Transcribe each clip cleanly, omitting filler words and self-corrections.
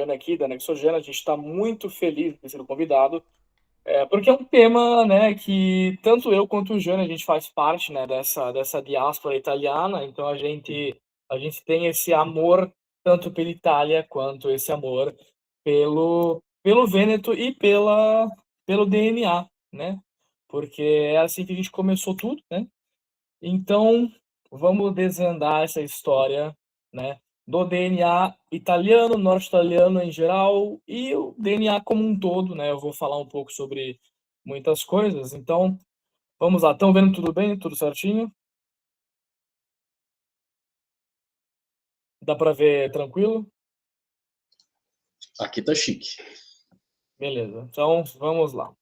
aqui da Nexogena, a gente está muito feliz de ter sido convidado, porque é um tema, né, que tanto eu quanto o Jânio, a gente faz parte, né, dessa diáspora italiana, então a gente tem esse amor tanto pela Itália quanto esse amor pelo Vêneto e pelo DNA, né? Porque é assim que a gente começou tudo, né? Então, vamos desvendar essa história, né, do DNA italiano, norte-italiano em geral e o DNA como um todo, né? Eu vou falar um pouco sobre muitas coisas. Então, vamos lá. Estão vendo tudo bem? Tudo certinho? Dá para ver tranquilo? Aqui tá chique. Beleza. Então, vamos lá.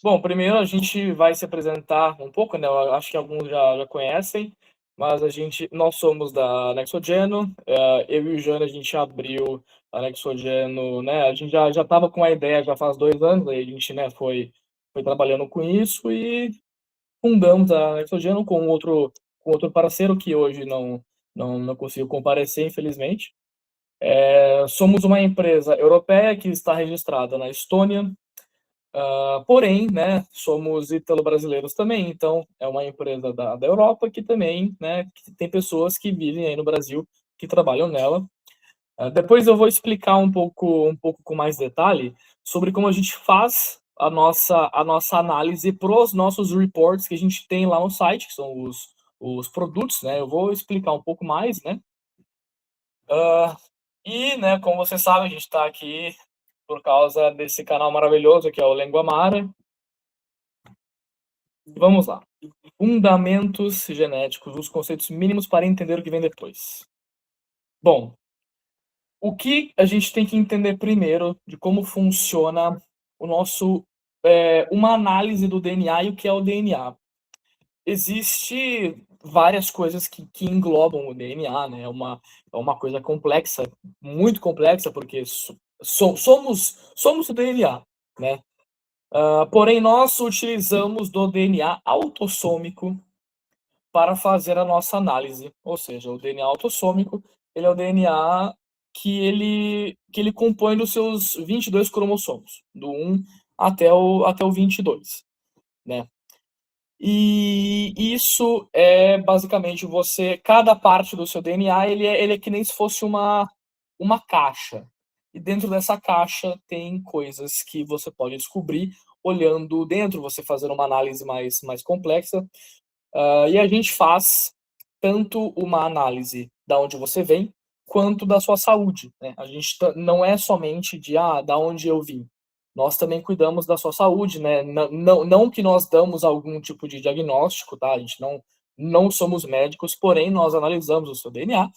Bom, primeiro a gente vai se apresentar um pouco, né? Eu acho que alguns já conhecem, mas nós somos da Nexogeno. Eu e o Jânio, a gente abriu a Nexogeno, né? A gente já estava com a ideia já faz 2 anos, aí a gente, né, foi trabalhando com isso e fundamos a Nexogeno com outro parceiro que hoje não conseguiu comparecer, infelizmente. Somos uma empresa europeia que está registrada na Estônia. Porém, né, somos ítalo-brasileiros também, então é uma empresa da Europa que também, né, que tem pessoas que vivem aí no Brasil que trabalham nela. Depois eu vou explicar um pouco com mais detalhe sobre como a gente faz a nossa análise para os nossos reports que a gente tem lá no site, que são os produtos, né? Eu vou explicar um pouco mais, né? E, né, como você sabe, a gente está aqui por causa desse canal maravilhoso que é o Lenguamara. Vamos lá. Fundamentos genéticos, os conceitos mínimos para entender o que vem depois. Bom, o que a gente tem que entender primeiro de como funciona uma análise do DNA e o que é o DNA. Existe várias coisas que englobam o DNA, né? É uma coisa complexa, muito complexa, porque somos o DNA, né? Porém, nós utilizamos do DNA autossômico para fazer a nossa análise. Ou seja, o DNA autossômico, ele é o DNA que ele compõe dos seus 22 cromossomos, do 1 até o 22, né? E isso é basicamente cada parte do seu DNA, ele é que nem se fosse uma caixa. E dentro dessa caixa tem coisas que você pode descobrir olhando dentro, você fazer uma análise mais complexa. E a gente faz tanto uma análise da onde você vem, quanto da sua saúde, né? A gente não é somente da onde eu vim. Nós também cuidamos da sua saúde, né? Não que nós damos algum tipo de diagnóstico, tá? A gente não somos médicos, porém nós analisamos o seu DNA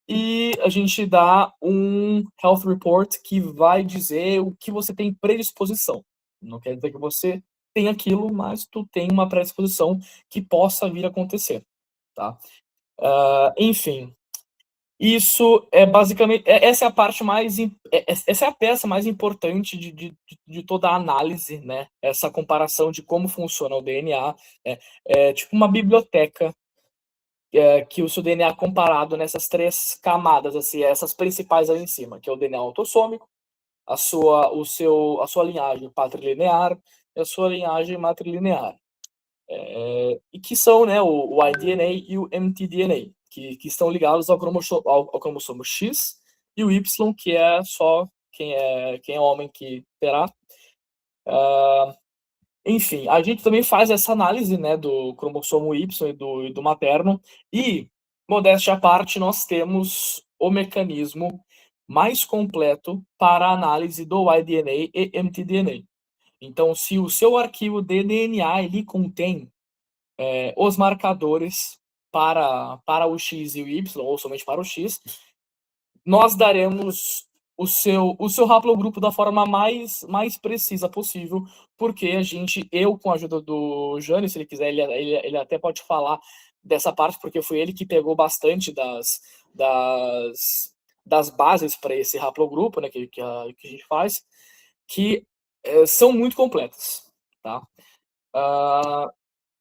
e a gente dá um health report que vai dizer o que você tem predisposição. Não quer dizer que você tem aquilo, mas tu tem uma predisposição que possa vir a acontecer, tá? Enfim, isso é basicamente essa é a parte essa é a peça mais importante de toda a análise, né? Essa comparação de como funciona o DNA é tipo uma biblioteca que o seu DNA comparado nessas três camadas, assim, essas principais ali em cima, que é o DNA autossômico, a sua linhagem patrilinear e a sua linhagem matrilinear. E que são, né, o iDNA e o mtDNA, que estão ligados ao cromossomo X, e o Y, que é só quem é homem que terá. Enfim, a gente também faz essa análise, né, do cromossomo Y e do materno, e, modéstia à parte, nós temos o mecanismo mais completo para a análise do iDNA e mtDNA. Então, se o seu arquivo de DNA ele contém os marcadores para o X e o Y, ou somente para o X, nós daremos o seu haplogrupo da forma mais precisa possível, porque eu com a ajuda do Jânio, se ele quiser, ele até pode falar dessa parte, porque foi ele que pegou bastante das bases para esse haplogrupo, né, que a gente faz, que são muito completas, tá?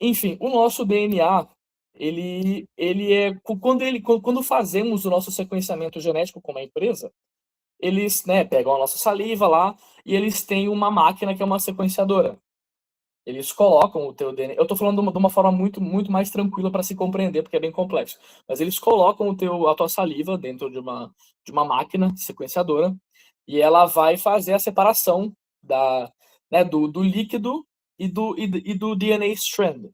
Enfim, o nosso DNA, ele é quando fazemos o nosso sequenciamento genético como uma empresa, eles, né, pegam a nossa saliva lá e eles têm uma máquina que é uma sequenciadora. Eles colocam o teu DNA. Eu tô falando de uma forma muito mais tranquila para se compreender, porque é bem complexo. Mas eles colocam a tua saliva dentro de uma máquina sequenciadora e ela vai fazer a separação do líquido e do DNA strand.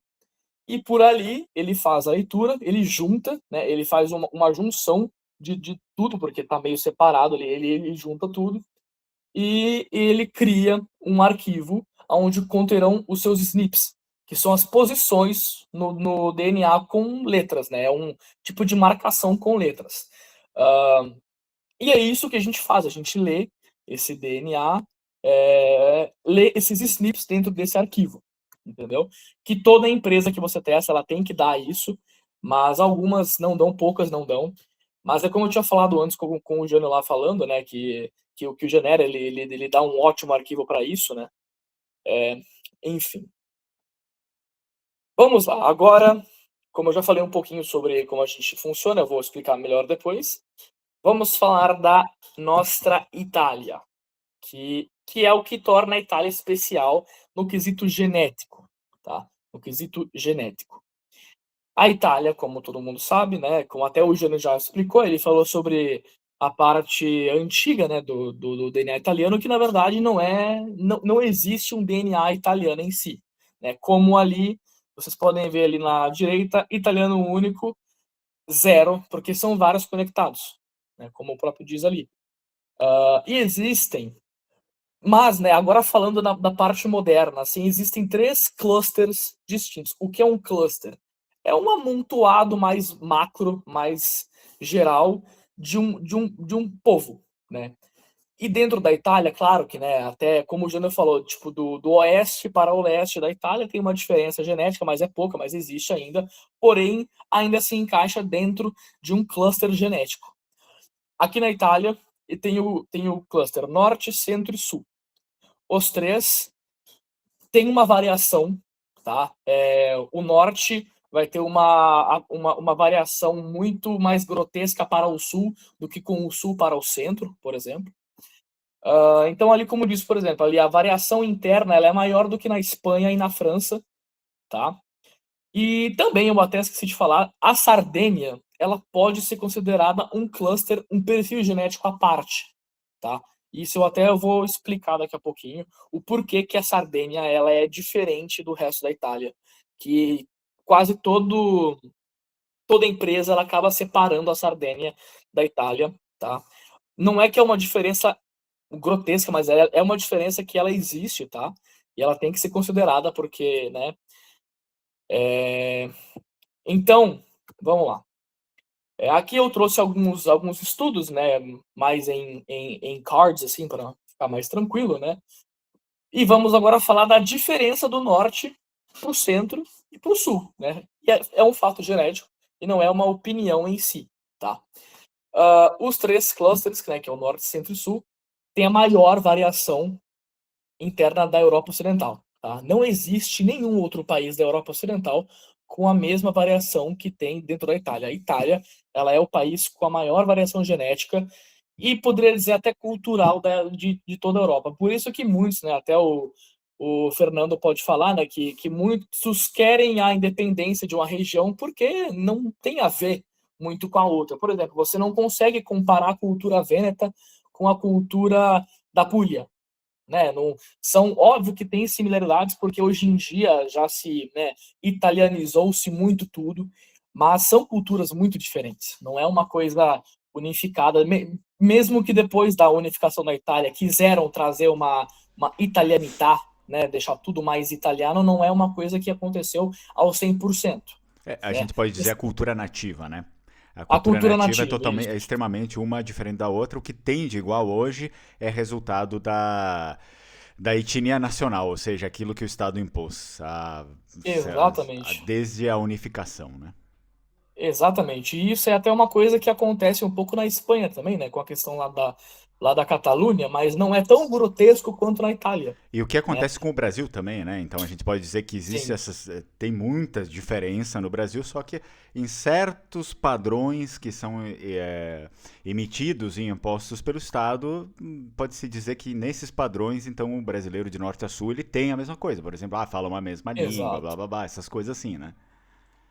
E por ali ele faz a leitura, ele junta, né? Ele faz uma junção de tudo, porque tá meio separado, ele junta tudo e ele cria um arquivo onde conterão os seus SNPs, que são as posições no DNA com letras, né? É um tipo de marcação com letras. Uh, e é isso que a gente faz, a gente lê esse DNA, lê esses SNPs dentro desse arquivo, entendeu? Que toda empresa que você testa, ela tem que dar isso, mas algumas não dão, poucas não dão. Mas é como eu tinha falado antes com o Jânio lá falando, né, que o Genera, ele dá um ótimo arquivo para isso, né? Enfim. Vamos lá. Agora, como eu já falei um pouquinho sobre como a gente funciona, eu vou explicar melhor depois. Vamos falar da Nostra Itália, que é o que torna a Itália especial no quesito genético, tá? No quesito genético. A Itália, como todo mundo sabe, né, como até o Jânio já explicou, ele falou sobre a parte antiga, né, do DNA italiano, que na verdade não existe um DNA italiano em si, né? Como ali, vocês podem ver ali na direita, italiano único, zero, porque são vários conectados, né, como o próprio diz ali. E existem, mas, né, agora falando da parte moderna, assim, existem 3 clusters distintos. O que é um cluster? É um amontoado mais macro, mais geral de um povo, né? E dentro da Itália, claro que, né, até como o Jânio falou, tipo, do oeste para o leste da Itália tem uma diferença genética, mas é pouca, mas existe ainda, porém, ainda se encaixa dentro de um cluster genético. Aqui na Itália, tem o cluster norte, centro e sul. Os 3 têm uma variação, tá? O norte vai ter uma variação muito mais grotesca para o sul do que com o sul para o centro, por exemplo. Então, ali, como disse, por exemplo, ali a variação interna ela é maior do que na Espanha e na França, tá? E também, eu até esqueci de falar, a Sardênia, ela pode ser considerada um cluster, um perfil genético à parte, tá? Isso eu vou explicar daqui a pouquinho, o porquê que a Sardênia ela é diferente do resto da Itália, que quase toda empresa ela acaba separando a Sardênia da Itália, tá? Não é que é uma diferença grotesca, mas é uma diferença que ela existe, tá? E ela tem que ser considerada porque, né? Então, vamos lá. Aqui eu trouxe alguns estudos, né? Mais em cards, assim, para ficar mais tranquilo, né? E vamos agora falar da diferença do norte para o centro e para o sul, né? E é um fato genético e não é uma opinião em si, tá? Os 3 clusters, né, que é o norte, centro e sul, têm a maior variação interna da Europa Ocidental, tá? Não existe nenhum outro país da Europa Ocidental com a mesma variação que tem dentro da Itália. A Itália, ela é o país com a maior variação genética e poderia dizer até cultural de toda a Europa. Por isso que muitos, né, até o Fernando pode falar, né, que muitos querem a independência de uma região porque não tem a ver muito com a outra. Por exemplo, você não consegue comparar a cultura vêneta com a cultura da Puglia, né? Não, são óbvio que tem similaridades porque hoje em dia já se, né, italianizou-se muito tudo, mas são culturas muito diferentes. Não é uma coisa unificada, mesmo que depois da unificação da Itália quiseram trazer uma italianità, né, deixar tudo mais italiano, não é uma coisa que aconteceu ao 100%, A né? gente pode dizer a cultura nativa, né? A A cultura cultura nativa nativa, é isso. extremamente uma diferente da outra. O que tem de igual hoje é resultado da etnia nacional, ou seja, aquilo que o Estado impôs Exatamente. desde a unificação, né? Exatamente. E isso é até uma coisa que acontece um pouco na Espanha também, né? Com a questão lá lá da Catalunha, mas não é tão grotesco quanto na Itália, E o que né? acontece com o Brasil também, né? Então a gente pode dizer que existe Sim, essas, tem muita diferença no Brasil, só que em certos padrões que são emitidos e impostos pelo Estado, pode-se dizer que nesses padrões, então o brasileiro de norte a sul ele tem a mesma coisa. Por exemplo, fala uma mesma língua, blá exato. blá blá, essas coisas assim, né?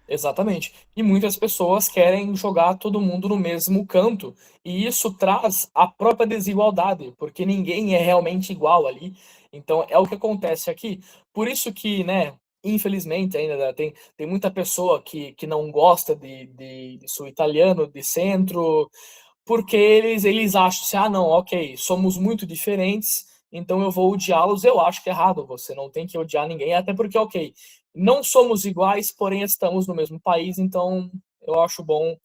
Exatamente. E muitas pessoas querem jogar todo mundo no mesmo canto. E isso traz a própria desigualdade, porque ninguém é realmente igual ali. Então é o que acontece aqui. Por isso que, né, infelizmente ainda tem muita pessoa que não gosta de sul italiano, de centro, porque eles acham assim, ah, não, ok, somos muito diferentes, então eu vou odiá-los. Eu acho que é errado, você não tem que odiar ninguém, até porque, ok, não somos iguais, porém estamos no mesmo país, então eu acho bom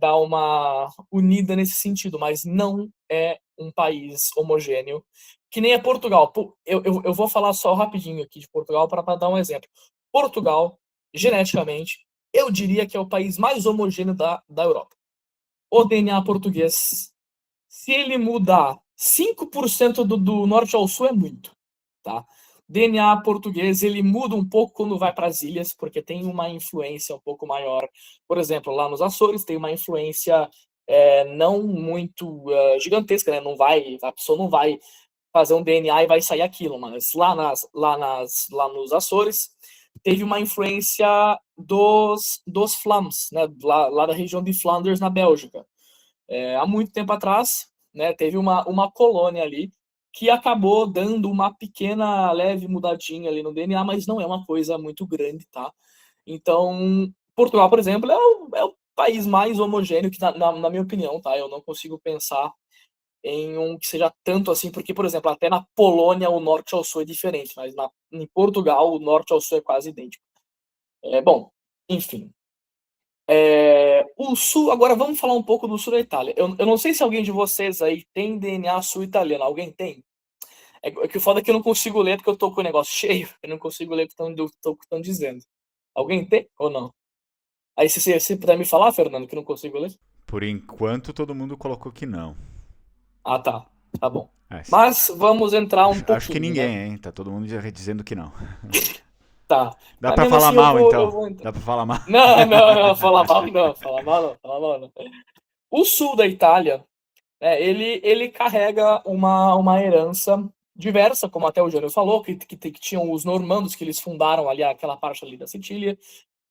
dar uma unida nesse sentido, mas não é um país homogêneo, que nem é Portugal. Eu vou falar só rapidinho aqui de Portugal para dar um exemplo. Portugal, geneticamente, eu diria que é o país mais homogêneo da Europa. O DNA português, se ele mudar 5% do norte ao sul, é muito, tá? DNA português, ele muda um pouco quando vai para as ilhas, porque tem uma influência um pouco maior. Por exemplo, lá nos Açores tem uma influência não muito gigantesca, né? Não vai, a pessoa não vai fazer um DNA e vai sair aquilo, mas lá nos Açores teve uma influência dos Flams, né? Lá da região de Flanders, na Bélgica. Há muito tempo atrás, né, teve uma colônia ali que acabou dando uma pequena, leve mudadinha ali no DNA, mas não é uma coisa muito grande, tá? Então, Portugal, por exemplo, é o país mais homogêneo que, na minha opinião, tá? Eu não consigo pensar em um que seja tanto assim, porque, por exemplo, até na Polônia o norte ao sul é diferente, mas em Portugal o norte ao sul é quase idêntico. Bom, enfim. O sul, agora vamos falar um pouco do sul da Itália. Eu não sei se alguém de vocês aí tem DNA sul-italiano. Alguém tem? É que o foda é que eu não consigo ler porque eu tô com o negócio cheio. Eu não consigo ler o que estão dizendo. Alguém tem ou não? Aí se você puder me falar, Fernando, que eu não consigo ler. Por enquanto todo mundo colocou que não. Ah, tá. Tá bom. É, Mas vamos entrar um acho que pouquinho, né? ninguém, hein? Tá todo mundo já dizendo que não. Tá. Dá Mas pra mesmo falar assim eu mal vou, eu então. vou entrar. Dá pra falar mal. Não, não, não, falar mal não, falar mal não, falar mal não. O sul da Itália, ele carrega uma herança diversa, como até o Jânio falou, que tinham os normandos que eles fundaram ali aquela parte ali da Sicília,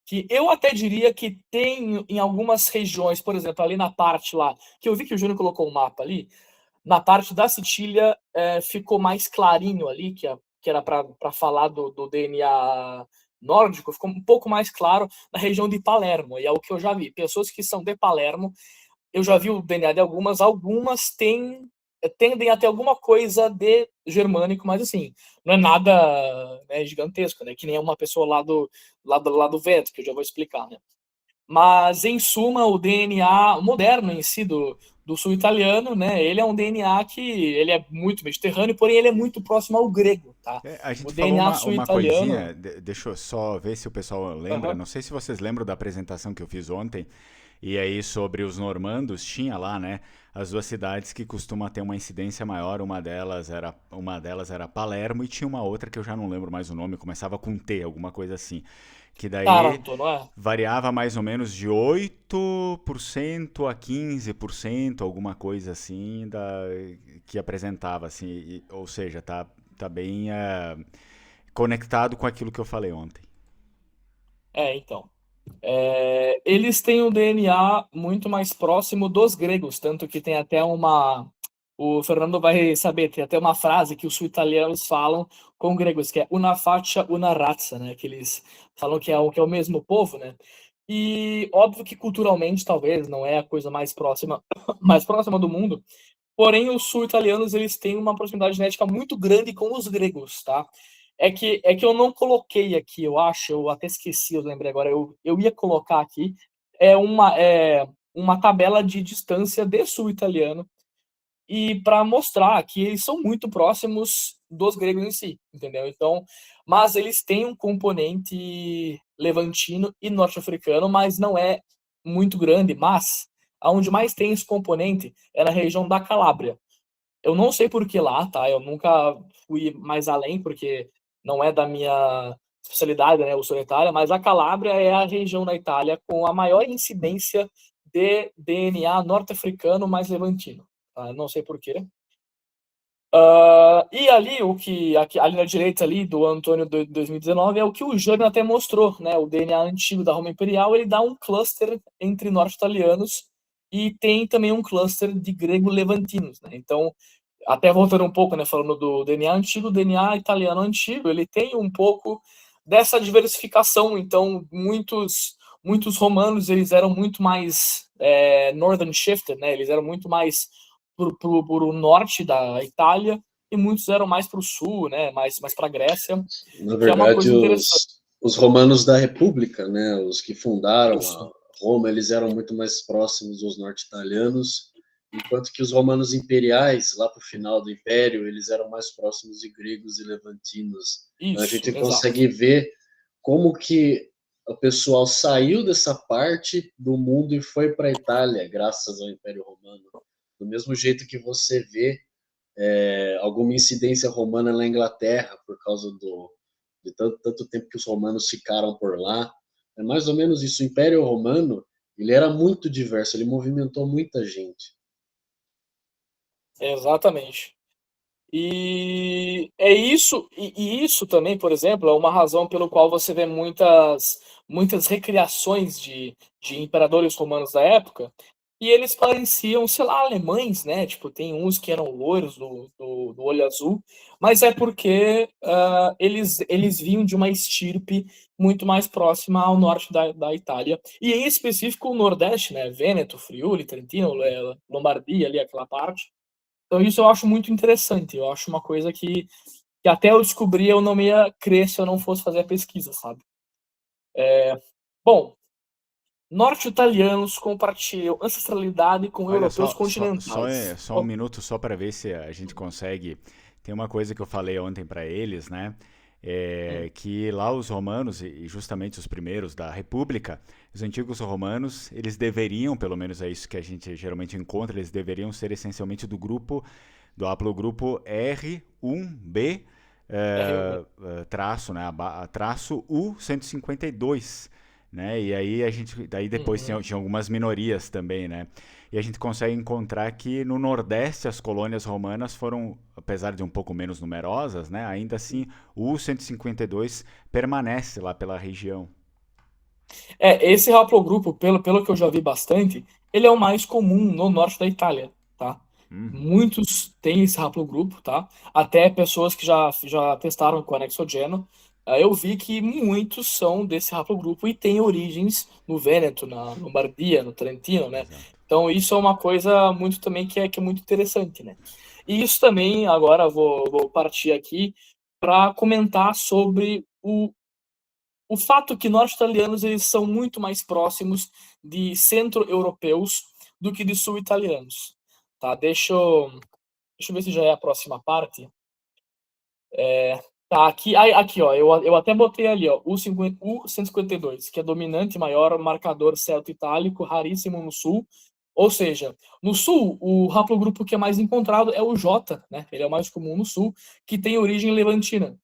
que eu até diria que tem em algumas regiões, por exemplo, ali na parte lá, que eu vi que o Júnior colocou um mapa ali, na parte da Sicília ficou mais clarinho ali, que era para falar do DNA nórdico, ficou um pouco mais claro na região de Palermo, e é o que eu já vi. Pessoas que são de Palermo, eu já vi o DNA de algumas tendem a ter alguma coisa de germânico, mas assim, não é nada, né, gigantesco, né? Que nem uma pessoa lá do Veto, que eu já vou explicar, né? Mas, em suma, o DNA moderno em si do sul italiano, né? Ele é um DNA que ele é muito mediterrâneo, porém ele é muito próximo ao grego, tá? A O gente falou DNA uma sul italiano. coisinha, deixa eu só ver se o pessoal lembra. Aham. Não sei se vocês lembram da apresentação que eu fiz ontem. E aí, sobre os normandos, tinha lá, né? As duas cidades que costumam ter uma incidência maior. Uma delas era Palermo e tinha uma outra que eu já não lembro mais o nome, começava com T, alguma coisa assim. Que daí Taranto, não é? variava mais ou menos de 8% a 15%, alguma coisa assim, que apresentava, assim, ou seja, tá bem conectado com aquilo que eu falei ontem. Então. Eles têm um DNA muito mais próximo dos gregos, tanto que tem até uma. O Fernando vai saber, tem até uma frase que os sul-italianos falam com gregos, que é una faccia, una razza, né? Que eles falam que é o mesmo povo, né? E óbvio que culturalmente talvez não é a coisa mais próxima, mais próxima do mundo, porém os sul-italianos eles têm uma proximidade genética muito grande com os gregos, tá? É que eu não coloquei aqui, eu acho, eu até esqueci, eu lembrei agora, eu ia colocar aqui, uma tabela de distância de sul italiano, e para mostrar que eles são muito próximos dos gregos em si, entendeu? Então, mas eles têm um componente levantino e norte-africano, mas não é muito grande, mas aonde mais tem esse componente é na região da Calábria. Eu não sei por que lá, tá? Eu nunca fui mais além, porque não é da minha especialidade, né? Eu sou da Itália, mas a Calábria é a região da Itália com a maior incidência de DNA norte-africano mais levantino. Tá? Não sei por quê. E ali, ali na direita ali do Antônio de 2019 é o que o Jânio até mostrou, né? O DNA antigo da Roma Imperial, ele dá um cluster entre norte-italianos e tem também um cluster de grego-levantinos, né? Então, até voltando um pouco, né, falando do DNA antigo, o DNA italiano antigo, ele tem um pouco dessa diversificação. Então, muitos romanos, eles eram muito mais northern shifted, né? Eles eram muito mais pro norte da Itália e muitos eram mais para o sul, né? Mais para a Grécia, Na que é uma verdade, coisa interessante. os romanos da República, né, os que fundaram Isso. a Roma, eles eram muito mais próximos dos norte-italianos, enquanto que os romanos imperiais, lá para o final do Império, eles eram mais próximos de gregos e levantinos. Então, a Isso, gente exato. consegue ver como que o pessoal saiu dessa parte do mundo e foi para a Itália, graças ao Império Romano. Do mesmo jeito que você vê alguma incidência romana na Inglaterra, por causa de tanto tempo que os romanos ficaram por lá. É mais ou menos isso. O Império Romano, ele era muito diverso, ele movimentou muita gente. Exatamente. E é isso, e isso também, por exemplo, é uma razão pelo qual você vê muitas recriações de imperadores romanos da época, e eles pareciam, sei lá, alemães, né? Tipo, tem uns que eram loiros do olho azul, mas é porque eles vinham de uma estirpe muito mais próxima ao norte da Itália, e em específico o Nordeste, né? Vêneto, Friuli, Trentino, Lombardia, ali aquela parte. Então isso eu acho muito interessante, eu acho uma coisa que até eu descobri eu não ia crer se eu não fosse fazer a pesquisa, sabe. Bom, norte-italianos compartilham ancestralidade com Olha europeus só continentais. só um minuto só para ver se a gente consegue. Tem uma coisa que eu falei ontem para eles, né? Que lá os romanos, e justamente os primeiros da República, os antigos romanos, eles deveriam, pelo menos é isso que a gente geralmente encontra, eles deveriam ser essencialmente do haplogrupo R1b, R1B. traço, né, traço U152, né? E aí daí depois Uhum. tinha algumas minorias também, né? E a gente consegue encontrar que no Nordeste as colônias romanas foram, apesar de um pouco menos numerosas, né? Ainda assim o U152 permanece lá pela região. Esse haplogrupo, pelo que eu já vi bastante, ele é o mais comum no norte da Itália, tá? Uhum. Muitos têm esse haplogrupo, tá? Até pessoas que já testaram com anexogeno, eu vi que muitos são desse haplogrupo e têm origens no Vêneto, na Lombardia, no Trentino, né? Exato. Então isso é uma coisa muito também que é muito interessante, né? E isso também, agora vou partir aqui para comentar sobre o fato que nós italianos eles são muito mais próximos de centro-europeus do que de sul-italianos, tá? Deixa eu ver se já é a próxima parte. Tá, aqui, ó, eu até botei ali, ó, U152, que é dominante, maior, marcador celto-itálico, raríssimo no sul. Ou seja, no sul, o haplogrupo que é mais encontrado é o J, né? Ele é o mais comum no sul, que tem origem levantina.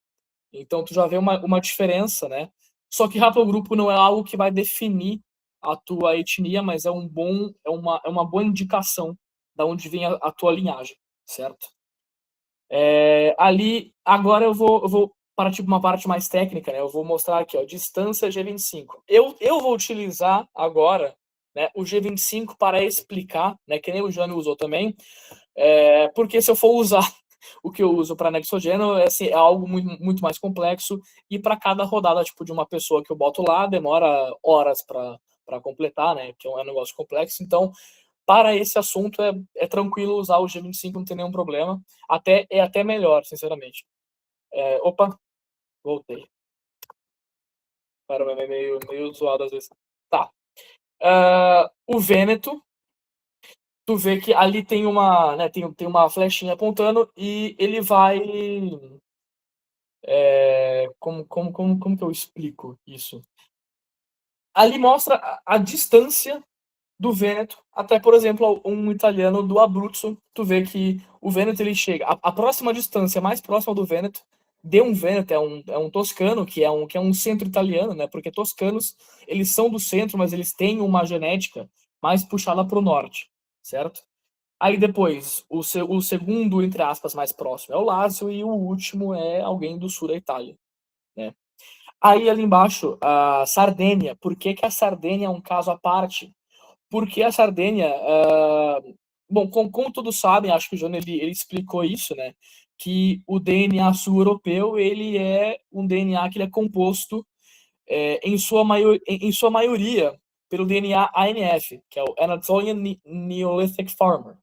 Então tu já vê uma diferença, né? Só que haplogrupo não é algo que vai definir a tua etnia, mas é uma boa indicação da onde vem a tua linhagem, certo? Ali, agora eu vou partir para uma parte mais técnica, né? Eu vou mostrar aqui, ó, distância G25. Eu vou utilizar agora, né, o G25 para explicar, né, que nem o Jânio usou também, porque se eu for usar o que eu uso para Nexogeno assim, é algo muito mais complexo e para cada rodada tipo de uma pessoa que eu boto lá demora horas para completar, né? Que é um negócio complexo. Então, para esse assunto é tranquilo usar o G25, não tem nenhum problema. É até melhor, sinceramente. Opa, voltei. Para meio zoado às vezes. Tá. O Vêneto, tu vê que ali tem uma, né, tem uma flechinha apontando e ele vai como que eu explico isso? Ali mostra a distância do Vêneto até, por exemplo, um italiano do Abruzzo. Tu vê que o Vêneto ele chega a próxima distância mais próxima do Vêneto, de um Vêneto, é um toscano, que é um centro italiano, né? Porque toscanos, eles são do centro, mas eles têm uma genética mais puxada para o norte, certo? Aí depois, o segundo, entre aspas, mais próximo é o Lácio, e o último é alguém do sul da Itália, né? Aí ali embaixo, a Sardênia. Por que que a Sardênia é um caso à parte? Porque a Sardênia, bom, como todos sabem, acho que o João ele explicou isso, né? Que o DNA sul-europeu ele é um DNA que ele é composto em sua maioria pelo DNA ANF, que é o Anatolian Neolithic Farmer.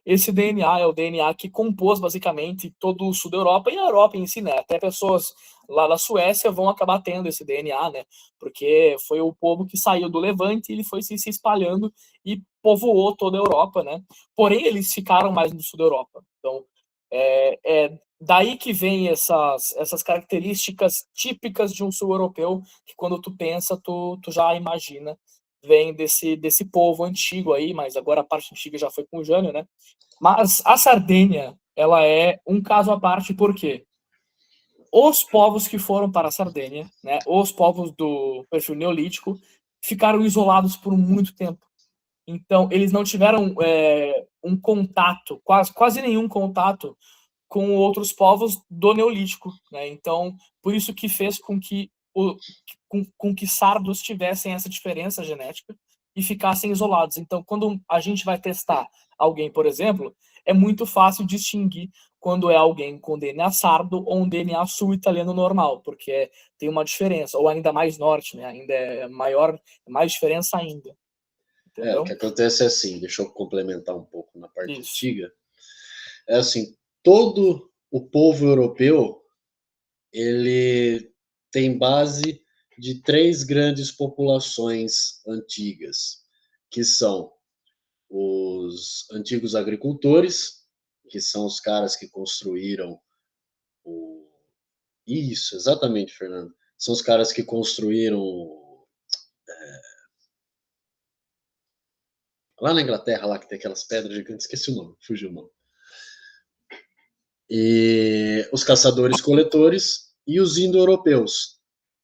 Esse DNA é o DNA que compôs basicamente todo o sul da Europa e a Europa em si, né? Até pessoas lá da Suécia vão acabar tendo esse DNA, né? Porque foi o povo que saiu do Levante e ele foi se espalhando e povoou toda a Europa, né? Porém, eles ficaram mais no sul da Europa. Então, é daí que vem essas características típicas de um sul europeu, que quando tu pensa, tu já imagina, vem desse povo antigo aí, mas agora a parte antiga já foi com o Jânio, né? Mas a Sardênia, ela é um caso à parte, porque os povos que foram para a Sardênia, né, os povos do perfil neolítico, ficaram isolados por muito tempo. Então, eles não tiveram um contato, quase nenhum contato com outros povos do Neolítico, né? Então, por isso que fez com que sardos tivessem essa diferença genética e ficassem isolados. Então, quando a gente vai testar alguém, por exemplo, é muito fácil distinguir quando é alguém com DNA sardo ou um DNA sul-italiano normal, porque tem uma diferença, ou ainda mais norte, né? Ainda é maior, mais diferença ainda. O Entendeu? que acontece é assim, deixa eu complementar um pouco na parte Isso. antiga. É assim, todo o povo europeu, ele tem base de 3 grandes populações antigas, que são os antigos agricultores, que são os caras que construíram o... Isso, exatamente, Fernando. São os caras que construíram lá na Inglaterra, lá que tem aquelas pedras gigantes, esqueci o nome, fugiu o nome. E os caçadores-coletores e os indo-europeus.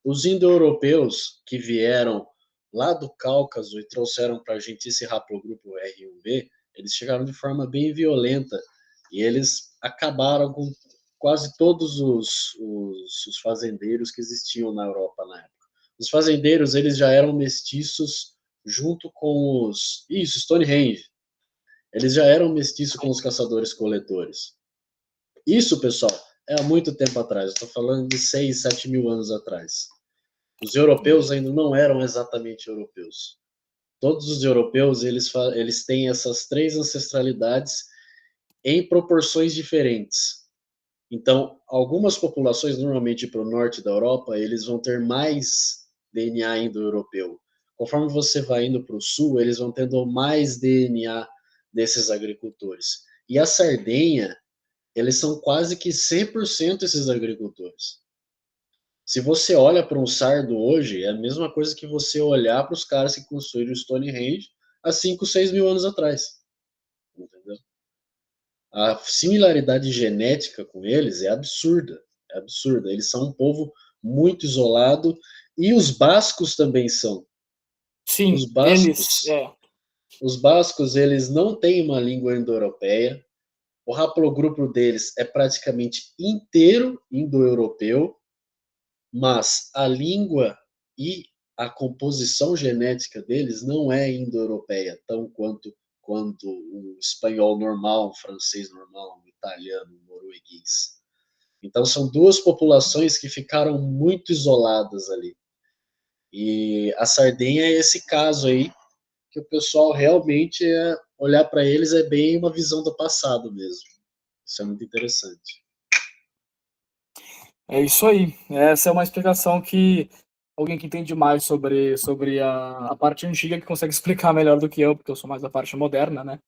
Os indo-europeus que vieram lá do Cáucaso e trouxeram para a gente esse haplogrupo R1b, eles chegaram de forma bem violenta e eles acabaram com quase todos os fazendeiros que existiam na Europa na época. Os fazendeiros, eles já eram mestiços junto com os... Isso, Stonehenge. Eles já eram mestiços com os caçadores-coletores. Isso, pessoal, é há muito tempo atrás. Estou falando de 6, 7 mil anos atrás. Os europeus ainda não eram exatamente europeus. Todos os europeus eles têm essas 3 ancestralidades em proporções diferentes. Então, algumas populações, normalmente para o norte da Europa, eles vão ter mais DNA indo-europeu. Conforme você vai indo para o sul, eles vão tendo mais DNA desses agricultores. E a Sardenha, eles são quase que 100% esses agricultores. Se você olha para um sardo hoje, é a mesma coisa que você olhar para os caras que construíram o Stonehenge há 5, 6 mil anos atrás. Entendeu? A similaridade genética com eles é absurda. É absurda. Eles são um povo muito isolado e os bascos também são. Sim, Os bascos, eles. os bascos, eles não têm uma língua indo-europeia. O haplogrupo deles é praticamente inteiro indo-europeu, mas a língua e a composição genética deles não é indo-europeia, tão quanto o espanhol normal, o francês normal, o italiano, o norueguês. Então são 2 populações que ficaram muito isoladas ali. E a Sardenha é esse caso aí, que o pessoal realmente olhar para eles é bem uma visão do passado mesmo. Isso é muito interessante. É isso aí. Essa é uma explicação que alguém que entende mais sobre a parte antiga que consegue explicar melhor do que eu, porque eu sou mais da parte moderna, né?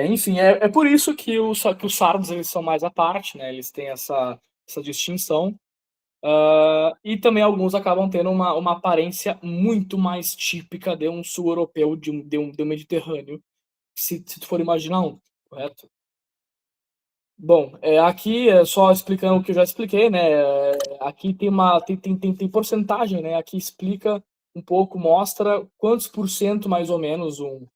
Enfim, é por isso que os sardos eles são mais à parte, né? Eles têm essa distinção. E também alguns acabam tendo uma aparência muito mais típica de um sul europeu, de um Mediterrâneo, se tu for imaginar um, correto? Bom, aqui, só explicando o que eu já expliquei, né, aqui tem porcentagem, né, aqui explica um pouco, mostra quantos por cento, mais ou menos, um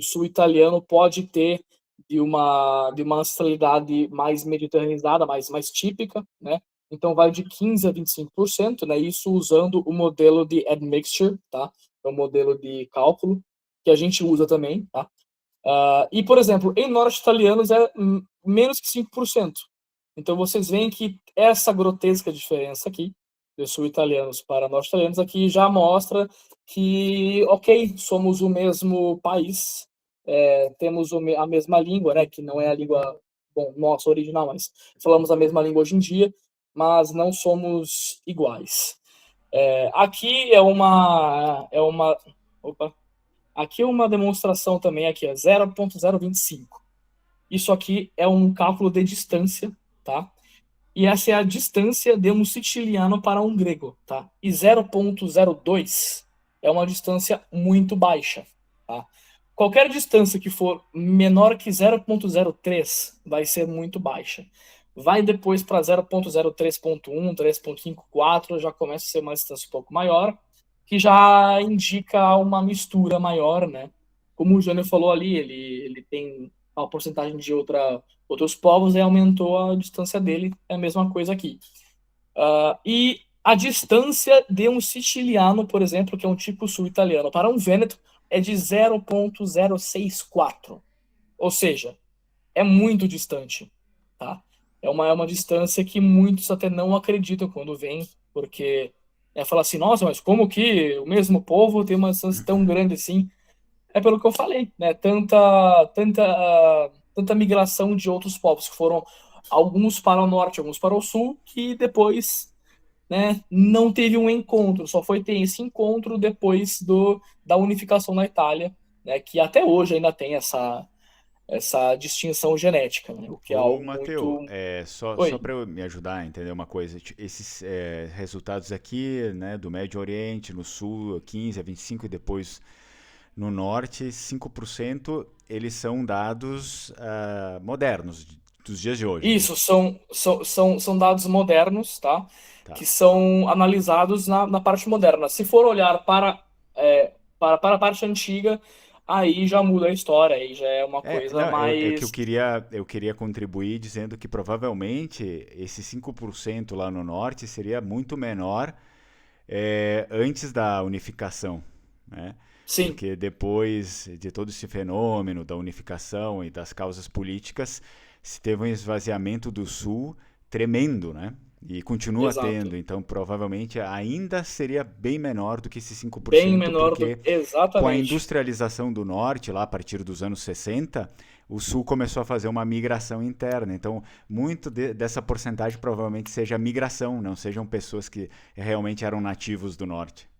sul italiano pode ter de uma ancestralidade mais mediterraneizada, mais típica, né. Então vai de 15 a 25%, né, isso usando o modelo de admixture, tá, é um modelo de cálculo que a gente usa também, tá. E, por exemplo, em norte-italianos é menos que 5%. Então vocês veem que essa grotesca diferença aqui, de sul-italianos para norte-italianos, aqui já mostra que, ok, somos o mesmo país, temos a mesma língua, né, que não é a língua, bom, nossa original, mas falamos a mesma língua hoje em dia, mas não somos iguais. Aqui opa, aqui é uma demonstração também, aqui, ó, 0.025. Isso aqui é um cálculo de distância, tá? E essa é a distância de um siciliano para um grego, tá? E 0.02 é uma distância muito baixa, tá? Qualquer distância que for menor que 0.03 vai ser muito baixa. Vai depois para 0.03.1, 3.5, 4, já começa a ser uma distância um pouco maior, que já indica uma mistura maior, né? Como o Jânio falou ali, ele tem uma porcentagem de outros povos e aumentou a distância dele, é a mesma coisa aqui. E a distância de um siciliano, por exemplo, que é um tipo sul-italiano, para um vêneto é de 0.064. Ou seja, é muito distante, tá? É uma distância que muitos até não acreditam quando vêm, porque fala assim, nossa, mas como que o mesmo povo tem uma distância tão grande assim? É pelo que eu falei, né? Tanta migração de outros povos que foram alguns para o norte, alguns para o sul, que depois, né, não teve um encontro, só foi ter esse encontro depois da unificação na Itália, né, que até hoje ainda tem essa distinção genética, né, o que é Ô, algo Mateu, muito... só Oi. para eu me ajudar a entender uma coisa, esses resultados aqui, né, do Médio Oriente, no Sul, 15 a 25 e depois no Norte, 5%, eles são dados modernos, dos dias de hoje, é Isso, isso? são dados modernos, tá? Tá. Que são analisados na parte moderna. Se for olhar para a parte antiga, aí já muda a história, aí já é uma coisa Não, é que mais... eu queria contribuir dizendo que provavelmente esse 5% lá no Norte seria muito menor antes da unificação, né? Sim, Porque depois de todo esse fenômeno da unificação e das causas políticas, se teve um esvaziamento do Sul tremendo, né? E continua exato. tendo, então provavelmente ainda seria bem menor do que esse Bem 5%, menor do... porque com a Exatamente. industrialização do Norte, lá a partir dos anos 60, o Sul começou a fazer uma migração interna. Então, dessa porcentagem provavelmente seja migração, não sejam pessoas que realmente eram nativos do Norte.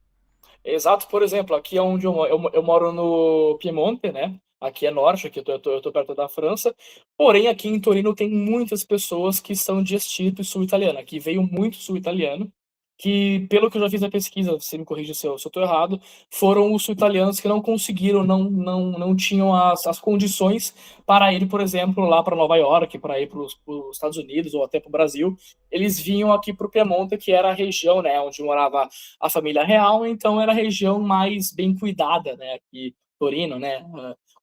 Exato, por exemplo, aqui é onde eu moro no Piemonte, né? Aqui é norte, aqui eu tô perto da França. Porém, aqui em Torino tem muitas pessoas que são de estirpe sul-italiana. Aqui veio muito sul-italiano, que, pelo que eu já fiz a pesquisa, você me corrija se eu estou errado, foram os sul-italianos que não conseguiram, não tinham as condições para ir, por exemplo, lá para Nova York, para ir para os Estados Unidos ou até para o Brasil. Eles vinham aqui para o Piemonte, que era a região, né, onde morava a família real, então era a região mais bem cuidada, né? Aqui, Torino, né?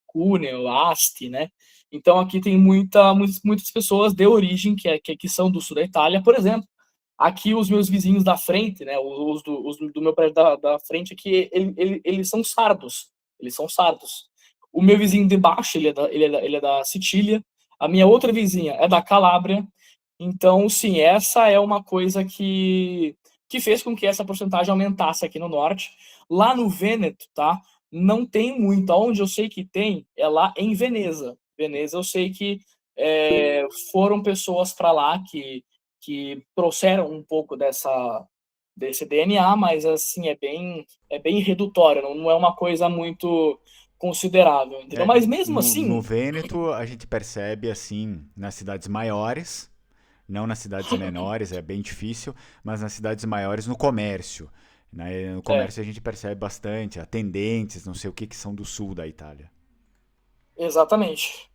Cuneo, Asti, né? Então aqui tem muitas pessoas de origem que são do sul da Itália, por exemplo. Aqui os meus vizinhos da frente, né? Os do meu prédio da frente aqui, eles são sardos. Eles são sardos. O meu vizinho de baixo, ele é da Sicília. A minha outra vizinha é da Calábria. Então, sim, essa é uma coisa que fez com que essa porcentagem aumentasse aqui no norte. Lá no Vêneto, tá? Não tem muito. Onde eu sei que tem é lá em Veneza. Veneza, eu sei que foram pessoas para lá que trouxeram um pouco desse DNA, mas assim é bem redutório, não é uma coisa muito considerável, entendeu? Mas mesmo No assim, Vêneto, a gente percebe, assim, nas cidades maiores, Não nas cidades menores, é bem difícil, mas nas cidades maiores no comércio. Né? No É, comércio a gente percebe bastante atendentes, não sei o que, que são do sul da Itália. exatamente.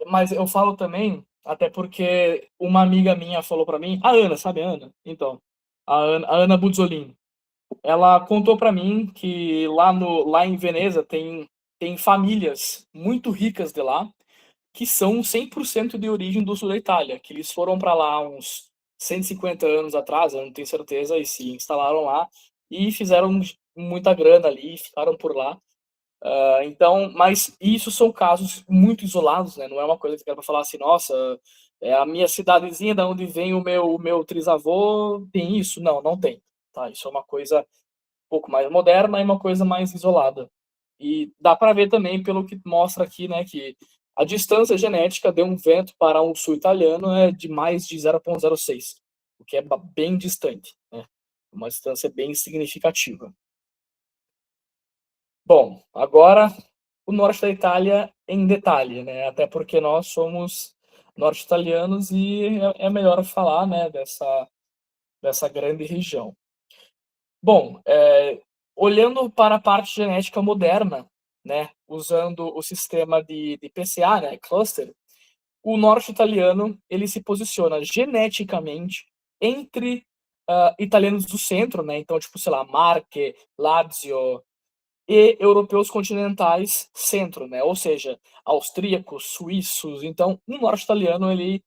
Mas eu falo também, até porque uma amiga minha falou pra mim, a Ana, sabe a Ana? Então, a Ana Buzzolin, ela contou pra mim que lá em Veneza tem famílias muito ricas de lá, que são 100% de origem do sul da Itália, que eles foram para lá uns 150 anos atrás, eu não tenho certeza, e se instalaram lá e fizeram muita grana ali, ficaram por lá. Então, mas isso são casos muito isolados, né? Não é uma coisa que dá para falar assim, nossa, é a minha cidadezinha da onde vem o meu trisavô tem isso? Não, não tem. Tá? Isso é uma coisa um pouco mais moderna e uma coisa mais isolada. E dá para ver também pelo que mostra aqui, né, que a distância genética de um vento para um sul italiano é de mais de 0,06, o que é bem distante, né? Uma distância bem significativa. Bom, agora o norte da Itália em detalhe, né? Até porque nós somos norte-italianos e é melhor falar, né, dessa grande região. Bom, olhando para a parte genética moderna, né, usando o sistema de PCA, né, cluster, o norte italiano ele se posiciona geneticamente entre italianos do centro, né, então tipo, sei lá, Marche, Lazio e europeus continentais centro, né, ou seja, austríacos, suíços. Então, o norte italiano ele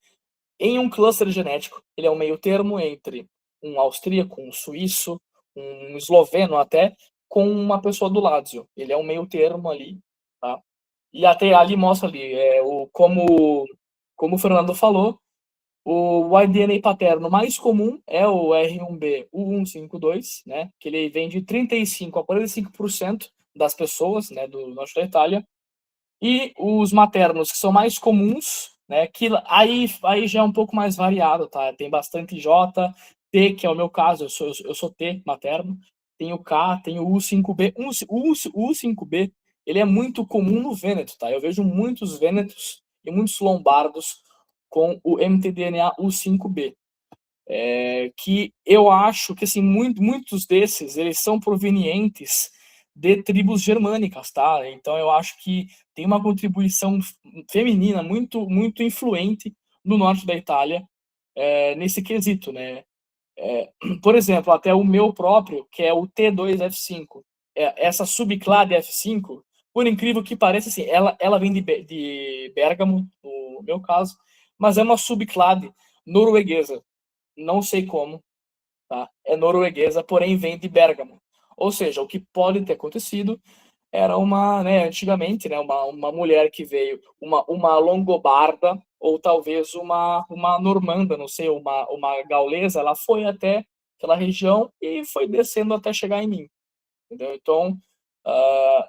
em um cluster genético, ele é um meio termo entre um austríaco, um suíço, um esloveno até, com uma pessoa do Lazio. Ele é um meio termo ali, tá? E até ali mostra ali, como o Fernando falou, o Y-DNA paterno mais comum é o R1b U152, né? Que ele vem de 35 a 45% das pessoas, né, do norte da Itália, e os maternos, que são mais comuns, né? Que aí já é um pouco mais variado, tá? Tem bastante J, T, que é o meu caso, eu sou T materno, tem o K, tem o U5B. O U5B, ele é muito comum no Vêneto, tá? Eu vejo muitos vênetos e muitos lombardos com o mtDNA U5B. Que eu acho que assim, muitos desses eles são provenientes de tribos germânicas, tá? Então eu acho que tem uma contribuição feminina muito influente no norte da Itália, nesse quesito, né? Por exemplo, até o meu próprio, que é o T2F5, essa subclade F5, por incrível que pareça, assim, ela vem de Bérgamo, no meu caso, mas é uma subclade norueguesa. Não sei como, tá? É norueguesa, porém vem de Bérgamo. Ou seja, o que pode ter acontecido era né, antigamente, né, uma mulher que veio, uma longobarda, ou talvez uma normanda, não sei, uma gaulesa, ela foi até aquela região e foi descendo até chegar em mim. Entendeu? Então,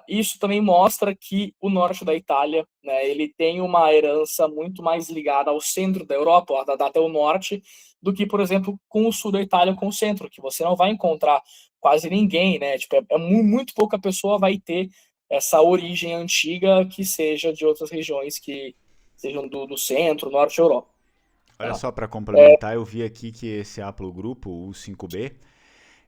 isso também mostra que o norte da Itália, né, ele tem uma herança muito mais ligada ao centro da Europa, até o norte, do que, por exemplo, com o sul da Itália, com o centro, que você não vai encontrar quase ninguém, né? Tipo, muito pouca pessoa vai ter essa origem antiga que seja de outras regiões que sejam do centro, norte da Europa. Olha Tá? só, para complementar, eu vi aqui que esse haplogrupo, o U5B,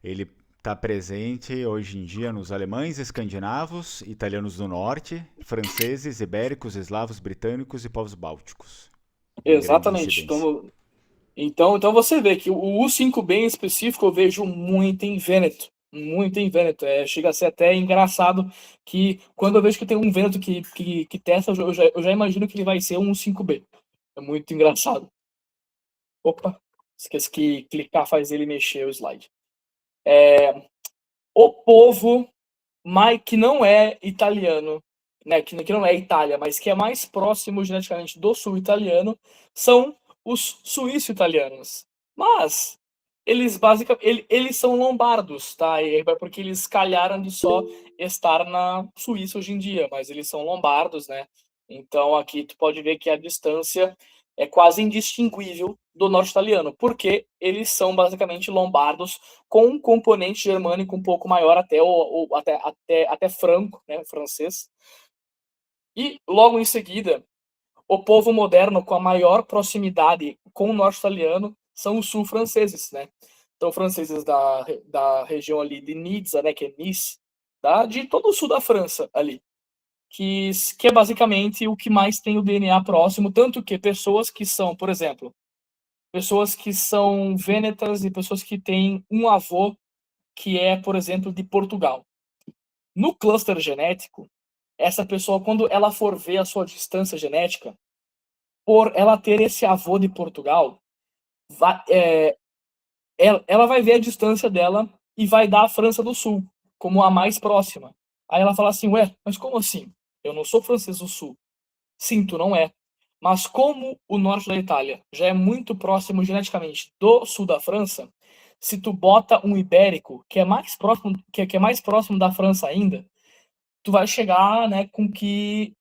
ele está presente hoje em dia nos alemães, escandinavos, italianos do norte, franceses, ibéricos, eslavos, britânicos e povos bálticos, em grande Exatamente. incidência. Então você vê que o U5B em específico eu vejo muito em Vêneto. Muito em Vêneto. Chega a ser até engraçado que quando eu vejo que tem um Vêneto que testa, eu já imagino que ele vai ser um U5B. É muito engraçado. Opa, esqueci que clicar faz ele mexer o slide. O povo que não é italiano, né, que não é Itália, mas que é mais próximo geneticamente do sul italiano, são os suíço-italianos. Mas eles basicamente eles são lombardos, tá? E é porque eles calharam de só estar na Suíça hoje em dia, mas eles são lombardos, né? Então aqui tu pode ver que a distância é quase indistinguível do norte italiano, porque eles são basicamente lombardos com um componente germânico um pouco maior, até franco, né, francês. E logo em seguida, o povo moderno com a maior proximidade com o norte italiano são os sul-franceses, né? Então, franceses da região ali de Nizza, né, que é Nice, tá? De todo o sul da França ali, que é basicamente o que mais tem o DNA próximo, tanto que pessoas que são, por exemplo, pessoas que são vênetas e pessoas que têm um avô que é, por exemplo, de Portugal. No cluster genético, essa pessoa, quando ela for ver a sua distância genética, por ela ter esse avô de Portugal, ela vai ver a distância dela e vai dar a França do Sul como a mais próxima. Aí ela fala assim, ué, mas como assim? Eu não sou francês do Sul. Sim, tu não é. Mas como o norte da Itália já é muito próximo geneticamente do sul da França, se tu bota um ibérico, que é mais próximo, que é mais próximo da França ainda, tu vai chegar, né, com que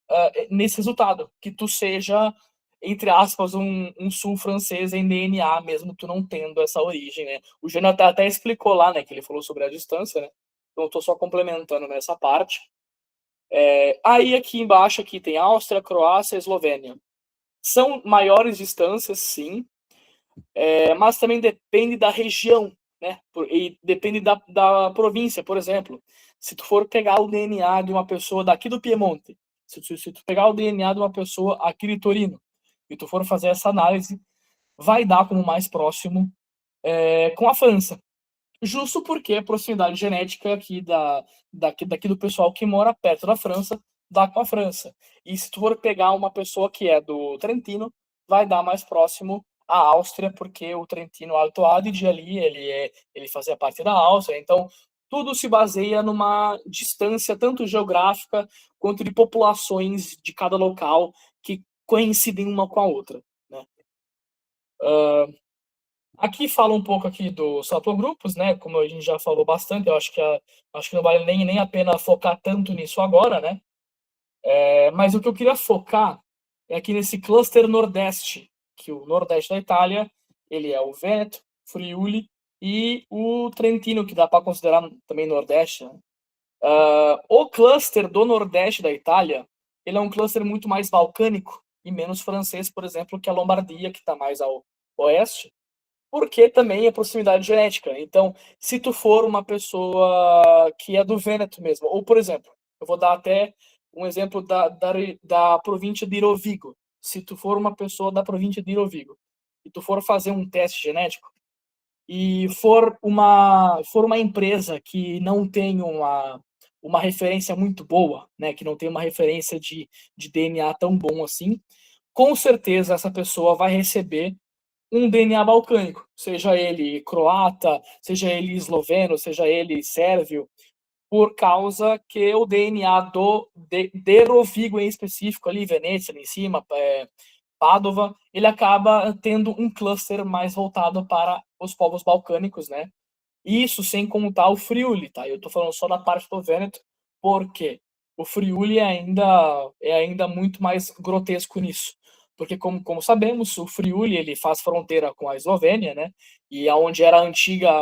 nesse resultado, que tu seja, entre aspas, um sul francês em DNA, mesmo tu não tendo essa origem, né? O Jonathan até explicou lá, né, que ele falou sobre a distância, né? Então eu tô só complementando nessa parte. Aí aqui embaixo aqui tem Áustria, Croácia, Eslovênia. São maiores distâncias, sim, mas também depende da região, né? E depende da província, por exemplo. Se tu for pegar o DNA de uma pessoa daqui do Piemonte, se tu pegar o DNA de uma pessoa aqui de Torino, e tu for fazer essa análise, vai dar como mais próximo com a França. Justo porque a proximidade genética aqui daqui do pessoal que mora perto da França dá com a França. E se tu for pegar uma pessoa que é do Trentino, vai dar mais próximo à Áustria, porque o Trentino Alto Adige ali, ele fazia parte da Áustria. Então, tudo se baseia numa distância tanto geográfica quanto de populações de cada local que coincidem uma com a outra, né? Aqui fala um pouco aqui dos haplogrupos, né? Como a gente já falou bastante, eu acho que não vale nem a pena focar tanto nisso agora, né? Mas o que eu queria focar é aqui nesse cluster nordeste, que o nordeste da Itália, ele é o Vêneto, Friuli e o Trentino, que dá para considerar também nordeste, né? O cluster do nordeste da Itália, ele é um cluster muito mais balcânico e menos francês, por exemplo, que a Lombardia, que está mais ao oeste, porque também é proximidade genética. Então, se tu for uma pessoa que é do Vêneto mesmo, ou, por exemplo, eu vou dar até um exemplo da província de Rovigo. Se tu for uma pessoa da província de Rovigo e tu for fazer um teste genético e for uma empresa que não tem uma referência muito boa, né, que não tem uma referência de DNA tão bom assim, com certeza essa pessoa vai receber um DNA balcânico, seja ele croata, seja ele esloveno, seja ele sérvio, por causa que o DNA de Rovigo em específico, ali, Venezia, ali em cima, Padova, ele acaba tendo um cluster mais voltado para os povos balcânicos, né? Isso sem contar o Friuli, tá? Eu tô falando só da parte do Vêneto, porque o Friuli é ainda muito mais grotesco nisso. Porque, como sabemos, o Friuli ele faz fronteira com a Eslovênia, né? E aonde era a antiga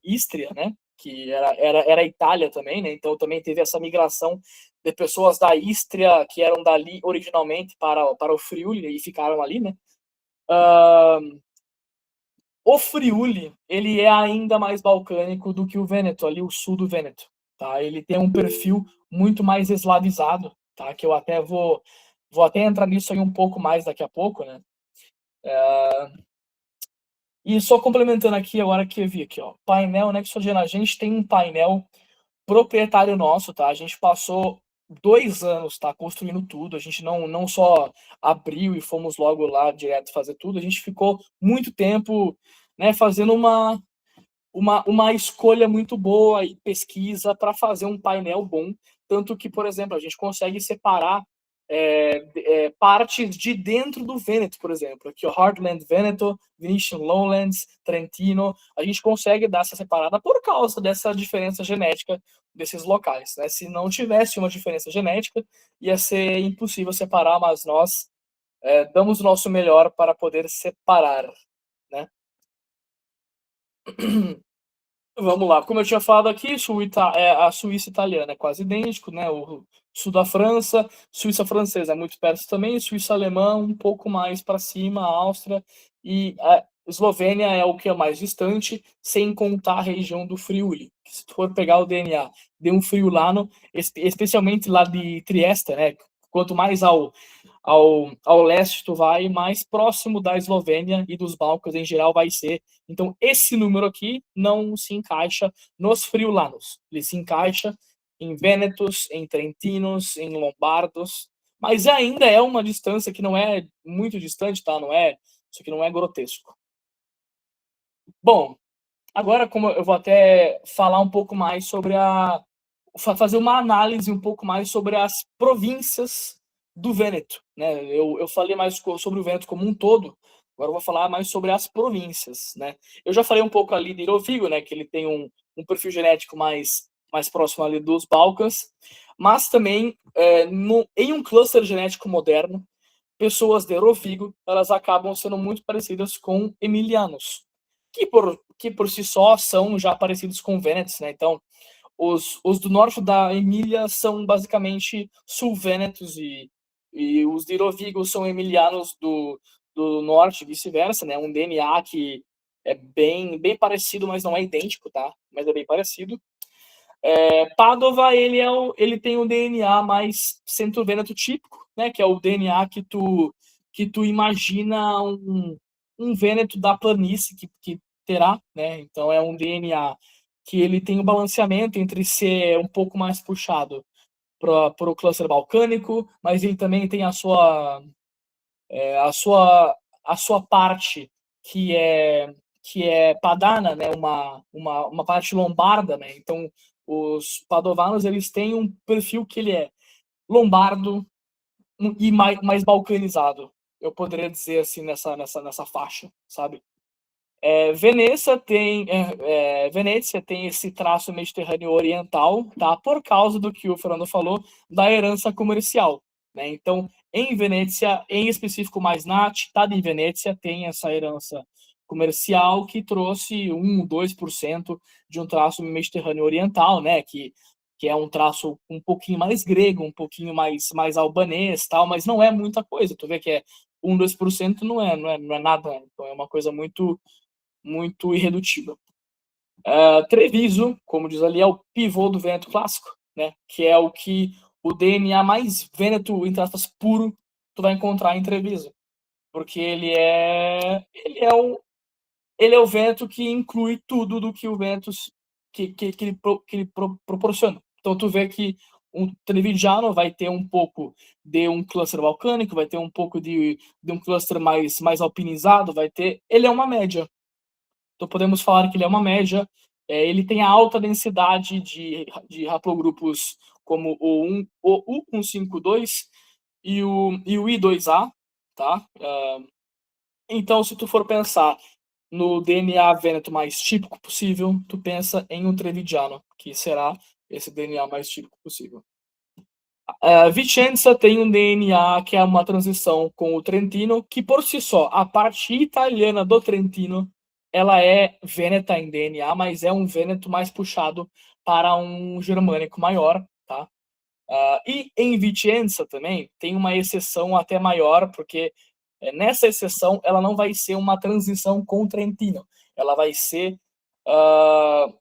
Ístria, né? Que era a Itália também, né? Então também teve essa migração de pessoas da Ístria que eram dali originalmente para o Friuli e ficaram ali, né? O Friuli, ele é ainda mais balcânico do que o Vêneto, ali o sul do Vêneto, tá? Ele tem um perfil muito mais eslavizado, tá? Que eu até vou até entrar nisso aí um pouco mais daqui a pouco, né? E só complementando aqui, agora que eu vi aqui, ó, painel Nexogena, a gente tem um painel proprietário nosso, tá? A gente passou 2 anos, tá, construindo tudo, a gente não só abriu e fomos logo lá direto fazer tudo, a gente ficou muito tempo, né, fazendo uma escolha muito boa e pesquisa para fazer um painel bom, tanto que, por exemplo, a gente consegue separar partes de dentro do Vêneto, por exemplo, aqui o Heartland Veneto, Venetian Lowlands, Trentino, a gente consegue dar essa separada por causa dessa diferença genética desses locais, né? Se não tivesse uma diferença genética, ia ser impossível separar, mas nós damos o nosso melhor para poder separar, né? Vamos lá, como eu tinha falado aqui, a Suíça italiana é quase idêntico, né? O sul da França, Suíça francesa é muito perto também, Suíça alemã um pouco mais para cima, a Áustria e a Eslovênia é o que é mais distante, sem contar a região do Friuli. Se tu for pegar o DNA de um friulano, especialmente lá de Trieste, né? Quanto mais ao leste tu vai, mais próximo da Eslovênia e dos Balcãs em geral vai ser. Então, esse número aqui não se encaixa nos friulanos. Ele se encaixa em vênetos, em trentinos, em lombardos, mas ainda é uma distância que não é muito distante, tá? Isso aqui não é grotesco. Bom, agora como eu vou até falar um pouco mais sobre fazer uma análise um pouco mais sobre as províncias do Vêneto, né? Eu falei mais sobre o Vêneto como um todo, agora eu vou falar mais sobre as províncias, né? Eu já falei um pouco ali de Rovigo, né? Que ele tem um perfil genético mais próximo ali dos Balcãs, mas também em um cluster genético moderno, pessoas de Rovigo, elas acabam sendo muito parecidas com emilianos, que por si só são já parecidos com Vênetos, né? Então, os do norte da Emília são basicamente sul-vênetos e os de Rovigo são emilianos do norte e vice-versa, né? Um DNA que é bem parecido, mas não é idêntico, tá? Mas é bem parecido. Padova, ele tem um DNA mais centro-vêneto típico, né? Que é o DNA que tu imagina um vêneto da planície que terá, né? Então é um DNA que ele tem um balanceamento entre ser um pouco mais puxado para o cluster balcânico, mas ele também tem a sua parte que é padana, né? Uma parte lombarda, né? Então os padovanos eles têm um perfil que ele é lombardo e mais balcanizado. Eu poderia dizer assim nessa faixa, sabe? Venécia tem esse traço mediterrâneo oriental, tá? Por causa do que o Fernando falou da herança comercial, né? Então, em Venécia, em específico mais na cidade de Venécia, tem essa herança comercial que trouxe 2% de um traço mediterrâneo oriental, né? Que é um traço um pouquinho mais grego, um pouquinho mais albanês, tal, mas não é muita coisa. Tu vê que 2% não é nada, então é uma coisa muito irredutível. Treviso, como diz ali, é o pivô do Vêneto clássico, né? Que é o DNA mais Vêneto, entre aspas, puro, tu vai encontrar em Treviso. Porque ele é o Vêneto que inclui tudo do que o Vêneto que ele proporciona. Então tu vê que um trevigiano vai ter um pouco de um cluster balcânico, vai ter um pouco de um cluster mais alpinizado, ele é uma média. Então, podemos falar que ele é uma média. Ele tem a alta densidade de haplogrupos como o U152 e o I2A, tá? Então, se tu for pensar no DNA vêneto mais típico possível, tu pensa em um trevigiano, que será esse DNA mais típico possível. Vicenza tem um DNA que é uma transição com o Trentino, que por si só, a parte italiana do Trentino, ela é vêneta em DNA, mas é um vêneto mais puxado para um germânico maior, tá? E em Vicenza também tem uma exceção até maior, porque nessa exceção ela não vai ser uma transição com o Trentino, ela vai ser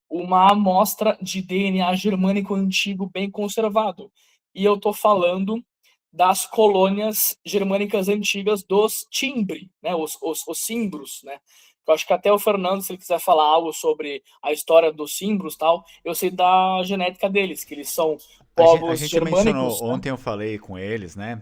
uma amostra de DNA germânico antigo bem conservado. E eu estou falando das colônias germânicas antigas dos Timbre, né, os Cimbros, né? Eu acho que até o Fernando, se ele quiser falar algo sobre a história dos Cimbros, tal, eu sei da genética deles, que eles são A povos gente germânicos. mencionou, ontem eu falei com eles, né,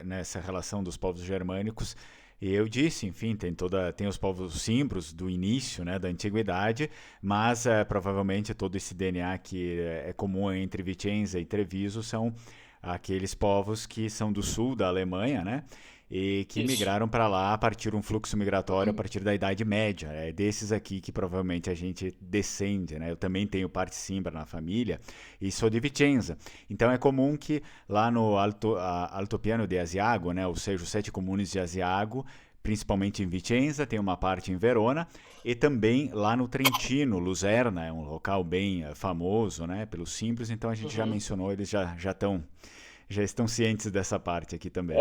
nessa relação dos povos germânicos, e eu disse, enfim, tem os povos cimbros do início, né, da antiguidade, mas provavelmente todo esse DNA que é comum entre Vicenza e Treviso são aqueles povos que são do sul da Alemanha, né, e que migraram para lá a partir de um fluxo migratório a partir da Idade Média. É desses aqui que provavelmente a gente descende, né? Eu também tenho parte cimbra na família e sou de Vicenza. Então é comum que lá no Altopiano de Asiago, né, ou seja, os 7 comunes de Asiago, principalmente em Vicenza, tem uma parte em Verona, e também lá no Trentino, Luserna, é um local bem famoso, né, pelos cimbros, então a gente já mencionou, eles já estão cientes dessa parte aqui também.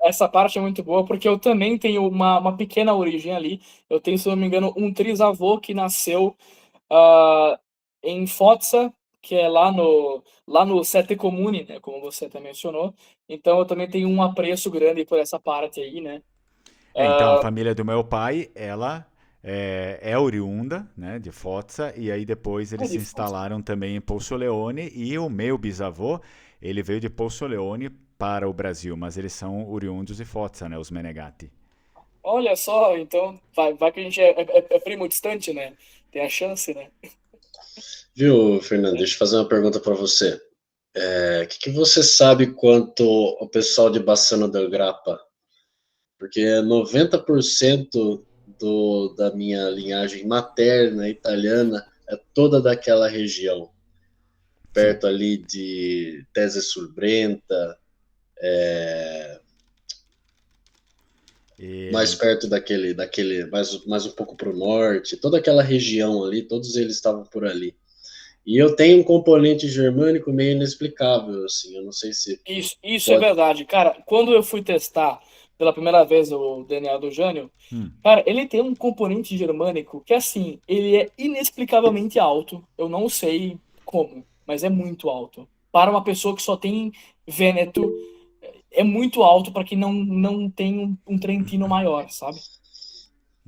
Essa parte é muito boa, porque eu também tenho uma pequena origem ali. Eu tenho, se não me engano, um trisavô que nasceu em Foggia, que é lá no Sette Comuni, né, como você até mencionou. Então eu também tenho um apreço grande por essa parte aí, né? Então, a família do meu pai, ela é oriunda, né, de Foggia, e aí depois eles De se Foggia. instalaram também em Pozzoleone, e o meu bisavô, ele veio de Pozzoleone para o Brasil, mas eles são oriundos de Foggia, né, os Menegatti. Olha só, então vai que a gente é primo distante, né? Tem a chance, né? Viu, Fernando? Deixa eu fazer uma pergunta para você. O que você sabe quanto o pessoal de Bassano del Grappa? Porque 90% da minha linhagem materna italiana é toda daquela região, Sim. perto ali de Tese Surbrenta, mais E, perto mais um pouco para o norte, toda aquela região ali, todos eles estavam por ali. E eu tenho um componente germânico meio inexplicável, assim, eu não sei se Isso é pode. verdade, cara. Quando eu fui testar pela primeira vez o DNA do Jânio, hum, cara, ele tem um componente germânico que, assim, ele é inexplicavelmente alto. Eu não sei como, mas é muito alto. Para uma pessoa que só tem Vêneto, é muito alto para quem não tem um Trentino maior, sabe?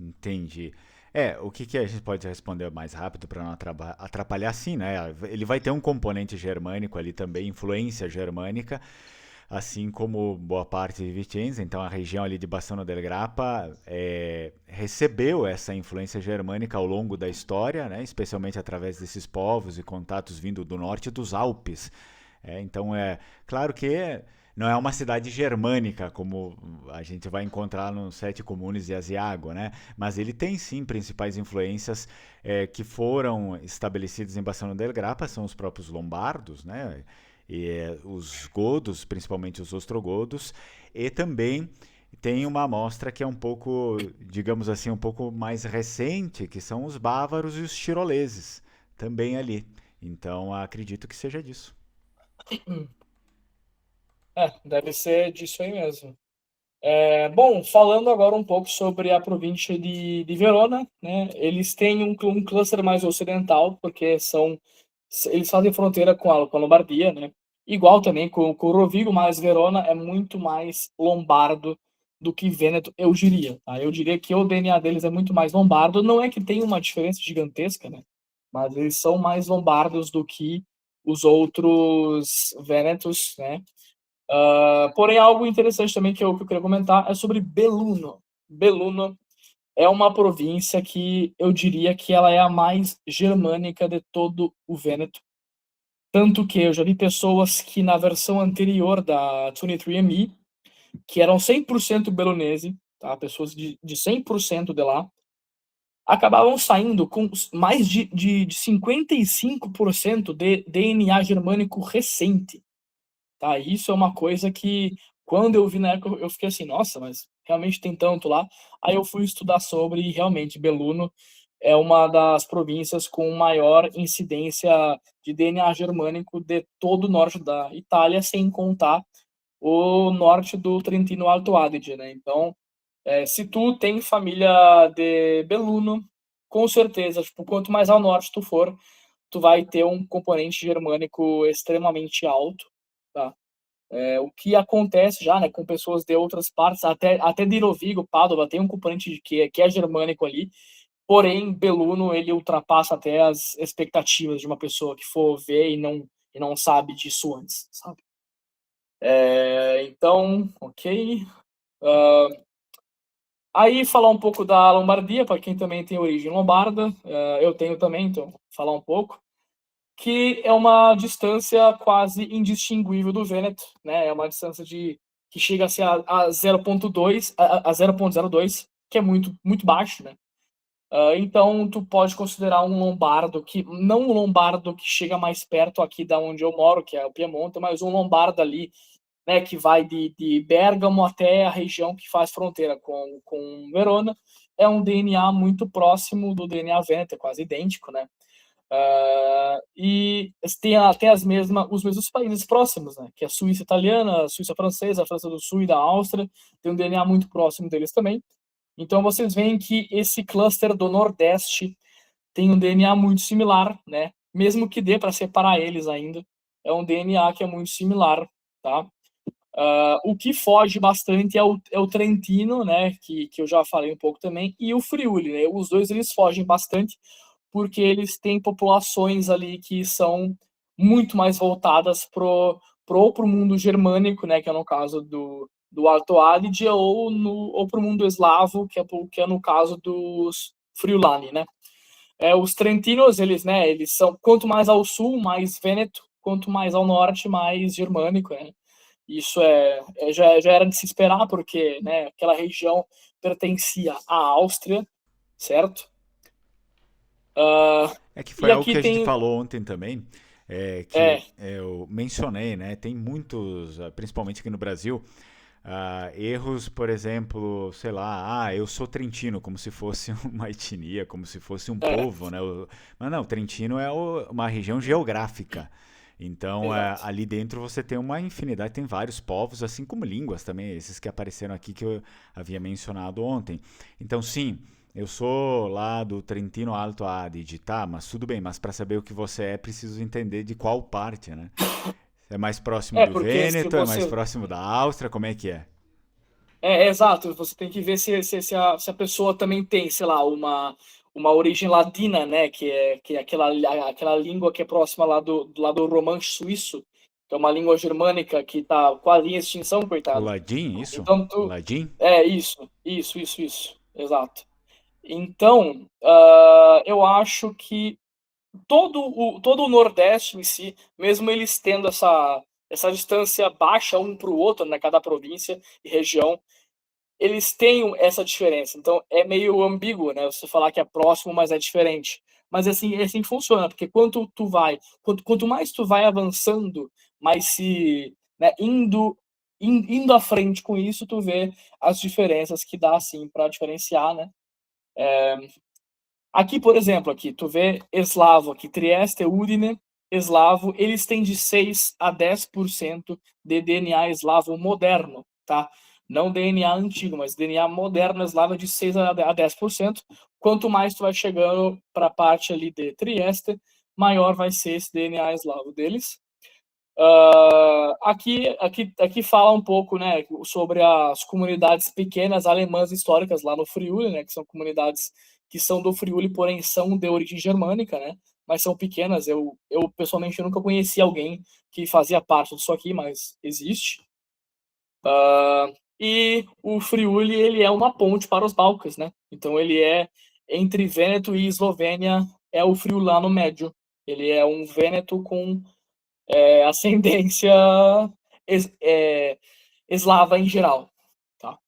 entendi. O que, que a gente pode responder mais rápido para não atrapalhar? Sim, né? Ele vai ter um componente germânico ali também, influência germânica, assim como boa parte de Vicenza. Então, a região ali de Bassano del Grappa recebeu essa influência germânica ao longo da história, né? Especialmente através desses povos e contatos vindo do norte dos Alpes. Então, é claro que não é uma cidade germânica como a gente vai encontrar nos Sete Comunes e Asiago, né? Mas ele tem sim principais influências que foram estabelecidas em Bassano del Grappa, são os próprios lombardos, né? Os godos, principalmente os ostrogodos, e também tem uma amostra que é um pouco, digamos assim, um pouco mais recente, que são os bávaros e os tiroleses, também ali. Então acredito que seja disso. Deve ser disso aí mesmo. Bom, falando agora um pouco sobre a província de Verona, né? Eles têm um cluster mais ocidental, porque eles fazem fronteira com a Lombardia, né? Igual também com o Rovigo, mas Verona é muito mais lombardo do que Vêneto, eu diria, tá? Eu diria que o DNA deles é muito mais lombardo. Não é que tem uma diferença gigantesca, né? Mas eles são mais lombardos do que os outros Vênetos, né? Porém, algo interessante também que eu queria comentar é sobre Belluno. Belluno é uma província que eu diria que ela é a mais germânica de todo o Vêneto. Tanto que eu já vi pessoas que na versão anterior da 23andMe, que eram 100% belonese, tá? Pessoas de 100% de lá, acabavam saindo com mais de 55% de DNA germânico recente. Tá, isso é uma coisa que, quando eu vi na época, eu fiquei assim, nossa, mas realmente tem tanto lá. Aí eu fui estudar sobre e realmente Belluno é uma das províncias com maior incidência de DNA germânico de todo o norte da Itália, sem contar o norte do Trentino Alto Adige, né? Então, se tu tem família de Belluno, com certeza, tipo, quanto mais ao norte tu for, tu vai ter um componente germânico extremamente alto, tá? O que acontece já, né, com pessoas de outras partes, até de Rovigo, Padova, tem um componente que é germânico ali, porém, Belluno, ele ultrapassa até as expectativas de uma pessoa que for ver e não sabe disso antes, sabe? Então, ok. Aí, falar um pouco da Lombardia, para quem também tem origem lombarda, eu tenho também, então, falar um pouco, que é uma distância quase indistinguível do Vêneto, né? É uma distância que chega a ser a 0,2, a 0,02, que é muito, muito baixo, né? Então, tu pode considerar um lombardo que, não um lombardo que chega mais perto aqui da onde eu moro, que é o Piemonte, mas um lombardo ali, né, que vai de Bérgamo até a região que faz fronteira com Verona. É um DNA muito próximo do DNA Vêneto, é quase idêntico, né? E tem os mesmos países próximos, né? Que é a Suíça italiana, a Suíça francesa, a França do Sul e da Áustria, tem um DNA muito próximo deles também. Então vocês veem que esse cluster do Nordeste tem um DNA muito similar, né? Mesmo que dê para separar eles ainda, é um DNA que é muito similar, tá? O que foge bastante é o Trentino, né? Que eu já falei um pouco também, e o Friuli, né? Os dois eles fogem bastante porque eles têm populações ali que são muito mais voltadas pro mundo germânico, né? Que é no caso do Alto Adige, ou pro mundo eslavo, que é no caso dos Friulani, né? Os trentinos, eles são, quanto mais ao sul, mais vêneto, quanto mais ao norte, mais germânico, né? Isso já era de se esperar, porque, né, aquela região pertencia à Áustria, certo? É que E foi algo que aqui a gente tem. falou ontem também, É, eu mencionei, né? Tem muitos, principalmente aqui no Brasil, erros, por exemplo, sei lá, eu sou trentino, como se fosse uma etnia, como se fosse um é, povo, né? Mas não, Trentino é uma região geográfica. Então, exato. ali dentro você tem uma infinidade, tem vários povos, assim como línguas também, esses que apareceram aqui que eu havia mencionado ontem. Então, sim, eu sou lá do Trentino Alto Adige, tá? Mas tudo bem, mas para saber o que você é, preciso entender de qual parte, né? É mais próximo do Porque se Vêneto, é mais você. próximo da Áustria, como é que é? Exato, você tem que ver se a pessoa também tem, sei lá, uma origem ladina, né? Que é aquela língua que é próxima lá do romanche suíço, que é uma língua germânica que está quase em extinção, O coitado. ladim, isso? Então, Ladim? isso, exato. Então, eu acho que todo o Nordeste em si, mesmo eles tendo essa distância baixa um para o outro, né, cada província e região, eles têm essa diferença. Então, é meio ambíguo, né, você falar que é próximo, mas é diferente. Mas é assim que funciona, porque quanto mais tu vai avançando, mais né, indo à frente com isso, tu vê as diferenças que dá, assim, para diferenciar, né. Aqui, por exemplo, aqui, tu vê eslavo, aqui, Trieste, Udine, eslavo, eles têm de 6 a 10% de DNA eslavo moderno, tá? Não DNA antigo, mas DNA moderno eslavo de 6 a 10%. Quanto mais tu vai chegando para a parte ali de Trieste, maior vai ser esse DNA eslavo deles. Aqui fala um pouco, né, sobre as comunidades pequenas alemãs históricas lá no Friuli, né, que são comunidades que são do Friuli, porém são de origem germânica, né, mas são pequenas. Eu pessoalmente nunca conheci alguém que fazia parte disso aqui, mas existe. E o Friuli, ele é uma ponte para os Balcãs, né, então ele é entre Vêneto e Eslovênia, é o Friulano médio. Ele é um Vêneto com ascendência eslava em geral. Tá?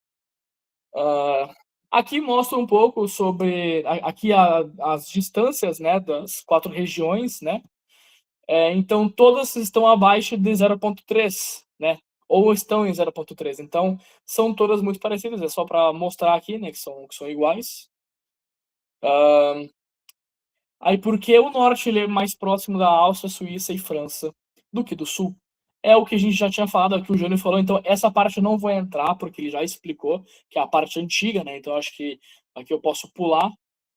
Aqui mostra um pouco sobre aqui as distâncias, né, das 4 regiões, né? Então todas estão abaixo de 0,3, né? Ou estão em 0,3. Então são todas muito parecidas. É só para mostrar aqui, né, que são iguais. Aí, por que o norte ele é mais próximo da Áustria, Suíça e França do que do sul? É o que a gente já tinha falado, aqui o Júnior falou, então essa parte eu não vou entrar, porque ele já explicou, que é a parte antiga, né? Então acho que aqui eu posso pular,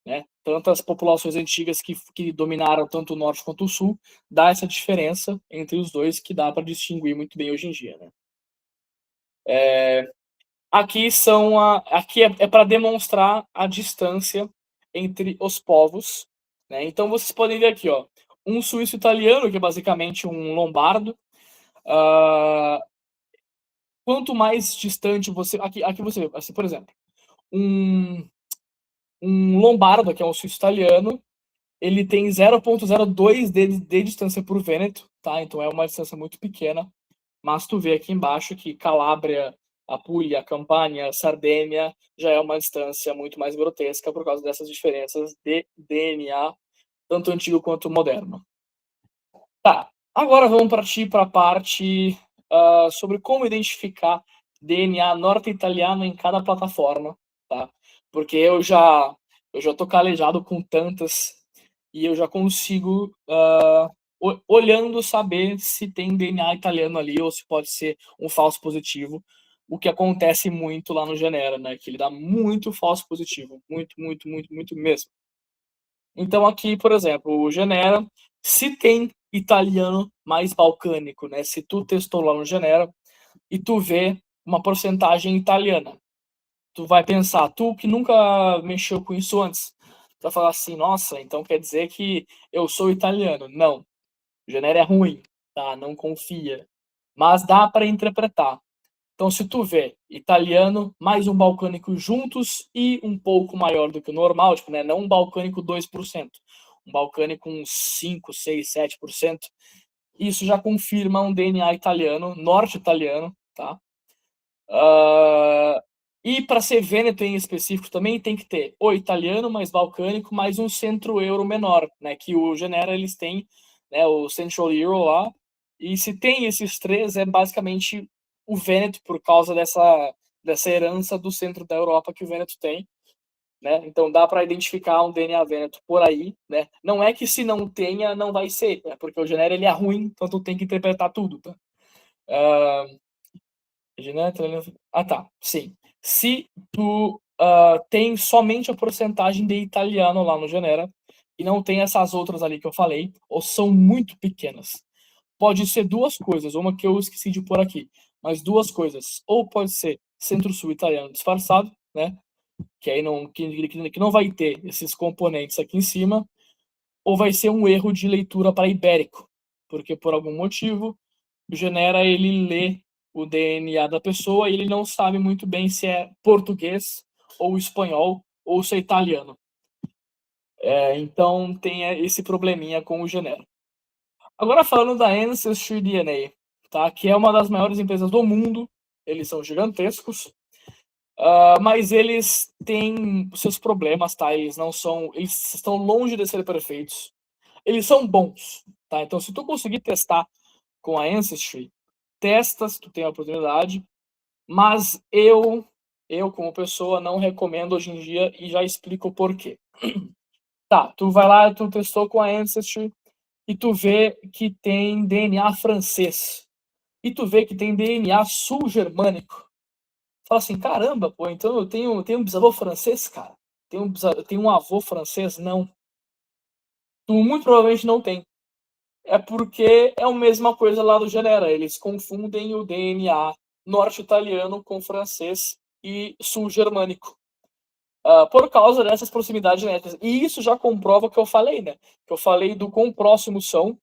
né? Tantas populações antigas que dominaram tanto o norte quanto o sul, dá essa diferença entre os dois que dá para distinguir muito bem hoje em dia, né? Aqui é para demonstrar a distância entre os povos, né? Então vocês podem ver aqui, ó, um suíço italiano, que é basicamente um lombardo. Uh, Quanto mais distante você, aqui você vê, assim, por exemplo, um, um lombardo, que é um suíço italiano, ele tem 0,02 de distância para o Vêneto, tá? Então é uma distância muito pequena. Mas tu vê aqui embaixo que Calábria, Apulia, Campania, Sardênia já é uma distância muito mais grotesca por causa dessas diferenças de DNA, tanto antigo quanto moderno. Tá, agora vamos partir para a parte sobre como identificar DNA norte-italiano em cada plataforma, tá? Porque eu já tô calejado com tantas e eu já consigo, olhando, saber se tem DNA italiano ali ou se pode ser um falso positivo, o que acontece muito lá no Genera, né? Que ele dá muito falso positivo, muito, muito, muito, muito mesmo. Então aqui, por exemplo, o Genera, se tem italiano mais balcânico, né? Se tu testou lá no Genera e tu vê uma porcentagem italiana, tu vai pensar, tu que nunca mexeu com isso antes, tu vai falar assim, nossa, então quer dizer que eu sou italiano. Não, o Genera é ruim, tá? Não confia. Mas dá para interpretar. Então, se tu vê italiano mais um balcânico juntos e um pouco maior do que o normal, tipo, né, não um balcânico 2%, um balcânico uns 5, 6, 7%, isso já confirma um DNA italiano, norte-italiano, tá? E para ser Vêneto em específico também tem que ter o italiano mais balcânico mais um centro-euro menor, né? Que o Genera eles têm, né? O Central Euro lá. E se tem esses três é basicamente o Vêneto por causa dessa herança do centro da Europa que o Vêneto tem, né? Então dá para identificar um DNA Vêneto por aí, né? Não é que se não tenha não vai ser, né? Porque o Genera ele é ruim, então tu tem que interpretar tudo, tá? Ah, tá. Sim. Se tu tem somente a porcentagem de italiano lá no Genera e não tem essas outras ali que eu falei, ou são muito pequenas, pode ser duas coisas. Uma que eu esqueci de pôr aqui, mas duas coisas. Ou pode ser centro-sul italiano disfarçado, né? Que aí que não vai ter esses componentes aqui em cima, ou vai ser um erro de leitura para ibérico, porque por algum motivo o Genera ele lê o DNA da pessoa e ele não sabe muito bem se é português ou espanhol ou se é italiano. Então tem esse probleminha com o Genera. Agora falando da Ancestry DNA, tá? Que é uma das maiores empresas do mundo, eles são gigantescos, mas eles têm seus problemas, tá? Eles estão longe de ser perfeitos. Eles são bons, tá? Então se tu conseguir testar com a Ancestry, testa se tu tem a oportunidade, mas eu como pessoa não recomendo hoje em dia e já explico o porquê. Tá, tu vai lá, tu testou com a Ancestry e tu vê que tem DNA francês e tu vê que tem DNA sul-germânico. Fala assim, caramba, pô, então eu tenho um bisavô francês, cara? Eu tenho um avô francês? Não. Tu muito provavelmente não tem. É porque é a mesma coisa lá do Genera. Eles confundem o DNA norte-italiano com francês e sul-germânico. Por causa dessas proximidades genéticas. E isso já comprova o que eu falei, né? Que eu falei do quão próximos são.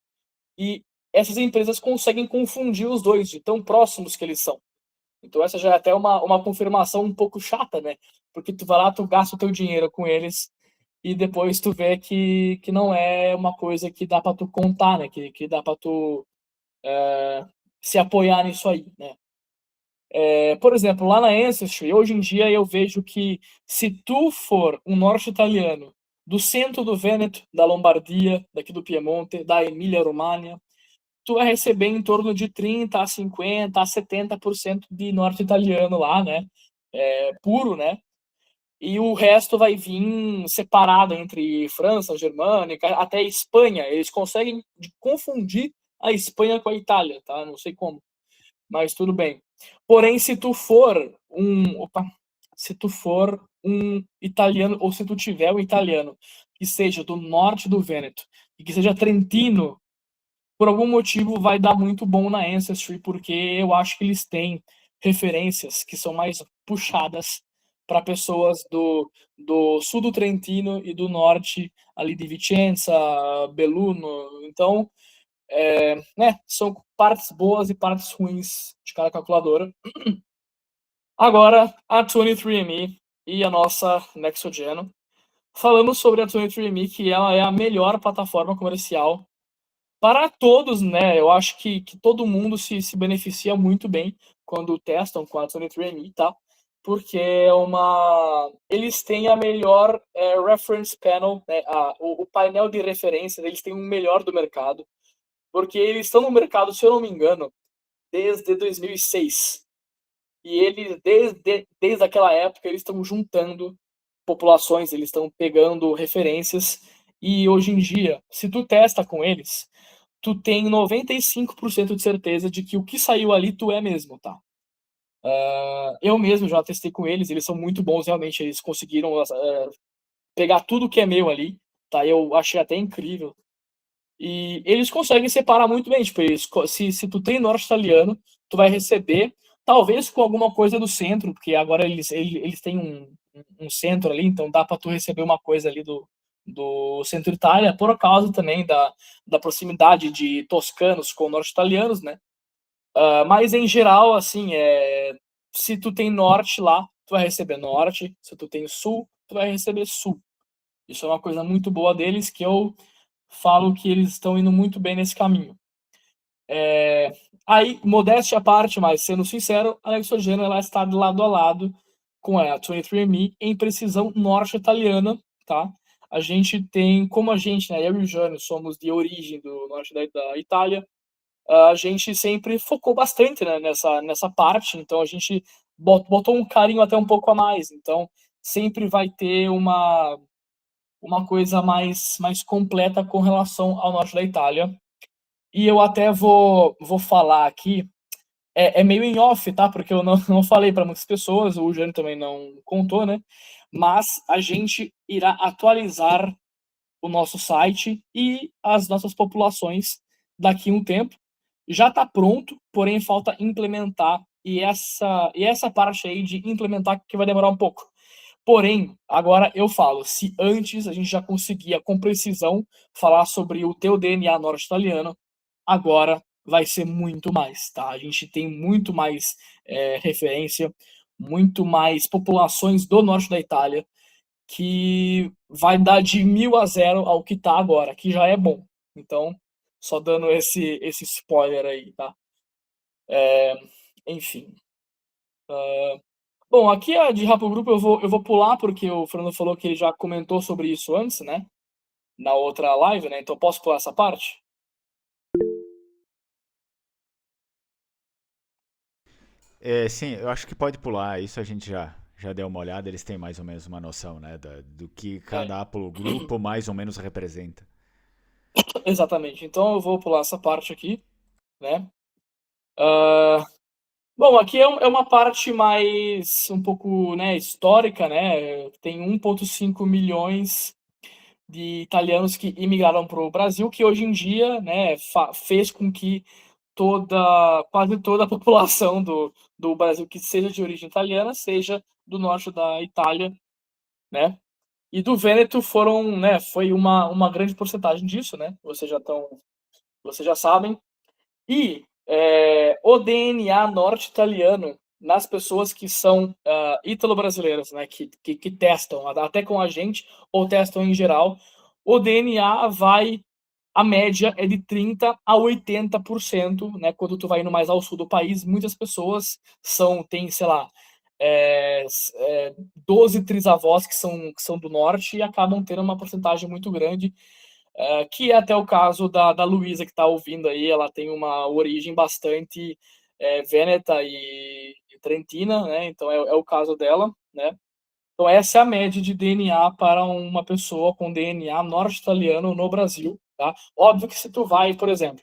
E essas empresas conseguem confundir os dois, de tão próximos que eles são. Então essa já é até uma confirmação um pouco chata, né? Porque tu vai lá, tu gasta o teu dinheiro com eles e depois tu vê que não é uma coisa que dá para tu contar, né? Que dá para tu se apoiar nisso aí, né? Por exemplo, lá na Ancestry, hoje em dia eu vejo que se tu for um norte-italiano do centro do Vêneto, da Lombardia, daqui do Piemonte, da Emília-Romanha, tu vai receber em torno de 30 a 50 a 70% de norte-italiano lá, né? Puro, né? E o resto vai vir separado entre França, Germânica, até Espanha. Eles conseguem confundir a Espanha com a Itália, tá? Não sei como, mas tudo bem. Porém, se tu for um italiano, ou se tu tiver um italiano que seja do norte do Vêneto e que seja trentino, por algum motivo vai dar muito bom na Ancestry, porque eu acho que eles têm referências que são mais puxadas para pessoas do sul do Trentino e do norte, ali de Vicenza, Belluno. Então, né, são partes boas e partes ruins de cada calculadora. Agora, a 23andMe e a nossa Nexogeno. Falando sobre a 23andMe, que ela é a melhor plataforma comercial para todos, né? Eu acho que todo mundo se beneficia muito bem quando testam com a 23andMe, tá? Porque eles têm a melhor reference panel, né? O painel de referência eles têm o melhor do mercado, porque eles estão no mercado, se eu não me engano, desde 2006. E eles, desde aquela época, eles estão juntando populações, eles estão pegando referências e hoje em dia, se tu testa com eles, tu tem 95% de certeza de que o que saiu ali tu é mesmo, tá? Eu mesmo já testei com eles são muito bons, realmente, eles conseguiram pegar tudo que é meu ali, tá? Eu achei até incrível. E eles conseguem separar muito bem, tipo, se tu tem norte italiano, tu vai receber, talvez com alguma coisa do centro, porque agora eles têm um centro ali, então dá para tu receber uma coisa ali do centro Itália, por causa também da proximidade de toscanos com norte italianos, né? Mas em geral, assim, se tu tem norte lá, tu vai receber norte, se tu tem sul, tu vai receber sul. Isso é uma coisa muito boa deles, que eu falo que eles estão indo muito bem nesse caminho. Aí, modéstia à parte, mas sendo sincero, a Nexogeno ela está de lado a lado com a 23andMe em precisão norte-italiana, tá? A gente tem, como a gente, né, eu e o Jânio somos de origem do norte da Itália, a gente sempre focou bastante, né, nessa parte, então a gente botou um carinho até um pouco a mais, então sempre vai ter uma coisa mais completa com relação ao norte da Itália. E eu até vou falar aqui, é meio em off, tá? Porque eu não falei para muitas pessoas, o Jânio também não contou, né? Mas a gente irá atualizar o nosso site e as nossas populações daqui a um tempo. Já está pronto, porém falta implementar, e essa parte aí de implementar que vai demorar um pouco. Porém, agora eu falo, se antes a gente já conseguia com precisão falar sobre o teu DNA norte-italiano, agora vai ser muito mais, tá? A gente tem muito mais referência, muito mais populações do norte da Itália, que vai dar de 1000-0 ao que tá agora, que já é bom. Então, só dando esse spoiler aí, tá? Enfim. Bom, aqui a de Rapo Grupo eu vou pular, porque o Fernando falou que ele já comentou sobre isso antes, né? Na outra live, né? Então posso pular essa parte? Sim, eu acho que pode pular. Isso a gente já deu uma olhada. Eles têm mais ou menos uma noção, né, do que É, cada Apple grupo mais ou menos representa. exatamente. Então eu vou pular essa parte aqui, né? Ah, bom, aqui é uma parte mais um pouco, né, histórica, né? Tem 1,5 milhões de italianos que imigraram para o Brasil, que hoje em dia, né, fez com que quase toda a população do Brasil que seja de origem italiana seja do norte da Itália, né? E do Vêneto foram, né, foi uma grande porcentagem disso, né? Vocês já sabem. E o DNA norte-italiano nas pessoas que são ítalo-brasileiras, né, que testam, até com a gente, ou testam em geral, o DNA a média é de 30 a 80%, né, quando tu vai indo mais ao sul do país, muitas pessoas têm, sei lá, 12 trisavós que são do norte e acabam tendo uma porcentagem muito grande, que é até o caso da Luísa que está ouvindo aí, ela tem uma origem bastante vêneta e trentina, né? Então é o caso dela, né? Então essa é a média de DNA para uma pessoa com DNA norte-italiano no Brasil, tá? Óbvio que se tu vai, por exemplo,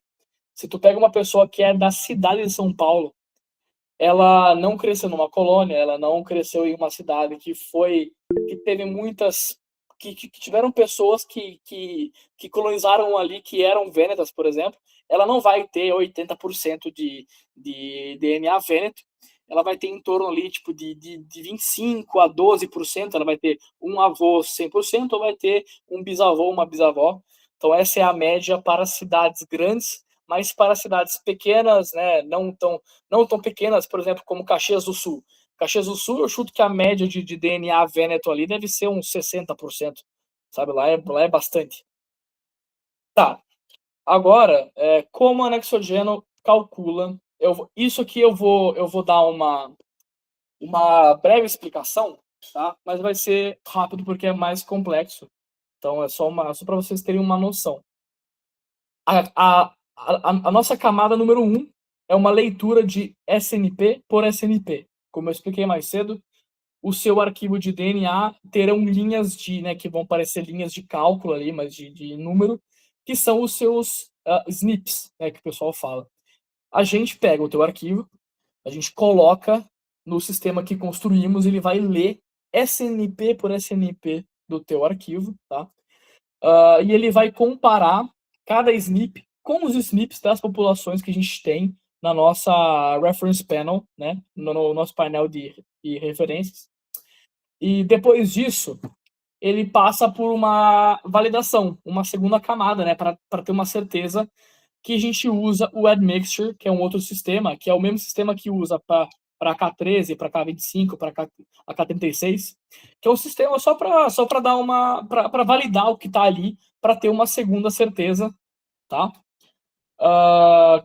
se tu pega uma pessoa que é da cidade de São Paulo, ela não cresceu numa colônia, ela não cresceu em uma cidade que teve muitas que tiveram pessoas que colonizaram ali, que eram vênetas, por exemplo, ela não vai ter 80% de DNA vêneto, ela vai ter em torno ali, tipo, de 25 a 12%, ela vai ter um avô 100% ou vai ter um bisavô, uma bisavó. Então essa é a média para cidades grandes, mas para cidades pequenas, né, não tão pequenas, por exemplo, como Caxias do Sul. Caxias do Sul, eu chuto que a média de DNA vêneto ali deve ser uns 60%, sabe? Lá é bastante. Tá, agora, como a Nexogeno calcula, isso aqui eu vou dar uma breve explicação, tá? Mas vai ser rápido porque é mais complexo. Então é só para vocês terem uma noção. A nossa camada número 1 é uma leitura de SNP por SNP. Como eu expliquei mais cedo, o seu arquivo de DNA terão linhas né, que vão parecer linhas de cálculo ali, mas de número, que são os seus SNPs, né, que o pessoal fala. A gente pega o teu arquivo, a gente coloca no sistema que construímos, ele vai ler SNP por SNP do teu arquivo, tá? E ele vai comparar cada SNP com os SNPs das populações que a gente tem na nossa reference panel, né? No nosso painel de referências. E depois disso, ele passa por uma validação, uma segunda camada, né? Para ter uma certeza que a gente usa o admixture, que é um outro sistema, que é o mesmo sistema que usa para K13, para K25, para K36, que é um sistema só para dar para validar o que está ali, para ter uma segunda certeza, tá?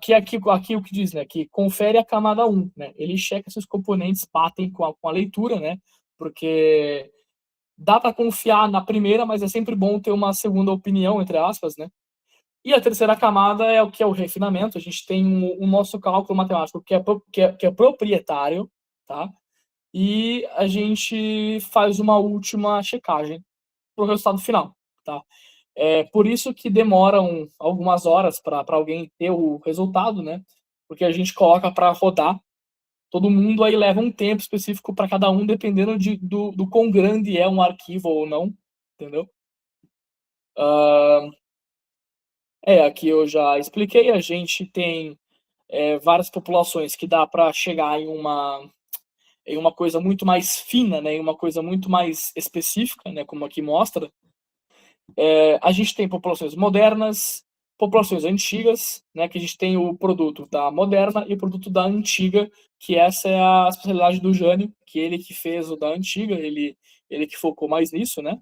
Que aqui o que diz, né? Que confere a camada 1, né? Ele checa se os componentes batem com a leitura, né? Porque dá para confiar na primeira, mas é sempre bom ter uma segunda opinião, entre aspas, né? E a terceira camada é o que é o refinamento. A gente tem o nosso cálculo matemático que é proprietário, tá? E a gente faz uma última checagem para o resultado final, tá? É por isso que demoram algumas horas para alguém ter o resultado, né? Porque a gente coloca para rodar todo mundo, aí leva um tempo específico para cada um, dependendo do quão grande é um arquivo ou não, entendeu? Aqui eu já expliquei, a gente tem várias populações que dá para chegar em uma coisa muito mais fina, né, em uma coisa muito mais específica, né, como aqui mostra. A gente tem populações modernas, populações antigas, né, que a gente tem o produto da moderna e o produto da antiga, que essa é a especialidade do Jânio, que ele que fez o da antiga, ele que focou mais nisso, né.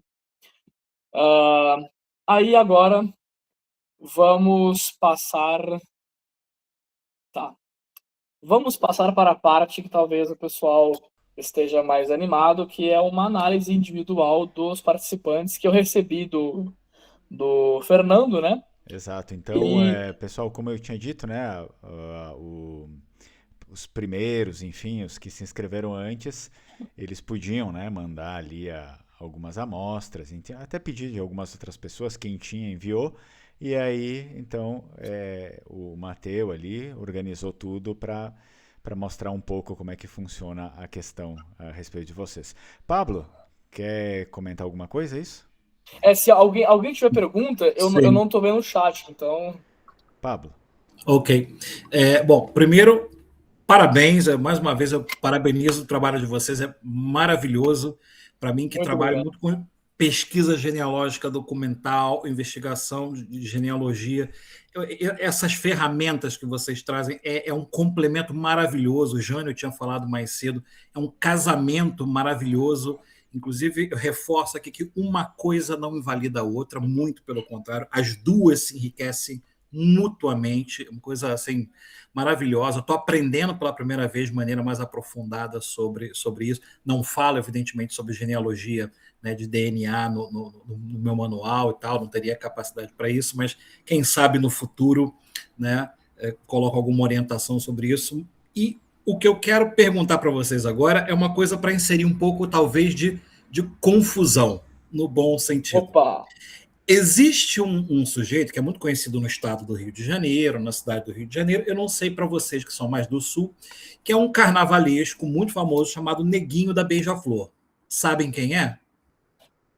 Aí agora vamos passar para a parte que talvez o pessoal esteja mais animado, que é uma análise individual dos participantes que eu recebi do Fernando, né? Exato. Então, pessoal, como eu tinha dito, né, os primeiros, enfim, os que se inscreveram antes, eles podiam, né, mandar ali algumas amostras, até pedir de algumas outras pessoas, quem tinha enviou, e aí, então, o Mateu ali organizou tudo para mostrar um pouco como é que funciona a questão a respeito de vocês. Pablo, quer comentar alguma coisa, é isso? Se alguém tiver pergunta, eu não estou vendo o chat, então... Pablo. Ok. Bom, primeiro, parabéns. Mais uma vez, eu parabenizo o trabalho de vocês. É maravilhoso. Para mim, que trabalho muito com pesquisa genealógica documental, investigação de genealogia. Essas ferramentas que vocês trazem é um complemento maravilhoso. O Jânio tinha falado mais cedo. É um casamento maravilhoso. Inclusive, eu reforço aqui que uma coisa não invalida a outra, muito pelo contrário. As duas se enriquecem mutuamente, uma coisa assim maravilhosa. Estou aprendendo pela primeira vez de maneira mais aprofundada sobre isso. Não falo, evidentemente, sobre genealogia, né, de DNA no meu manual e tal, não teria capacidade para isso, mas quem sabe no futuro, né, coloco alguma orientação sobre isso. E o que eu quero perguntar para vocês agora é uma coisa para inserir um pouco, talvez, de confusão, no bom sentido. Opa! Existe um sujeito que é muito conhecido no estado do Rio de Janeiro, na cidade do Rio de Janeiro, eu não sei para vocês que são mais do Sul, que é um carnavalesco muito famoso chamado Neguinho da Beija-Flor. Sabem quem é?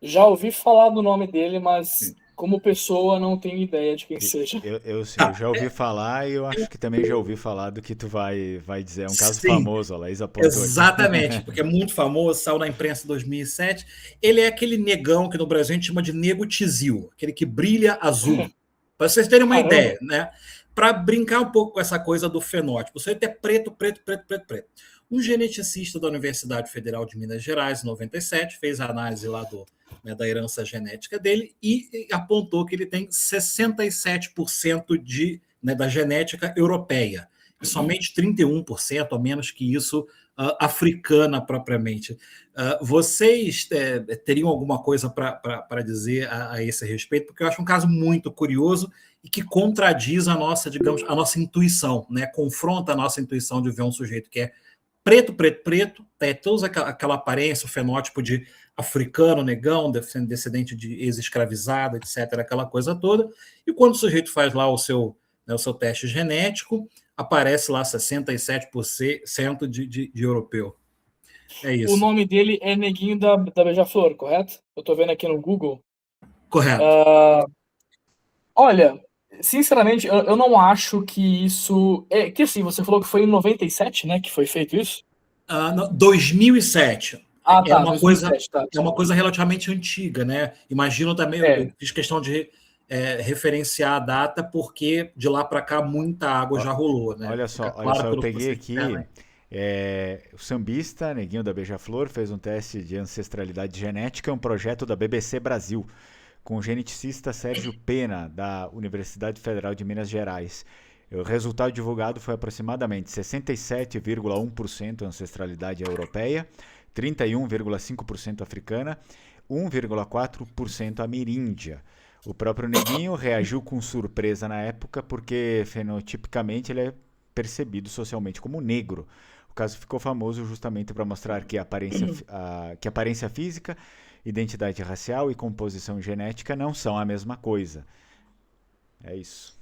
Já ouvi falar do nome dele, mas como pessoa não tenho ideia de quem seja. Eu já ouvi falar e eu acho que também já ouvi falar do que tu vai dizer. É um caso Sim, famoso, a Laís apontou aqui. Exatamente, porque é muito famoso, saiu na imprensa em 2007. Ele é aquele negão que no Brasil a gente chama de nego tizil, aquele que brilha azul. Para vocês terem uma ideia, né? Para brincar um pouco com essa coisa do fenótipo. Você é preto, preto, preto, preto, preto. Um geneticista da Universidade Federal de Minas Gerais, em 97, fez a análise lá da herança genética dele e apontou que ele tem 67% da genética europeia e somente 31%, ou menos que isso, africana propriamente. Vocês teriam alguma coisa para dizer a esse respeito? Porque eu acho um caso muito curioso e que contradiz a nossa intuição, né? Confronta a nossa intuição de ver um sujeito que é preto, preto, preto, toda aquela aparência, o fenótipo de africano, negão, descendente de ex-escravizado, etc., aquela coisa toda. E quando o sujeito faz lá o seu teste genético, aparece lá 67% de europeu. É isso. O nome dele é Neguinho da Beija-Flor, correto? Eu tô vendo aqui no Google. Correto. Olha, sinceramente, eu não acho que isso... que assim, você falou que foi em 97, né, que foi feito isso? 2007. Ah, É tá, uma 2007, coisa, é uma coisa relativamente antiga, né? Imagino também, eu fiz questão de referenciar a data, porque de lá para cá muita água já rolou, né? Olha Fica só, claro eu pelo que peguei vocês disseram, aqui. O sambista Neguinho da Beija-Flor fez um teste de ancestralidade genética, um projeto da BBC Brasil, com o geneticista Sérgio Pena, da Universidade Federal de Minas Gerais. O resultado divulgado foi aproximadamente 67,1% ancestralidade europeia, 31,5% africana, 1,4% ameríndia. O próprio Neguinho reagiu com surpresa na época porque fenotipicamente ele é percebido socialmente como negro. O caso ficou famoso justamente para mostrar que que aparência física, identidade racial e composição genética não são a mesma coisa. É isso.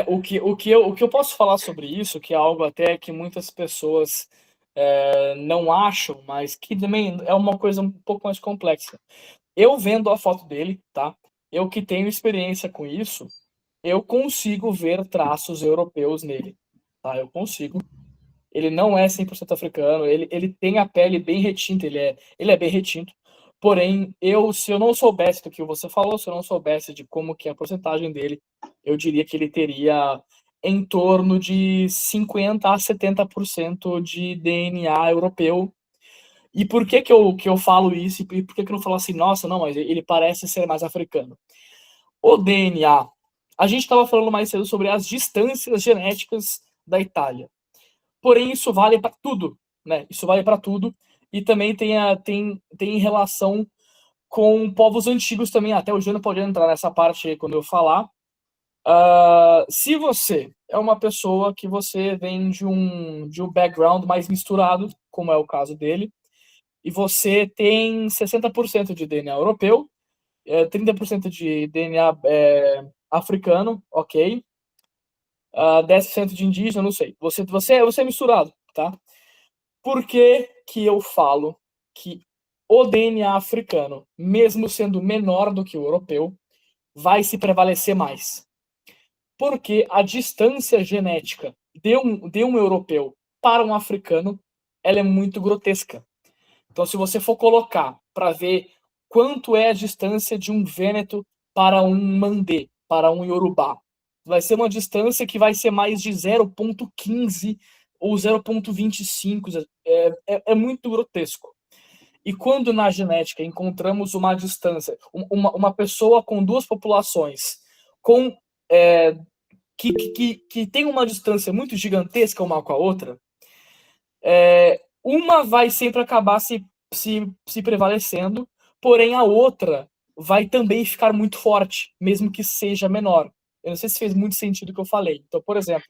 O que eu posso falar sobre isso, que é algo até que muitas pessoas não acham, mas que também é uma coisa um pouco mais complexa. Eu vendo a foto dele, tá? Eu que tenho experiência com isso, eu consigo ver traços europeus nele, tá? Eu consigo. Ele não é 100% africano, ele tem a pele bem retinta, ele é bem retinto. Porém, se eu não soubesse do que você falou, se eu não soubesse de como que é a porcentagem dele, eu diria que ele teria em torno de 50 a 70% de DNA europeu. E por que eu falo isso? E por que eu não falo assim, nossa, não, mas ele parece ser mais africano? O DNA, a gente estava falando mais cedo sobre as distâncias genéticas da Itália. Porém, isso vale para tudo, né? Isso vale para tudo. E também tem relação com povos antigos também. Até o Jano pode entrar nessa parte aí quando eu falar. Se você é uma pessoa que você vem de um background mais misturado, como é o caso dele, e você tem 60% de DNA europeu, 30% de DNA africano, ok? 10% de indígena, não sei. Você é misturado, tá? Por que que eu falo que o DNA africano, mesmo sendo menor do que o europeu, vai se prevalecer mais? Porque a distância genética de um europeu para um africano, ela é muito grotesca. Então, se você for colocar para ver quanto é a distância de um Vêneto para um Mandé, para um Yorubá, vai ser uma distância que vai ser mais de 0,15 ou 0,25. É muito grotesco. E quando na genética encontramos uma distância, uma pessoa com duas populações com que tem uma distância muito gigantesca uma com a outra, uma vai sempre acabar se prevalecendo, porém a outra vai também ficar muito forte, mesmo que seja menor. Eu não sei se fez muito sentido o que eu falei. Então, por exemplo,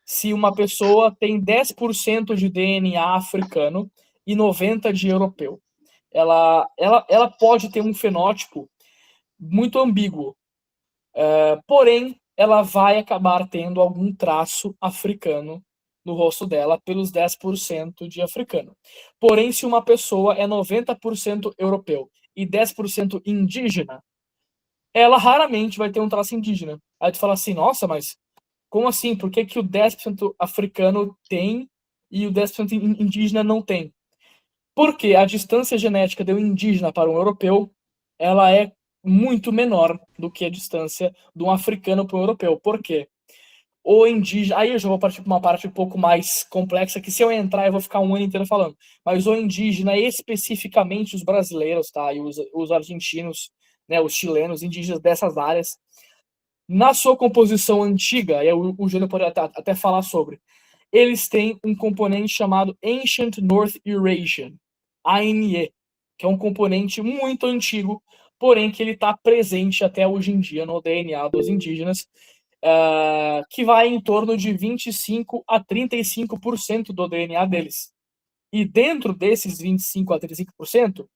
se uma pessoa tem 10% de DNA africano e 90% de europeu, ela pode ter um fenótipo muito ambíguo, porém, ela vai acabar tendo algum traço africano no rosto dela pelos 10% de africano. Porém, se uma pessoa é 90% europeu e 10% indígena, ela raramente vai ter um traço indígena. Aí tu fala assim, nossa, mas como assim? Por que que o 10% africano tem e o 10% indígena não tem? Porque a distância genética de um indígena para um europeu, ela é muito menor do que a distância de um africano para um europeu. Por quê? O indígena, aí eu já vou partir para uma parte um pouco mais complexa, que se eu entrar eu vou ficar um ano inteiro falando, mas o indígena, especificamente os brasileiros, tá, e os argentinos, né, os chilenos, indígenas dessas áreas, na sua composição antiga, e o Júnior pode até falar sobre, eles têm um componente chamado Ancient North Eurasian, ANE, que é um componente muito antigo, porém que ele está presente até hoje em dia no DNA dos indígenas. que vai em torno de 25 a 35% do DNA deles. E dentro desses 25 a 35%,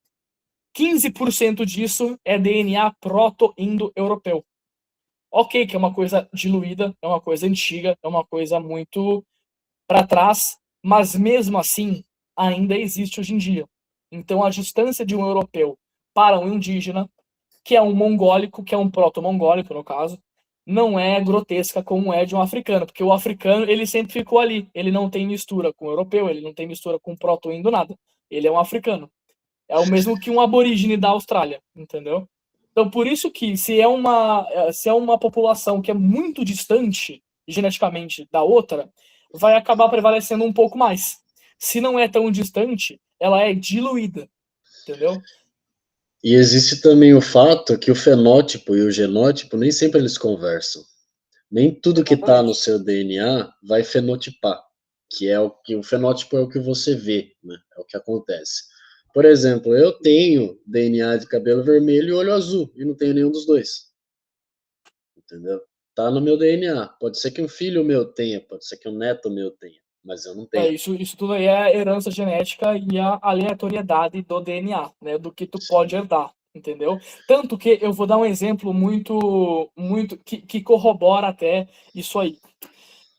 15% disso é DNA proto-indo-europeu. Ok, que é uma coisa diluída, é uma coisa antiga, é uma coisa muito para trás, mas mesmo assim ainda existe hoje em dia. Então a distância de um europeu para um indígena, que é um mongólico, que é um proto-mongólico no caso, não é grotesca como é de um africano, porque o africano ele sempre ficou ali, ele não tem mistura com o europeu, ele não tem mistura com o proto-indo nada, ele é um africano. É o mesmo que um aborígene da Austrália, entendeu? Então, por isso que se é uma população que é muito distante geneticamente da outra, vai acabar prevalecendo um pouco mais. Se não é tão distante, ela é diluída, entendeu? E existe também o fato que o fenótipo e o genótipo nem sempre eles conversam. Nem tudo que está no Exatamente. seu DNA vai fenotipar, que é o que o fenótipo é o que você vê, né? É o que acontece. Por exemplo, eu tenho DNA de cabelo vermelho e olho azul e não tenho nenhum dos dois, entendeu? Tá no meu DNA. Pode ser que um filho meu tenha, pode ser que um neto meu tenha, mas eu não tenho. Isso tudo aí é herança genética e a aleatoriedade do DNA, né? Do que tu pode Sim. herdar, entendeu? Tanto que eu vou dar um exemplo muito que corrobora até isso aí.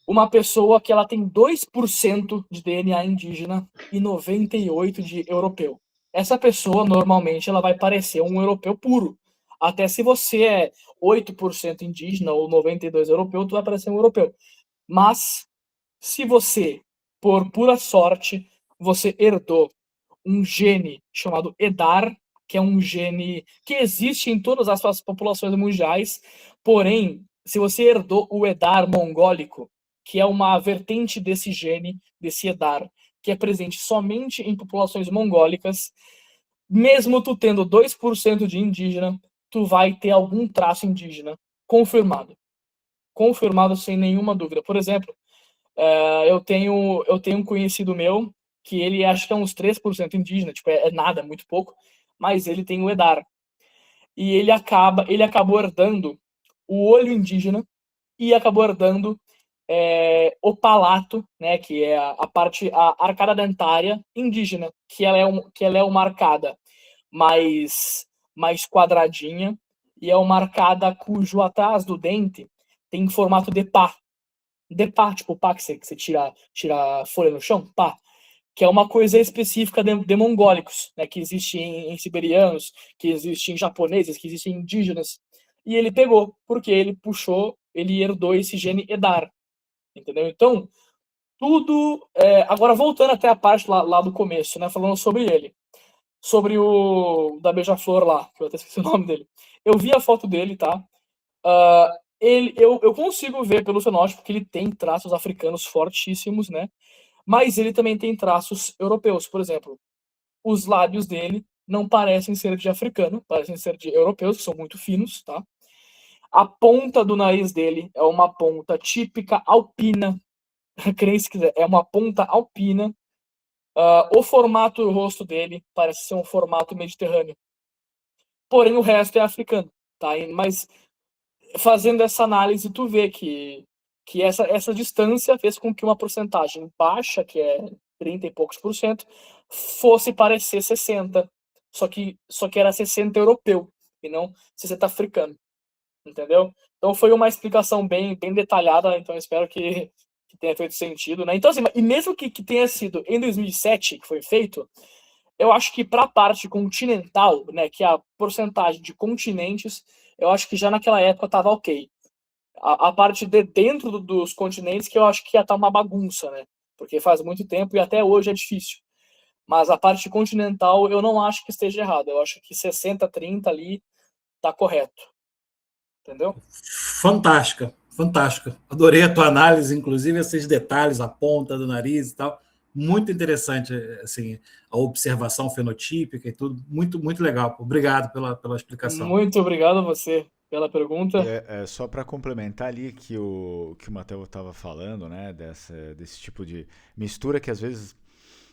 Uma pessoa que ela tem 2% de DNA indígena e 98% de europeu. Essa pessoa, normalmente, ela vai parecer um europeu puro. Até se você é 8% indígena ou 92% europeu, tu vai parecer um europeu. Mas, se você, por pura sorte, você herdou um gene chamado EDAR, que é um gene que existe em todas as populações mundiais, porém, se você herdou o EDAR mongólico, que é uma vertente desse gene, desse EDAR, que é presente somente em populações mongólicas, mesmo tu tendo 2% de indígena, tu vai ter algum traço indígena confirmado. Confirmado sem nenhuma dúvida. Por exemplo, eu tenho um conhecido meu que ele acha que é uns 3% indígena, tipo, é nada, muito pouco, mas ele tem o EDAR. E ele acabou herdando o olho indígena e acabou herdando o palato, né, que é a arcada dentária indígena, que ela é uma arcada mais quadradinha e é uma arcada cujo atrás do dente tem formato de pá, tipo pá que você tira a folha no chão, pá, que é uma coisa específica de mongólicos, né, que existe em siberianos, que existe em japoneses, que existe em indígenas. E ele pegou, porque ele herdou esse gene EDAR, entendeu? Então, tudo. Agora, voltando até a parte lá do começo, né, falando sobre ele, sobre o da Beija-Flor lá, que eu até esqueci o nome dele. Eu vi a foto dele, tá? Eu consigo ver pelo fenótipo que ele tem traços africanos fortíssimos, né? Mas ele também tem traços europeus. Por exemplo, os lábios dele não parecem ser de africano, parecem ser de europeus, que são muito finos, tá? A ponta do nariz dele é uma ponta típica alpina, creio se quiser, é uma ponta alpina. O formato do rosto dele parece ser um formato mediterrâneo. Porém, o resto é africano, tá? Mas fazendo essa análise, tu vê que essa distância fez com que uma porcentagem baixa, que é 30 e poucos por cento, fosse parecer 60. Só que era 60 europeu e não 60 africano, entendeu? Então foi uma explicação bem detalhada, então espero que tenha feito sentido, né? Então, assim, e mesmo que tenha sido em 2007 que foi feito, eu acho que para a parte continental, né, que é a porcentagem de continentes, eu acho que já naquela época estava ok. A parte de dentro dos continentes que eu acho que ia estar uma bagunça, né? Porque faz muito tempo e até hoje é difícil. Mas a parte continental eu não acho que esteja errado. Eu acho que 60-30 ali tá correto. Entendeu? Fantástica, fantástica. Adorei a tua análise, inclusive esses detalhes, a ponta do nariz e tal. Muito interessante, assim, a observação fenotípica e tudo. Muito, muito legal. Obrigado pela explicação. Muito obrigado a você pela E pergunta. só para complementar ali que o Matheus estava falando, né, desse tipo de mistura que às vezes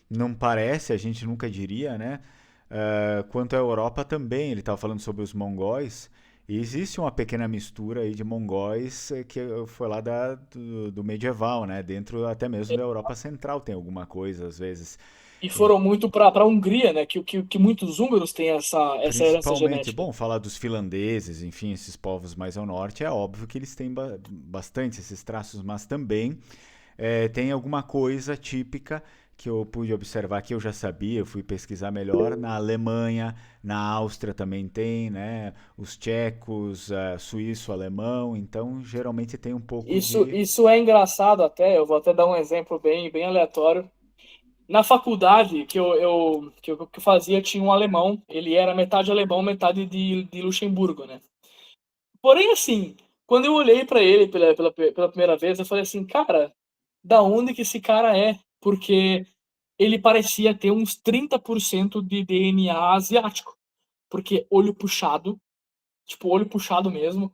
não parece, a gente nunca diria, né? Quanto à Europa também, ele estava falando sobre os mongóis, E existe uma pequena mistura aí de mongóis que foi lá do medieval, né? Dentro até mesmo da Europa Central tem alguma coisa, às vezes. E E foram muito para a Hungria, né? Que muitos húngaros têm essa herança principalmente, genética. bom, falar dos finlandeses, enfim, esses povos mais ao norte, é óbvio que eles têm bastante esses traços, mas também tem alguma coisa típica que eu pude observar que eu já sabia, eu fui pesquisar melhor. Na Alemanha, na Áustria também tem, né? Os tchecos, suíço, alemão, então geralmente tem um pouco de. Isso é engraçado até, eu vou até dar um exemplo bem aleatório. Na faculdade que eu fazia, tinha um alemão, ele era metade alemão, metade de Luxemburgo, né? Porém, assim, quando eu olhei para ele pela primeira vez, eu falei assim, cara, da onde que esse cara é? Porque ele parecia ter uns 30% de DNA asiático. Porque olho puxado, tipo, olho puxado mesmo,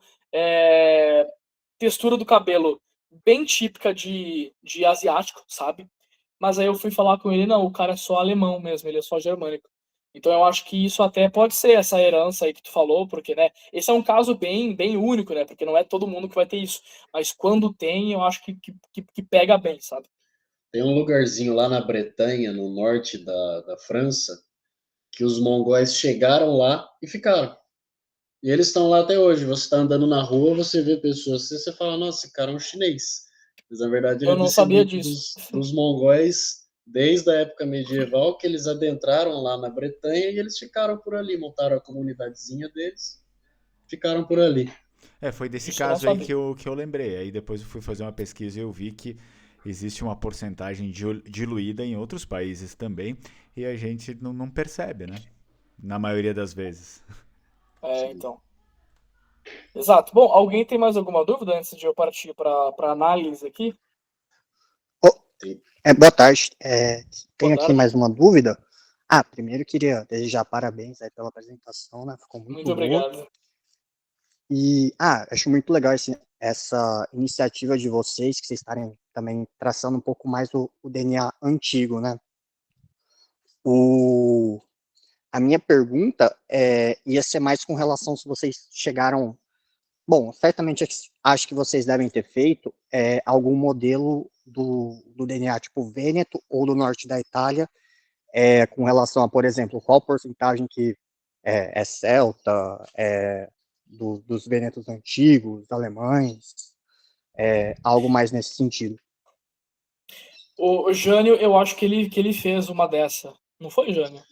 textura do cabelo bem típica de asiático, sabe? Mas aí eu fui falar com ele, não, o cara é só alemão mesmo, ele é só germânico. Então eu acho que isso até pode ser essa herança aí que tu falou, porque, né, esse é um caso bem único, né, porque não é todo mundo que vai ter isso. Mas quando tem, eu acho que pega bem, sabe? Tem um lugarzinho lá na Bretanha, no norte da França, que os mongóis chegaram lá e ficaram. E eles estão lá até hoje. Você está andando na rua, você vê pessoas assim, você fala, nossa, esse cara é um chinês. Mas na verdade ele Eu é não sabia descendente disso. dos mongóis desde a época medieval, que eles adentraram lá na Bretanha e eles ficaram por ali, montaram a comunidadezinha deles, ficaram por ali. Foi desse Isso eu não caso aí sabia. que eu lembrei. Aí depois eu fui fazer uma pesquisa e eu vi que existe uma porcentagem diluída em outros países também e a gente não percebe, né? Na maioria das vezes. Sim. Então. Exato. Bom, alguém tem mais alguma dúvida antes de eu partir para análise aqui? Boa tarde. Boa Tenho aqui tarde. mais uma dúvida. Primeiro queria desejar parabéns aí pela apresentação, né? Ficou muito Muito boa. obrigado. E acho muito legal essa iniciativa de vocês, que vocês estarem também traçando um pouco mais o DNA antigo, né? A minha pergunta ia ser mais com relação se vocês chegaram. Bom, certamente acho que vocês devem ter feito algum modelo do DNA, tipo Vêneto ou do norte da Itália, com relação a, por exemplo, qual porcentagem que é celta, dos Vênetos antigos, alemães, algo mais nesse sentido. O Jânio, eu acho que ele fez uma dessa. Não foi, Jânio?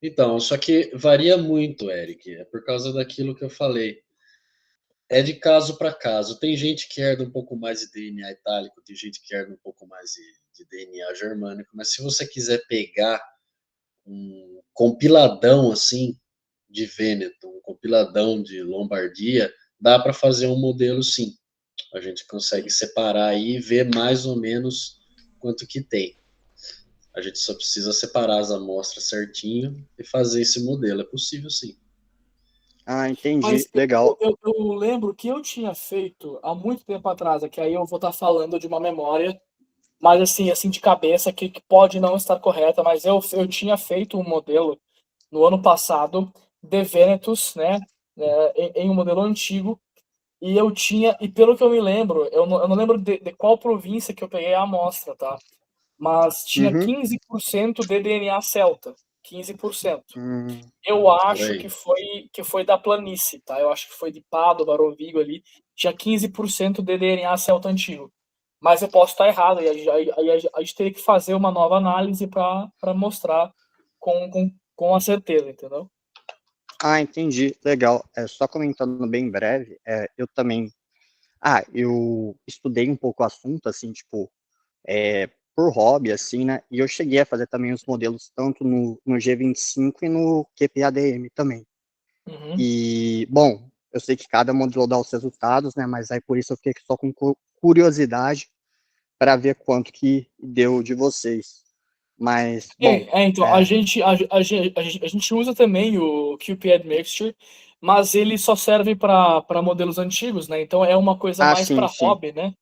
Então, só que varia muito, Eric. É por causa daquilo que eu falei. É de caso para caso. Tem gente que herda um pouco mais de DNA itálico, tem gente que herda um pouco mais de DNA germânico, mas se você quiser pegar um compiladão assim de Vêneto, um compiladão de Lombardia, dá para fazer um modelo sim. A gente consegue separar aí e ver mais ou menos quanto que tem. A gente só precisa separar as amostras certinho e fazer esse modelo. É possível sim. Entendi. Mas Legal. eu lembro que eu tinha feito há muito tempo atrás, que aí eu vou estar falando de uma memória, mas assim de cabeça, que pode não estar correta, mas eu tinha feito um modelo no ano passado de Venetus, né, em um modelo antigo, e eu tinha, e pelo que eu me lembro, eu não lembro de qual província que eu peguei a amostra, tá? Mas tinha Uhum. 15% de DNA celta, 15%. Hum, Eu Por acho aí. que foi da planície, tá? Eu acho que foi de Pádua, Rovigo ali, tinha 15% de DNA celta antigo. Mas eu posso estar errado, e a gente teria que fazer uma nova análise para mostrar com a certeza, entendeu? entendi. Legal. Só comentando bem breve, eu também. Eu estudei um pouco o assunto, assim, tipo, por hobby, assim, né? E eu cheguei a fazer também os modelos tanto no G25 e no QPADM também. Uhum. E, bom, eu sei que cada modelo dá os resultados, né? Mas aí por isso eu fiquei só com curiosidade para ver quanto que deu de vocês. Mas, bom, Então, a gente usa também o QP Admixture, mas ele só serve para modelos antigos, né? Então é uma coisa mais sim, para sim. hobby, né?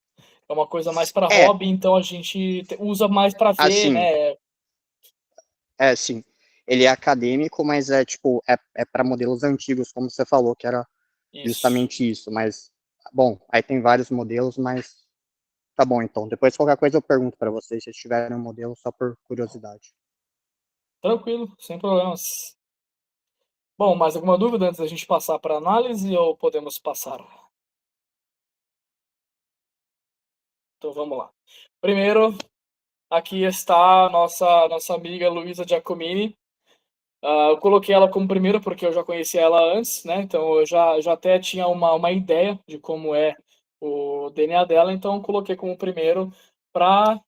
É uma coisa mais para hobby, então a gente usa mais para ver, Assim, né? sim. Ele é acadêmico, mas tipo, é para modelos antigos, como você falou, que era Isso. justamente isso, mas, bom, aí tem vários modelos, mas tá bom, então. Depois, qualquer coisa, eu pergunto para vocês se tiverem um modelo, só por curiosidade. Tranquilo, sem problemas. Bom, mais alguma dúvida antes da gente passar para análise ou podemos passar? Então vamos lá. Primeiro, aqui está a nossa amiga Luísa Giacomini. Eu coloquei ela como primeiro porque eu já conhecia ela antes, né? Então eu já até tinha uma ideia de como é o DNA dela, então eu coloquei como primeiro para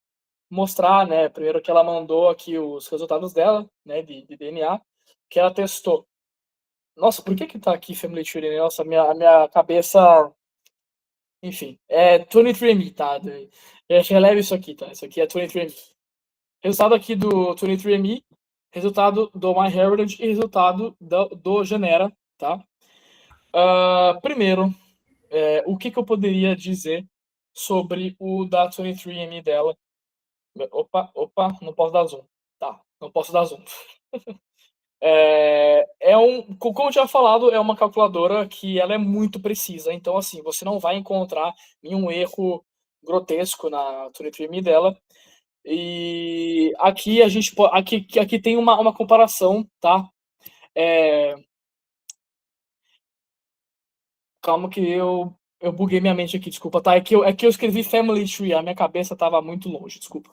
mostrar, né? Primeiro que ela mandou aqui os resultados dela, né? De DNA, que ela testou. Nossa, por que tá aqui Family Tree? Nossa, a minha cabeça. Enfim, é 23andMe, tá? Releve isso aqui, tá? Isso aqui é 23andMe. Resultado aqui do 23andMe, resultado do MyHeritage e resultado do Genera, tá? Primeiro, o que eu poderia dizer sobre o da 23andMe dela? Opa, não posso dar zoom. Tá, não posso dar zoom. Como eu tinha falado, é uma calculadora que ela é muito precisa. Então, assim, você não vai encontrar nenhum erro grotesco na 23andMe dela. E aqui a gente aqui tem uma comparação, tá? Calma que eu buguei minha mente aqui, desculpa, tá? É que eu escrevi Family Tree, a minha cabeça estava muito longe, desculpa.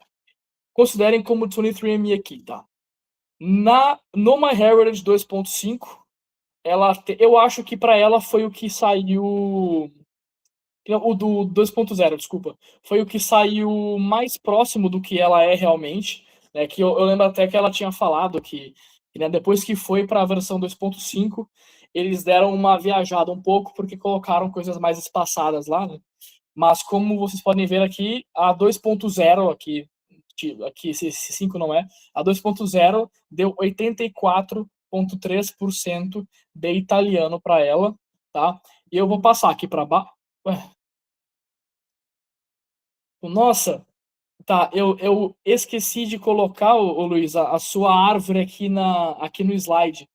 Considerem como 23andMe aqui, tá? No MyHeritage 2.5, eu acho que para ela foi o que saiu. O do 2.0, desculpa. Foi o que saiu mais próximo do que ela é realmente. Né, que eu lembro até que ela tinha falado que né, depois que foi para a versão 2.5, eles deram uma viajada um pouco, porque colocaram coisas mais espaçadas lá. Né? Mas como vocês podem ver aqui, a 2.0 aqui esse 5 não é, a 2.0 deu 84,3% de italiano para ela, tá? E eu vou passar aqui para baixo. Nossa, tá, eu esqueci de colocar, Luiz, a sua árvore aqui no slide.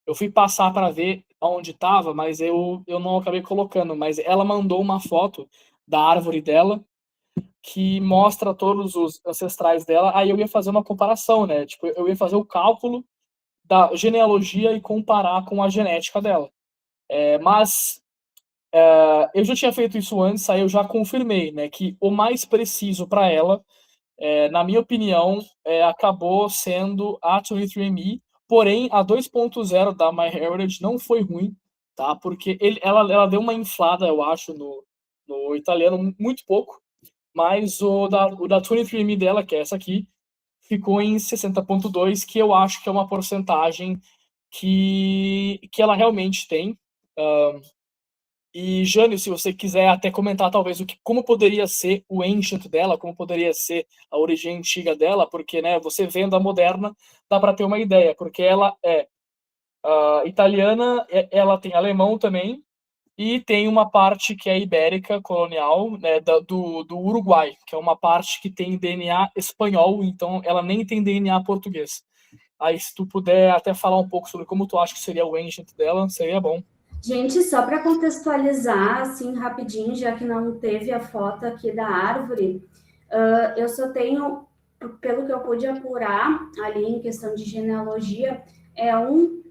Eu fui passar para ver onde estava, mas eu não acabei colocando. Mas ela mandou uma foto da árvore dela que mostra todos os ancestrais dela. Aí eu ia fazer uma comparação, né? Tipo, eu ia fazer o cálculo da genealogia e comparar com a genética dela. Mas eu já tinha feito isso antes, aí eu já confirmei, né? Que o mais preciso para ela, na minha opinião, acabou sendo a 23andMe. Porém, a 2.0 da MyHeritage não foi ruim, tá? Porque ela deu uma inflada, eu acho, no italiano, muito pouco. Mas o da 23andMe dela, que é essa aqui, ficou em 60,2, que eu acho que é uma porcentagem que ela realmente tem. E, Jânio, se você quiser até comentar talvez como poderia ser o ancient dela, como poderia ser a origem antiga dela, porque né, você vendo a moderna, dá para ter uma ideia, porque ela é italiana, ela tem alemão também, e tem uma parte que é ibérica, colonial, né, do Uruguai, que é uma parte que tem DNA espanhol, então ela nem tem DNA português. Aí, se tu puder até falar um pouco sobre como tu acha que seria o ancient dela, seria bom. Gente, só para contextualizar, assim, rapidinho, já que não teve a foto aqui da árvore, eu só tenho, pelo que eu pude apurar ali em questão de genealogia, é um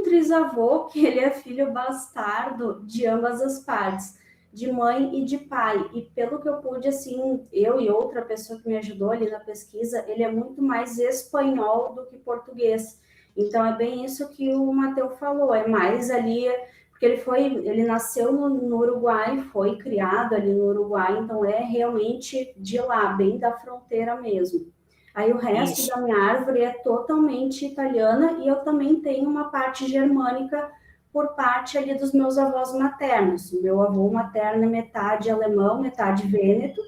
trisavô que ele é filho bastardo de ambas as partes, de mãe e de pai. E pelo que eu pude, assim, eu e outra pessoa que me ajudou ali na pesquisa, ele é muito mais espanhol do que português. Então é bem isso que o Matheus falou, é mais ali, porque ele nasceu no Uruguai, foi criado ali no Uruguai, então é realmente de lá, bem da fronteira mesmo. Aí o resto da minha árvore é totalmente italiana e eu também tenho uma parte germânica por parte ali dos meus avós maternos. O meu avô materno é metade alemão, metade vêneto,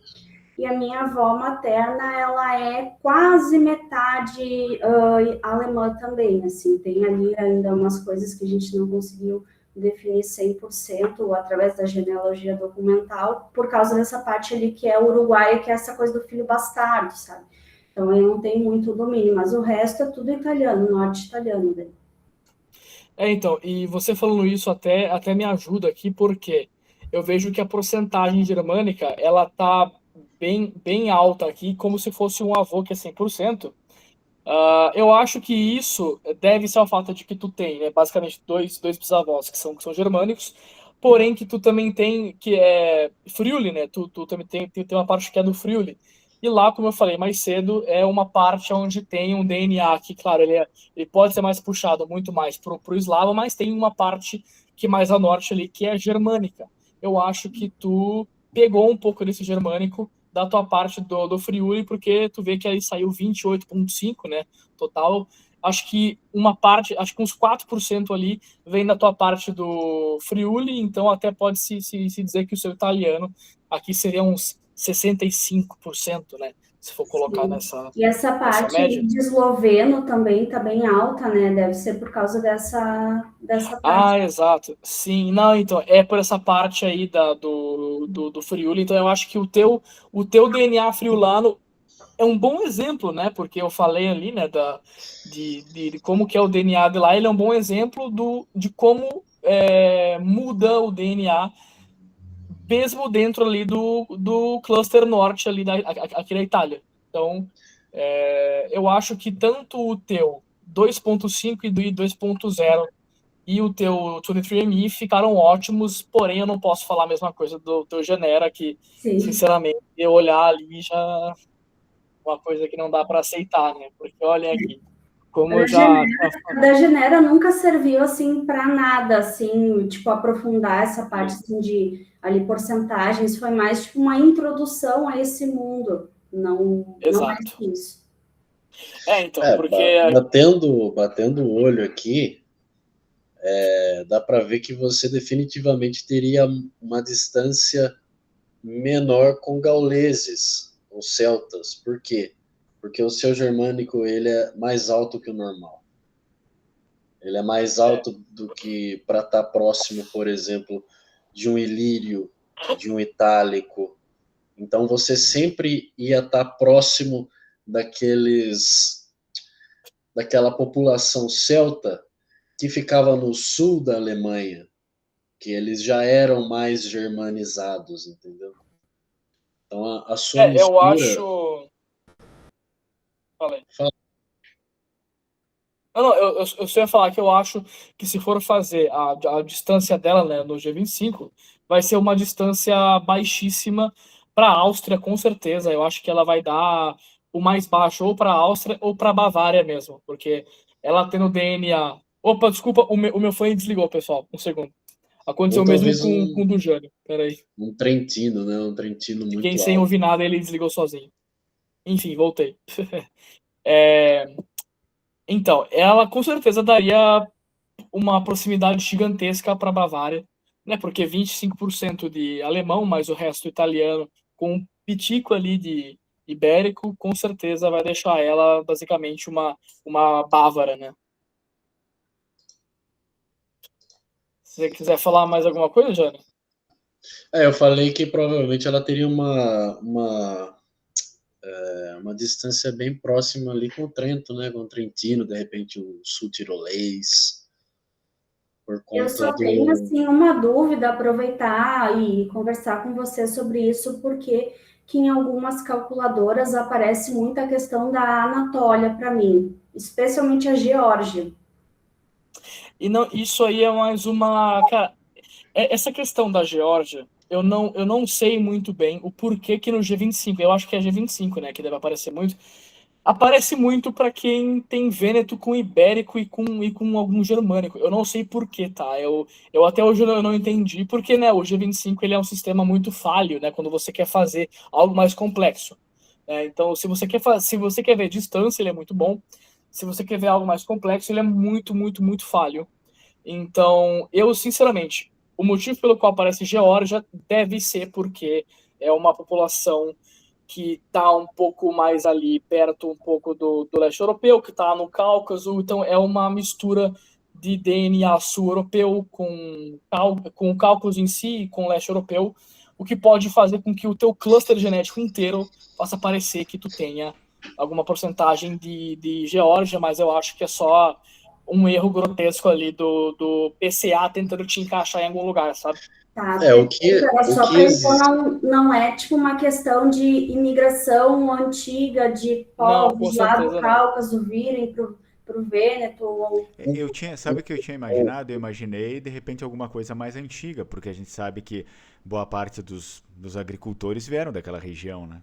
e a minha avó materna, ela é quase metade alemã também, assim, tem ali ainda umas coisas que a gente não conseguiu definir 100% através da genealogia documental, por causa dessa parte ali que é uruguaia, que é essa coisa do filho bastardo, sabe? Então, eu não tenho muito domínio, mas o resto é tudo italiano, norte italiano. Daí. Então, e você falando isso até me ajuda aqui, porque eu vejo que a porcentagem germânica, ela tá bem alta aqui, como se fosse um avô que é 100%. Eu acho que isso deve ser ao fato de que tu tem, né, basicamente dois bisavós que são germânicos, porém que tu também tem, que é Friuli, né, tu também tem uma parte que é do Friuli, e lá, como eu falei mais cedo, é uma parte onde tem um DNA que, claro, ele pode ser mais puxado muito mais pro eslavo, mas tem uma parte que mais a norte ali, que é germânica. Eu acho que tu pegou um pouco desse germânico da tua parte do Friuli, porque tu vê que aí saiu 28,5, né, total. Acho que acho que uns 4% ali vem da tua parte do Friuli, então até pode se dizer que o seu italiano aqui seria uns 65%, né, se for colocar Sim. E essa nessa parte média. de esloveno também está bem alta, né? Deve ser por causa dessa parte. Exato. Sim, não, então, é por essa parte aí do Friuli, então eu acho que o teu DNA friulano é um bom exemplo, né? Porque eu falei ali, né, de como que é o DNA de lá, ele é um bom exemplo de como muda o DNA, mesmo dentro ali do cluster norte ali aqui da Itália. Então, eu acho que tanto o teu 2.5 e do 2.0 e o teu 23andMe ficaram ótimos, porém eu não posso falar a mesma coisa do teu Genera, que, Sim. sinceramente, eu olhar ali já uma coisa que não dá para aceitar, né? Porque olha aqui, como eu já A da Genera nunca serviu assim para nada, assim, tipo aprofundar essa parte assim, de ali porcentagens, foi mais tipo uma introdução a esse mundo, não mais exato. que isso. Então, porque Batendo o olho aqui, dá para ver que você definitivamente teria uma distância menor com gauleses ou celtas. Por quê? Porque o seu germânico ele é mais alto que o normal. Ele é mais alto do que para estar próximo, por exemplo, de um ilírio, de um itálico. Então você sempre ia estar próximo daquela população celta que ficava no sul da Alemanha, que eles já eram mais germanizados, entendeu? Então a sua eu mistura. acho. Falei. Fala. Não, eu só ia falar que eu acho que se for fazer a distância dela, né, no G25, vai ser uma distância baixíssima para a Áustria, com certeza. Eu acho que ela vai dar o mais baixo ou para a Áustria ou para a Bavária mesmo, porque ela tendo DNA. Opa, desculpa, o meu fone desligou, pessoal. Um segundo. Aconteceu Ou o mesmo talvez com o do Jânio. Peraí. um Trentino, né? Um Trentino Fiquei muito sem alto. ouvir nada, ele desligou sozinho. Enfim, voltei. É, Então, ela com certeza daria uma proximidade gigantesca para a Bavária, né? Porque 25% de alemão, mais o resto italiano, com um pitico ali de ibérico, com certeza vai deixar ela basicamente uma bávara, né? Se você quiser falar mais alguma coisa, Jana? Eu falei que provavelmente ela teria uma distância bem próxima ali com o Trento, né? Com o Trentino, de repente o sul tirolês, por Eu conta só tenho do. assim uma dúvida, aproveitar e conversar com você sobre isso, porque que em algumas calculadoras aparece muito a questão da Anatólia para mim, especialmente a Geórgia. E não, isso aí é mais uma. Cara, essa questão da Geórgia, eu não sei muito bem o porquê que no G25, eu acho que é G25, né, que deve aparecer muito. Aparece muito para quem tem Vêneto com ibérico e com algum germânico. Eu não sei porquê, tá? Eu até hoje não entendi, porque, né, o G25 ele é um sistema muito falho, né, quando você quer fazer algo mais complexo. Então, se você quer ver distância, ele é muito bom. Se você quer ver algo mais complexo, ele é muito, muito, muito falho. Então, eu, sinceramente, o motivo pelo qual aparece Geórgia deve ser porque é uma população que está um pouco mais ali perto um pouco do leste europeu, que está no Cáucaso, então é uma mistura de DNA sul-europeu com o Cáucaso em si e com o leste europeu, o que pode fazer com que o teu cluster genético inteiro faça parecer que tu tenha alguma porcentagem de Geórgia, mas eu acho que é só um erro grotesco ali do PCA tentando te encaixar em algum lugar, sabe? Tá, O que, era só o que para então existe. não é tipo uma questão de imigração antiga de Não, com povos lá do certeza não. Cáucaso virem para o Vêneto ou Sabe o que eu tinha imaginado? Eu imaginei, de repente, alguma coisa mais antiga, porque a gente sabe que boa parte dos agricultores vieram daquela região, né?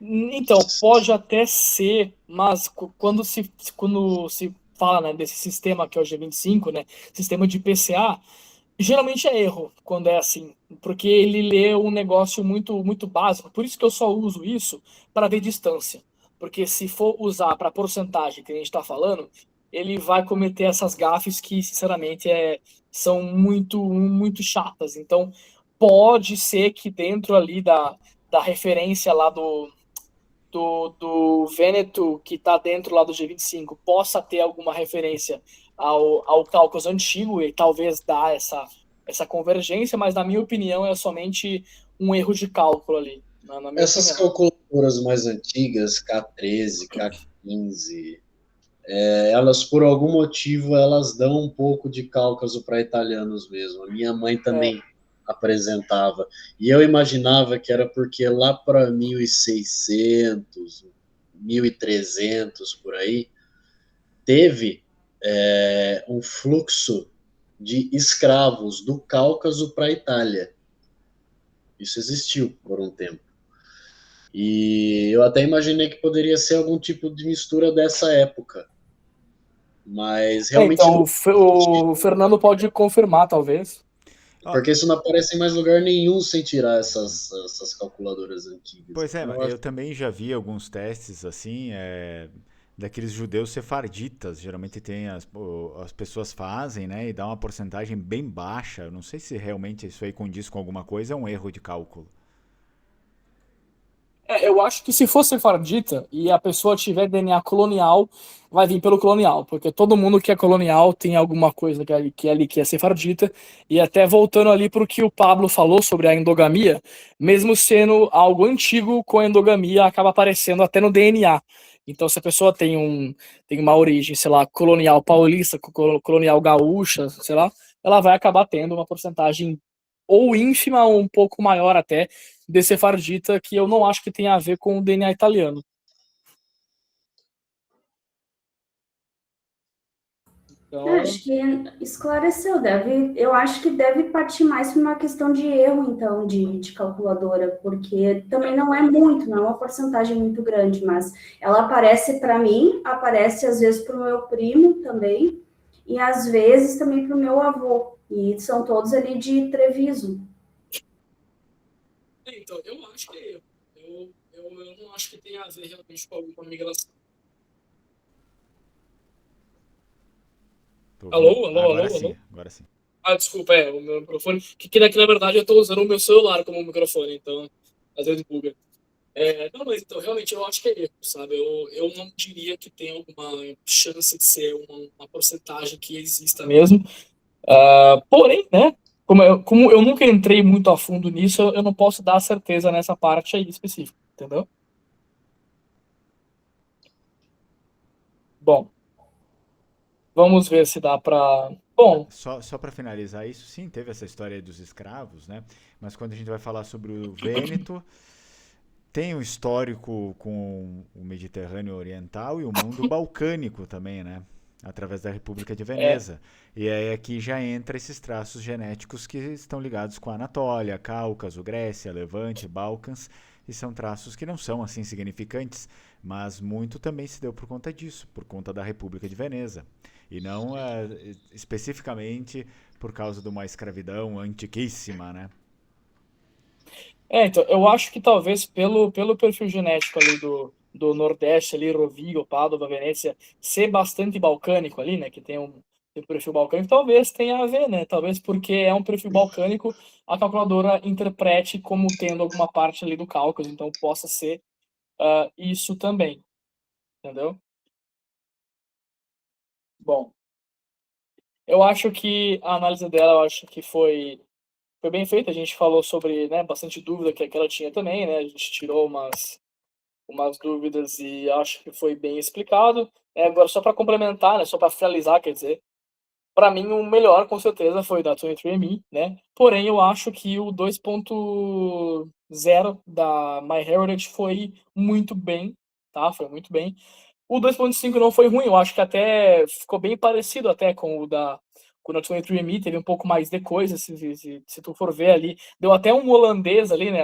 Então, pode até ser, mas quando se fala, né, desse sistema que é o G25, né, sistema de PCA, geralmente é erro quando é assim, porque ele lê um negócio muito básico. Por isso que eu só uso isso para ver distância. Porque se for usar para porcentagem que a gente está falando, ele vai cometer essas gafes que, sinceramente, são muito chatas. Então, pode ser que dentro ali da referência lá do Veneto, que está dentro lá do G25, possa ter alguma referência ao Cáucaso antigo e talvez dar essa convergência, mas na minha opinião é somente um erro de cálculo ali, na minha Essas opinião. calculadoras mais antigas, K13, K15, elas por algum motivo elas dão um pouco de Cáucaso para italianos mesmo. A minha mãe É, também apresentava. E eu imaginava que era porque lá para 1600, 1300 por aí, teve um fluxo de escravos do Cáucaso para a Itália. Isso existiu por um tempo. E eu até imaginei que poderia ser algum tipo de mistura dessa época. Mas realmente então, não. o Fernando pode confirmar, talvez. Ó, Porque isso não aparece em mais lugar nenhum sem tirar essas calculadoras antigas. pois é, Então, eu acho eu também já vi alguns testes assim, daqueles judeus sefarditas. Geralmente as pessoas fazem, né, e dá uma porcentagem bem baixa. Eu não sei se realmente isso aí condiz com alguma coisa, é um erro de cálculo. Eu acho que se for sefardita e a pessoa tiver DNA colonial, vai vir pelo colonial, porque todo mundo que é colonial tem alguma coisa que é sefardita. E até voltando ali para o que o Pablo falou sobre a endogamia, mesmo sendo algo antigo, com a endogamia acaba aparecendo até no DNA. Então, se a pessoa tem uma origem, sei lá, colonial paulista, colonial gaúcha, sei lá, ela vai acabar tendo uma porcentagem ou ínfima ou um pouco maior até de sefardita, que eu não acho que tenha a ver com o DNA italiano. Então, acho que esclareceu, eu acho que deve partir mais para uma questão de erro, então, de calculadora, porque também não é muito, não é uma porcentagem muito grande, mas ela aparece para mim, aparece às vezes para o meu primo também, e às vezes também para o meu avô, e são todos ali de Treviso. então, eu acho que é erro. Eu não acho que tenha a ver realmente com alguma migração. Tô ouvindo? Alô, alô, Agora alô, sim, alô? agora sim. Ah, desculpa, o meu microfone. Que na verdade eu estou usando o meu celular como microfone, então às vezes buga. Não, mas então realmente eu acho que é erro, sabe? Eu não diria que tem alguma chance de ser uma porcentagem que exista mesmo. Porém, né? Como eu nunca entrei muito a fundo nisso, eu não posso dar certeza nessa parte aí específica, entendeu? Bom, vamos ver se dá pra. Bom, Só para finalizar isso, sim, teve essa história aí dos escravos, né? Mas quando a gente vai falar sobre o Vêneto, tem um histórico com o Mediterrâneo Oriental e o mundo balcânico também, né? Através da República de é, Veneza. E aí aqui já entra esses traços genéticos que estão ligados com a Anatólia, Cáucaso, Grécia, Levante, Balcãs, e são traços que não são assim significantes, mas muito também se deu por conta disso, por conta da República de Veneza. E não especificamente por causa de uma escravidão antiquíssima, né? então, eu acho que talvez pelo perfil genético ali do Nordeste, ali, Rovigo, Padova, Venezia, ser bastante balcânico ali, né? Que tem um perfil balcânico, talvez tenha a ver, né? Talvez porque é um perfil balcânico, a calculadora interprete como tendo alguma parte ali do Cáucaso, então possa ser isso também, entendeu? Bom, eu acho que a análise dela, eu acho que foi bem feita. A gente falou sobre, né, bastante dúvida que ela tinha também, né? A gente tirou umas dúvidas e acho que foi bem explicado. Agora, só para complementar, né, só para finalizar, quer dizer, para mim o melhor com certeza foi o da 23andMe, né? Porém, eu acho que o 2.0 da MyHeritage foi muito bem, tá? Foi muito bem. O 2.5 não foi ruim, eu acho que até ficou bem parecido até com o da 23andMe, teve um pouco mais de coisa, se tu for ver ali. Deu até um holandês ali, né?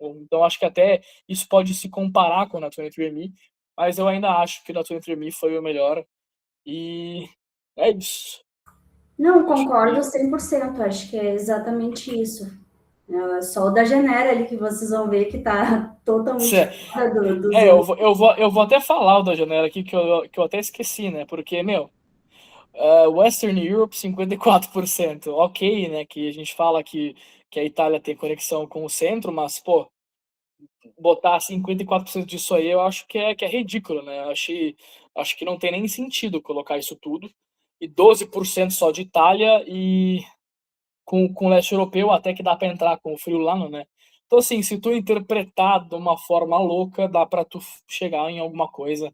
Então acho que até isso pode se comparar com o da 23andMe, mas eu ainda acho que o da 23andMe foi o melhor. E é isso. Não, Acho concordo que 100%, acho que é exatamente isso. Só o da Genera ali que vocês vão ver que tá totalmente fora dos outros. eu vou até falar o da janela aqui que eu até esqueci, né? Porque, meu, Western Europe 54%. Ok, né? Que a gente fala que a Itália tem conexão com o centro, mas, pô, botar 54% disso aí eu acho que é ridículo, né? Acho que não tem nem sentido colocar isso tudo. E 12% só de Itália e com o leste europeu até que dá para entrar com o friulano, né? Então, assim, se tu interpretar de uma forma louca, dá para tu chegar em alguma coisa,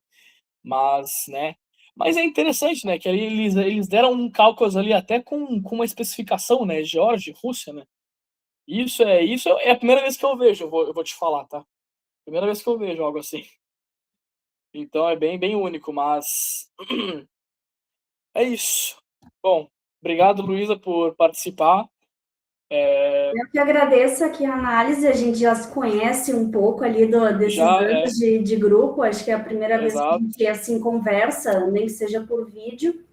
mas, né? Mas é interessante, né? Que ali eles deram um cálculo ali até com uma especificação, né? Geórgia, Rússia, né? Isso é a primeira vez que eu vejo, eu vou te falar, tá? Primeira vez que eu vejo algo assim. Então é bem, bem único, mas é isso. Bom, obrigado, Luísa, por participar. Eu que agradeço aqui a análise, a gente já se conhece um pouco ali desses Já anos de grupo, acho que é a primeira vez que a exato. gente assim conversa, nem que seja por vídeo,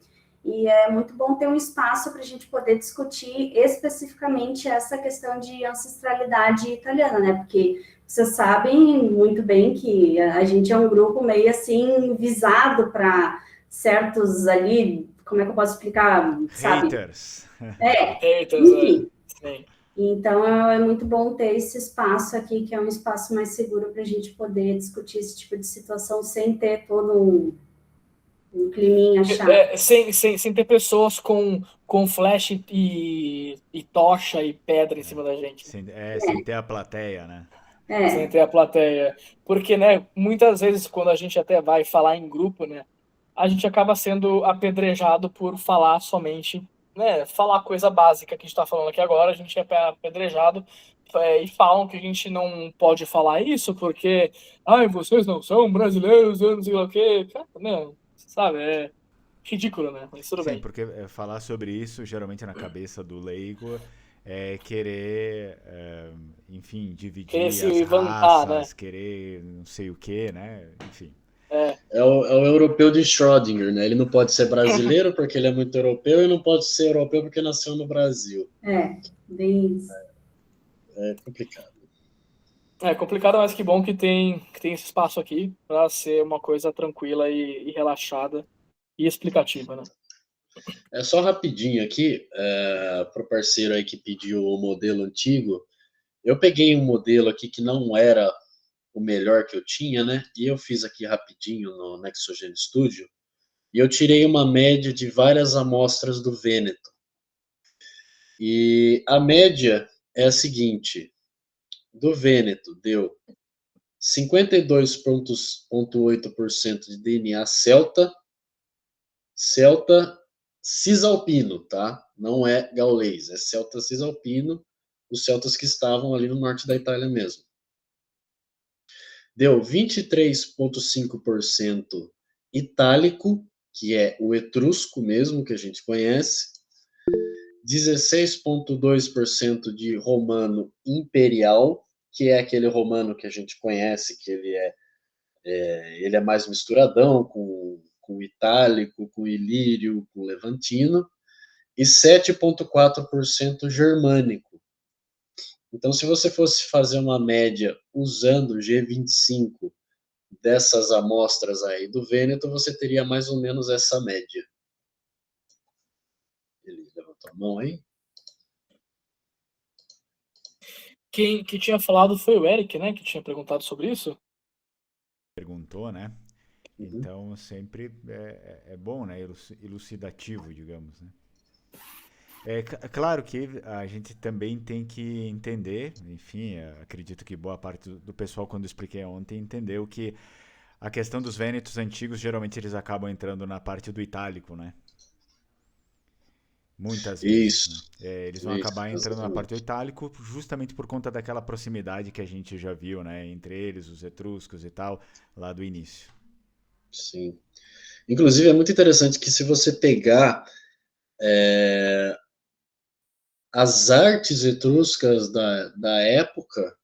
e é muito bom ter um espaço para a gente poder discutir especificamente essa questão de ancestralidade italiana, né? Porque vocês sabem muito bem que a gente é um grupo meio assim visado para certos ali, como é que eu posso explicar, sabe? Haters. Haters, Enfim. sim. Então, é muito bom ter esse espaço aqui, que é um espaço mais seguro para a gente poder discutir esse tipo de situação sem ter todo um climinha chato. Sem ter pessoas com flash e tocha e pedra em cima da gente. Sem ter a plateia, né? Sem É, ter a plateia. Porque, né, muitas vezes quando a gente até vai falar em grupo, né, a gente acaba sendo apedrejado por falar somente, né, falar coisa básica que a gente está falando aqui agora, a gente é apedrejado e falam que a gente não pode falar isso porque, ai, vocês não são brasileiros, eu não sei o quê. Cara, não, sabe, é ridículo, né? Mas tudo Sim, bem. porque falar sobre isso, geralmente na cabeça do leigo, é querer, enfim, Querer dividir as se vantar, né? raças, querer não sei o que, né? Enfim. É, É o europeu de Schrödinger, né? Ele não pode ser brasileiro porque ele é muito europeu e não pode ser europeu porque nasceu no Brasil. bem isso. É complicado. é complicado, mas que bom que tem esse espaço aqui para ser uma coisa tranquila e relaxada e explicativa, né? É só rapidinho aqui, para o parceiro aí que pediu o modelo antigo. Eu peguei um modelo aqui que não era o melhor que eu tinha, né? E eu fiz aqui rapidinho no Nexogen Studio. E eu tirei uma média de várias amostras do Veneto. E a média é a seguinte: do Veneto deu 52,8% de DNA celta cisalpino, tá? Não é gaulês, é celta cisalpino, os celtas que estavam ali no norte da Itália mesmo. Deu 23,5% itálico, que é o etrusco mesmo que a gente conhece, 16,2% de romano imperial, que é aquele romano que a gente conhece, que ele é mais misturadão com o itálico, com o ilírio, com o levantino, e 7,4% germânico. Então, se você fosse fazer uma média usando o G25 dessas amostras aí do Vêneto, você teria mais ou menos essa média. Ele levantou a mão aí? Quem que tinha falado foi o Eric, né? Que tinha perguntado sobre isso. Perguntou, né? Uhum. Então sempre é bom, né? Elucidativo, digamos, né? Claro que a gente também tem que entender, enfim, acredito que boa parte do pessoal, quando eu expliquei ontem, entendeu que a questão dos vênetos antigos, geralmente eles acabam entrando na parte do itálico, né? Muitas vezes, né? Isso, Eles vão isso, acabar entrando na parte do exatamente. itálico justamente por conta daquela proximidade que a gente já viu, né? Entre eles, os etruscos e tal, lá do início. Sim. Inclusive, é muito interessante que se você pegar as artes etruscas da época,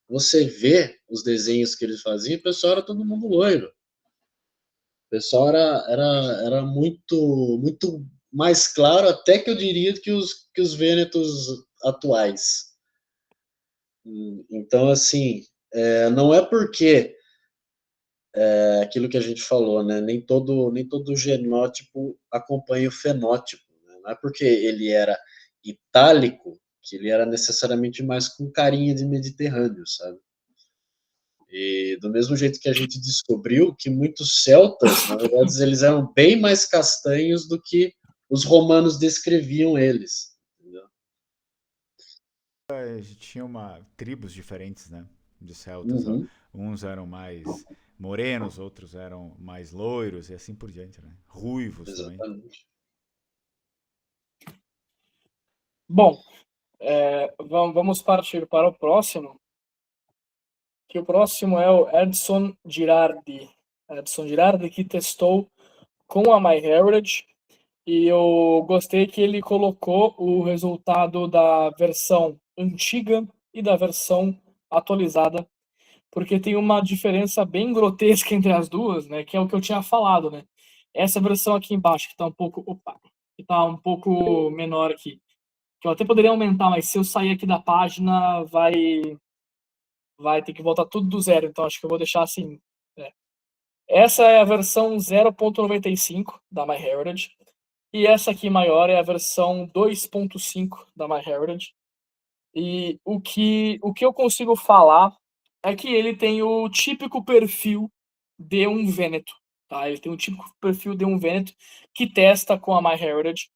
você vê os desenhos que eles faziam, o pessoal era todo mundo loiro. O pessoal era muito, muito mais claro, até que eu diria que os vênetos atuais. Então, assim, não é porque aquilo que a gente falou, né? Nem todo genótipo acompanha o fenótipo. Né? Não é porque ele era itálico que ele era necessariamente mais com carinha de Mediterrâneo, sabe? E do mesmo jeito que a gente descobriu que muitos celtas, na verdade, eles eram bem mais castanhos do que os romanos descreviam eles. Entendeu? Tinha tribos diferentes, né? De celtas. Ó. Uhum, Uns eram mais morenos, outros eram mais loiros e assim por diante, né? Ruivos também. exatamente. Bom, vamos partir para o próximo, que o próximo é o Edson Girardi. Edson Girardi, que testou com a MyHeritage, e eu gostei que ele colocou o resultado da versão antiga e da versão atualizada, porque tem uma diferença bem grotesca entre as duas, né, que é o que eu tinha falado, né? Essa versão aqui embaixo, que está um pouco, que tá um pouco menor aqui, que eu até poderia aumentar, mas se eu sair aqui da página, vai ter que voltar tudo do zero, então acho que eu vou deixar assim. Né? Essa é a versão 0.95 da MyHeritage, e essa aqui maior é a versão 2.5 da MyHeritage. E o que eu consigo falar é que ele tem o típico perfil de um Vêneto. Tá? Ele tem o típico perfil de um Vêneto que testa com a MyHeritage.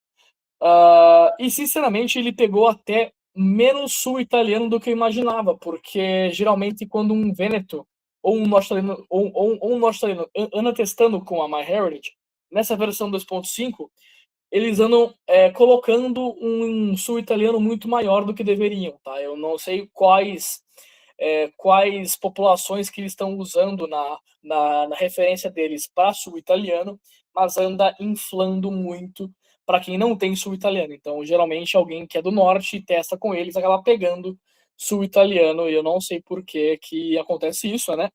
E, sinceramente, ele pegou até menos sul italiano do que eu imaginava, porque geralmente quando um Vêneto ou um norte-italiano ou um norte-italiano anda testando com a MyHeritage, nessa versão 2.5, eles andam colocando um sul italiano muito maior do que deveriam, tá? Eu não sei quais populações que eles estão usando na referência deles para sul italiano, mas anda inflando muito para quem não tem sul italiano. Então, geralmente, alguém que é do norte e testa com eles acaba pegando sul italiano, e eu não sei por que acontece isso, né?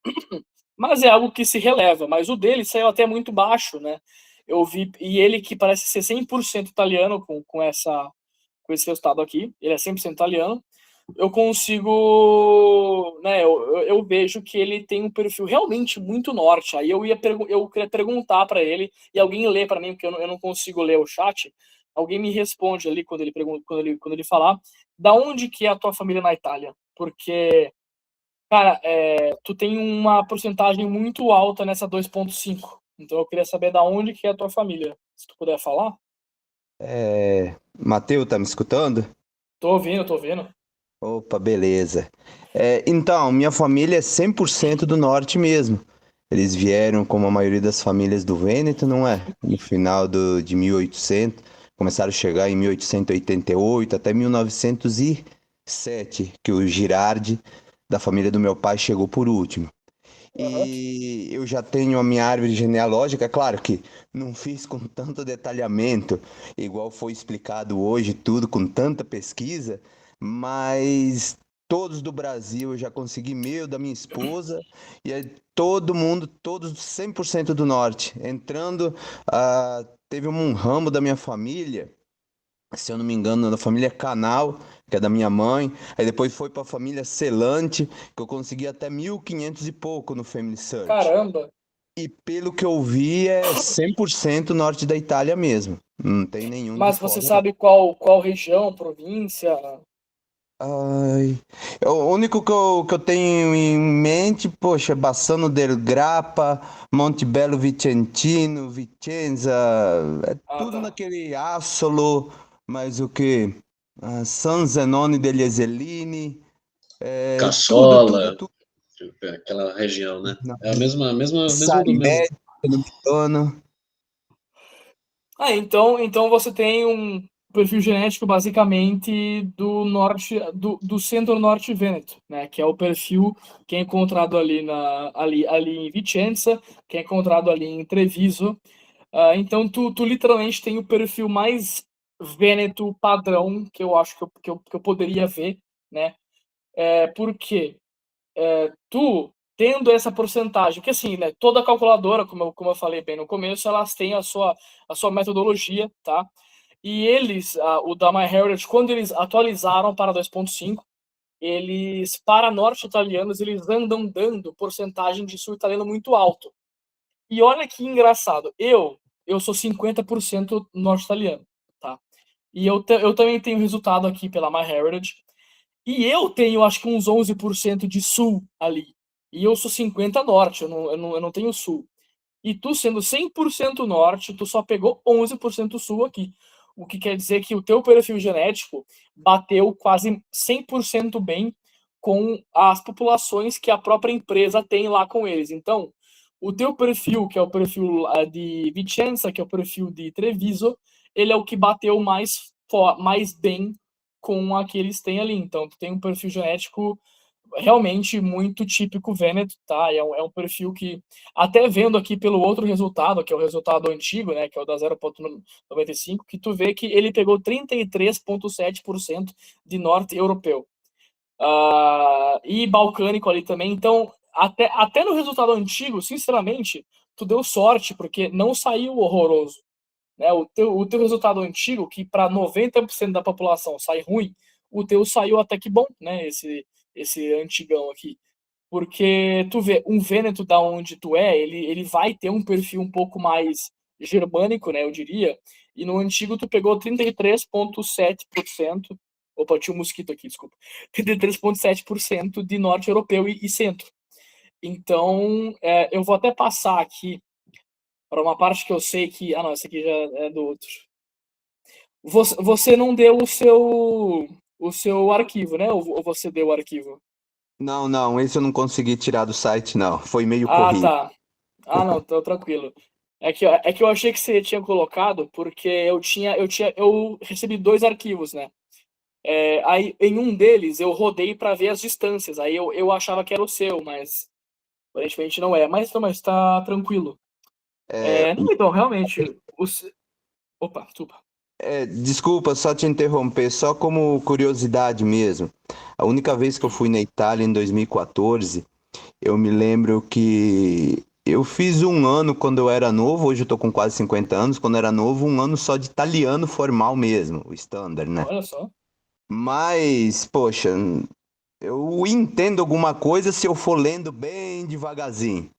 Mas é algo que se releva. Mas o dele saiu até muito baixo, né? Eu vi, e ele que parece ser 100% italiano com esse resultado aqui, ele é 100% italiano, eu consigo, né, eu vejo que ele tem um perfil realmente muito norte. Aí eu queria perguntar para ele, e alguém lê para mim, porque eu não consigo ler o chat, alguém me responde ali quando ele pergunta, quando ele falar, da onde que é a tua família na Itália? Porque, cara, tu tem uma porcentagem muito alta nessa 2.5. Então eu queria saber da onde que é a tua família. Se tu puder falar. Matheus, tá me escutando? Tô ouvindo, tô ouvindo. Opa, beleza. Então, minha família é 100% do norte mesmo. Eles vieram, como a maioria das famílias do Vêneto, não é? No final de 1800, começaram a chegar em 1888 até 1907, que o Girardi, da família do meu pai, chegou por último. Aham. E eu já tenho a minha árvore genealógica, claro que não fiz com tanto detalhamento, igual foi explicado hoje, tudo com tanta pesquisa, mas todos do Brasil eu já consegui meu, da minha esposa, e aí todo mundo, todos 100% do norte. Entrando, teve um ramo da minha família, se eu não me engano, da família Canal, que é da minha mãe. Aí depois foi para a família Celante, que eu consegui até 1500 e pouco no Family Search. Caramba. E pelo que eu vi, é 100% norte da Itália mesmo. Não tem nenhum de Mas você fora, não. sabe qual região, província? Ai, o único que eu tenho em mente, poxa, é Bassano del Grappa, Montebello Vicentino, Vicenza, é Ah, tudo tá. naquele Assolo, mas o que? San Zenone degli Eselini, Cassola, tudo. aquela região, né? Não. É a mesmo do mesmo. Sarimé, se eu não me engano. Então você tem um perfil genético basicamente do norte, do centro-norte Vêneto, né? Que é o perfil que é encontrado ali em Vicenza, que é encontrado ali em Treviso. Então tu literalmente tem o perfil mais Vêneto padrão que eu acho que eu poderia ver, né? Porque tu tendo essa porcentagem, que assim, né, toda calculadora, como eu falei bem no começo, elas têm a sua metodologia, tá? E eles, o da MyHeritage, quando eles atualizaram para 2.5, eles, para norte-italianos, eles andam dando porcentagem de sul-italiano muito alto. E olha que engraçado, eu sou 50% norte-italiano, tá? E eu também tenho resultado aqui pela MyHeritage, e eu tenho acho que uns 11% de sul ali. E eu sou 50 norte, eu não tenho sul. E tu sendo 100% norte, tu só pegou 11% sul aqui. O que quer dizer que o teu perfil genético bateu quase 100% bem com as populações que a própria empresa tem lá com eles. Então, o teu perfil, que é o perfil de Vicenza, que é o perfil de Treviso, ele é o que bateu mais bem com a que eles têm ali. Então, tu tem um perfil genético realmente muito típico Veneto, tá? É um perfil que, até vendo aqui pelo outro resultado, que é o resultado antigo, né, que é o da 0,95, que tu vê que ele pegou 33,7% de norte europeu. E balcânico ali também. Então, até no resultado antigo, sinceramente, tu deu sorte, porque não saiu horroroso. Né? O teu resultado antigo, que para 90% da população sai ruim, o teu saiu até que bom, né? Esse antigão aqui. Porque tu vê, um Vêneto da onde tu é, ele vai ter um perfil um pouco mais germânico, né? Eu diria. E no antigo tu pegou 33,7%. Opa, tinha um mosquito aqui, desculpa. 33,7% de norte europeu e centro. Então, eu vou até passar aqui para uma parte que eu sei que. Ah, não, esse aqui já é do outro. Você não deu o seu arquivo, né? Ou você deu o arquivo? Não, esse eu não consegui tirar do site, não. Foi meio Ah, corrido. tá. Ah, não, tô tranquilo. É que eu achei que você tinha colocado, porque eu recebi 2 arquivos, né? Aí em um deles eu rodei para ver as distâncias. Aí eu achava que era o seu, mas aparentemente não é. Mas tá tranquilo. É, Não, então, realmente, opa, desculpa. desculpa só te interromper, só como curiosidade mesmo. A única vez que eu fui na Itália em 2014, eu me lembro que eu fiz um ano quando eu era novo, hoje eu tô com quase 50 anos, quando eu era novo, um ano só de italiano formal mesmo, o standard, né? Olha só. Mas, poxa, eu entendo alguma coisa se eu for lendo bem devagarzinho.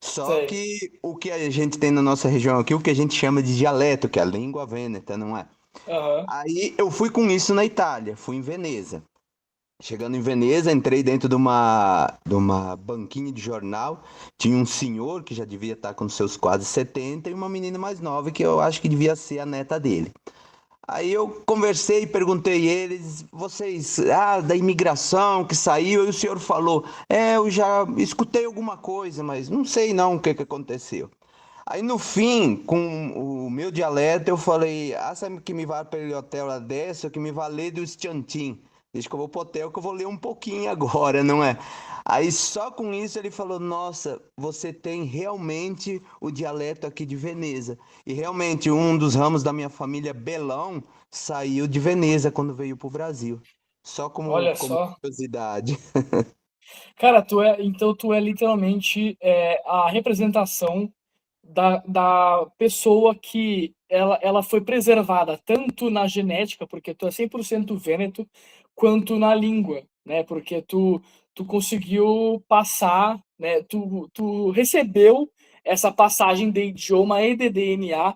Só Sei. que o que a gente tem na nossa região aqui, o que a gente chama de dialeto, que é a língua vêneta, não é? Aham. Aí eu fui com isso na Itália, fui em Veneza. Chegando em Veneza, entrei dentro de uma banquinha de jornal. Tinha um senhor que já devia estar com seus quase 70 e uma menina mais nova que eu acho que devia ser a neta dele. Aí eu conversei, perguntei eles, vocês, da imigração que saiu, e o senhor falou, eu já escutei alguma coisa, mas não sei não o que aconteceu. Aí no fim, com o meu dialeto, eu falei, sabe que me vai para o hotel adesso, que me vai ler do Sciantin. Diz que eu vou pro hotel que eu vou ler um pouquinho agora, não é? Aí só com isso ele falou, nossa, você tem realmente o dialeto aqui de Veneza. E realmente um dos ramos da minha família, Belão, saiu de Veneza quando veio pro Brasil. Só como, Olha como só. curiosidade. Cara, então tu é literalmente a representação da pessoa que ela foi preservada tanto na genética, porque tu é 100% vêneto, quanto na língua, né? Porque tu conseguiu passar, né? Tu recebeu essa passagem de idioma e de DNA,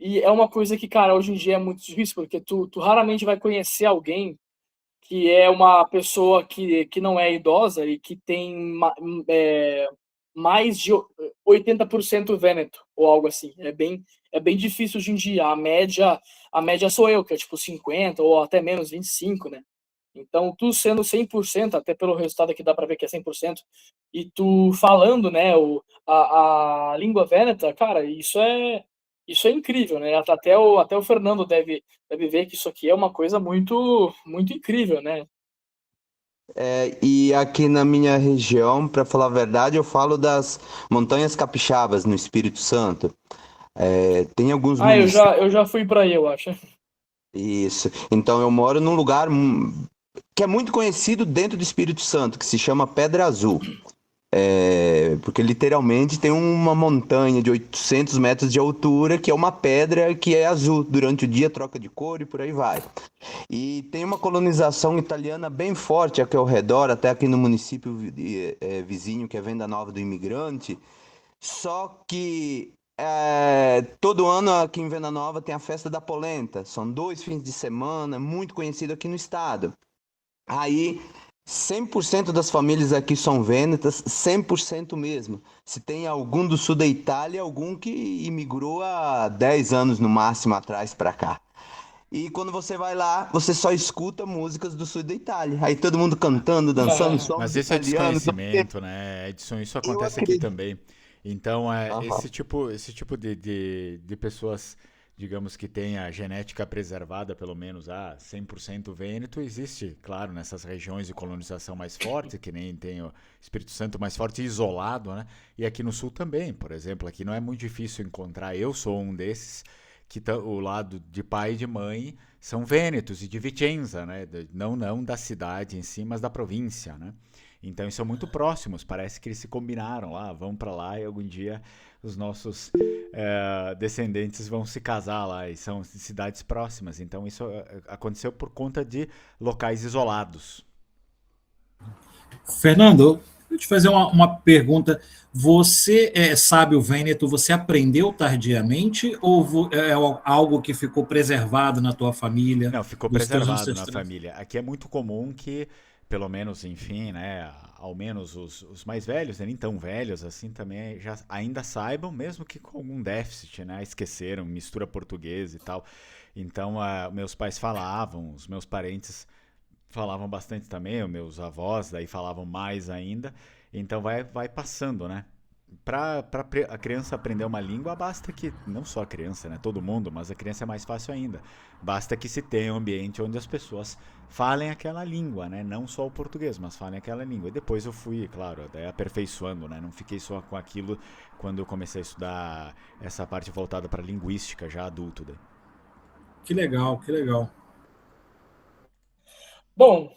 e é uma coisa que, cara, hoje em dia é muito difícil, porque tu raramente vai conhecer alguém que é uma pessoa que não é idosa e que tem mais de 80% Vêneto, ou algo assim. É bem difícil hoje em dia. a média sou eu, que é tipo 50 ou até menos 25, né? Então, tu sendo 100%, até pelo resultado aqui dá para ver que é 100%, e tu falando, né, a língua vêneta, cara, isso é incrível, né? Até o Fernando deve ver que isso aqui é uma coisa muito, muito incrível, né? E aqui na minha região, para falar a verdade, eu falo das Montanhas Capixabas, no Espírito Santo. Tem alguns Ah, eu municípios. já fui para aí, eu acho. Isso. Então eu moro num lugar que é muito conhecido dentro do Espírito Santo, que se chama Pedra Azul. Porque literalmente tem uma montanha de 800 metros de altura, que é uma pedra que é azul. Durante o dia troca de cor e por aí vai. E tem uma colonização italiana bem forte aqui ao redor, até aqui no município vizinho, que é Venda Nova do Imigrante. Só que todo ano aqui em Venda Nova tem a festa da polenta. São 2 fins de semana, muito conhecido aqui no estado. Aí 100% das famílias aqui são vênetas, 100% mesmo. Se tem algum do sul da Itália, algum que imigrou há 10 anos no máximo atrás para cá. E quando você vai lá, você só escuta músicas do sul da Itália. Aí todo mundo cantando, dançando, Mas sons isso é italianos. desconhecimento, né, Edson? Isso Eu acontece aqui acredito. também. Então, Aham. esse tipo de pessoas, digamos que tem a genética preservada, pelo menos a 100% vêneto, existe, claro, nessas regiões de colonização mais forte, que nem tem o Espírito Santo mais forte e isolado, né? E aqui no sul também, por exemplo, aqui não é muito difícil encontrar, eu sou um desses, que o lado de pai e de mãe são vênetos e de Vicenza, né? Não da cidade em si, mas da província, né? Então eles são muito próximos, parece que eles se combinaram lá, vão para lá e algum dia os nossos descendentes vão se casar lá e são cidades próximas. Então isso aconteceu por conta de locais isolados. Fernando, eu te fazer uma pergunta. Você sabe o Vêneto, você aprendeu tardiamente ou é algo que ficou preservado na tua família, Não, ficou dos teus preservado na ancestrais? família. Aqui é muito comum que, pelo menos, enfim, né, ao menos os mais velhos, né, nem tão velhos assim, também já ainda saibam, mesmo que com algum déficit, né, esqueceram, mistura português e tal. Então, meus pais falavam, os meus parentes falavam bastante também, os meus avós daí falavam mais ainda. Então vai passando, né? Para a criança aprender uma língua, basta que, não só a criança, né? Todo mundo, mas a criança é mais fácil ainda. Basta que se tenha um ambiente onde as pessoas falem aquela língua, né? Não só o português, mas falem aquela língua. E depois eu fui, claro, até aperfeiçoando, né? Não fiquei só com aquilo quando eu comecei a estudar essa parte voltada para linguística, já adulto daí. Que legal, que legal. Bom,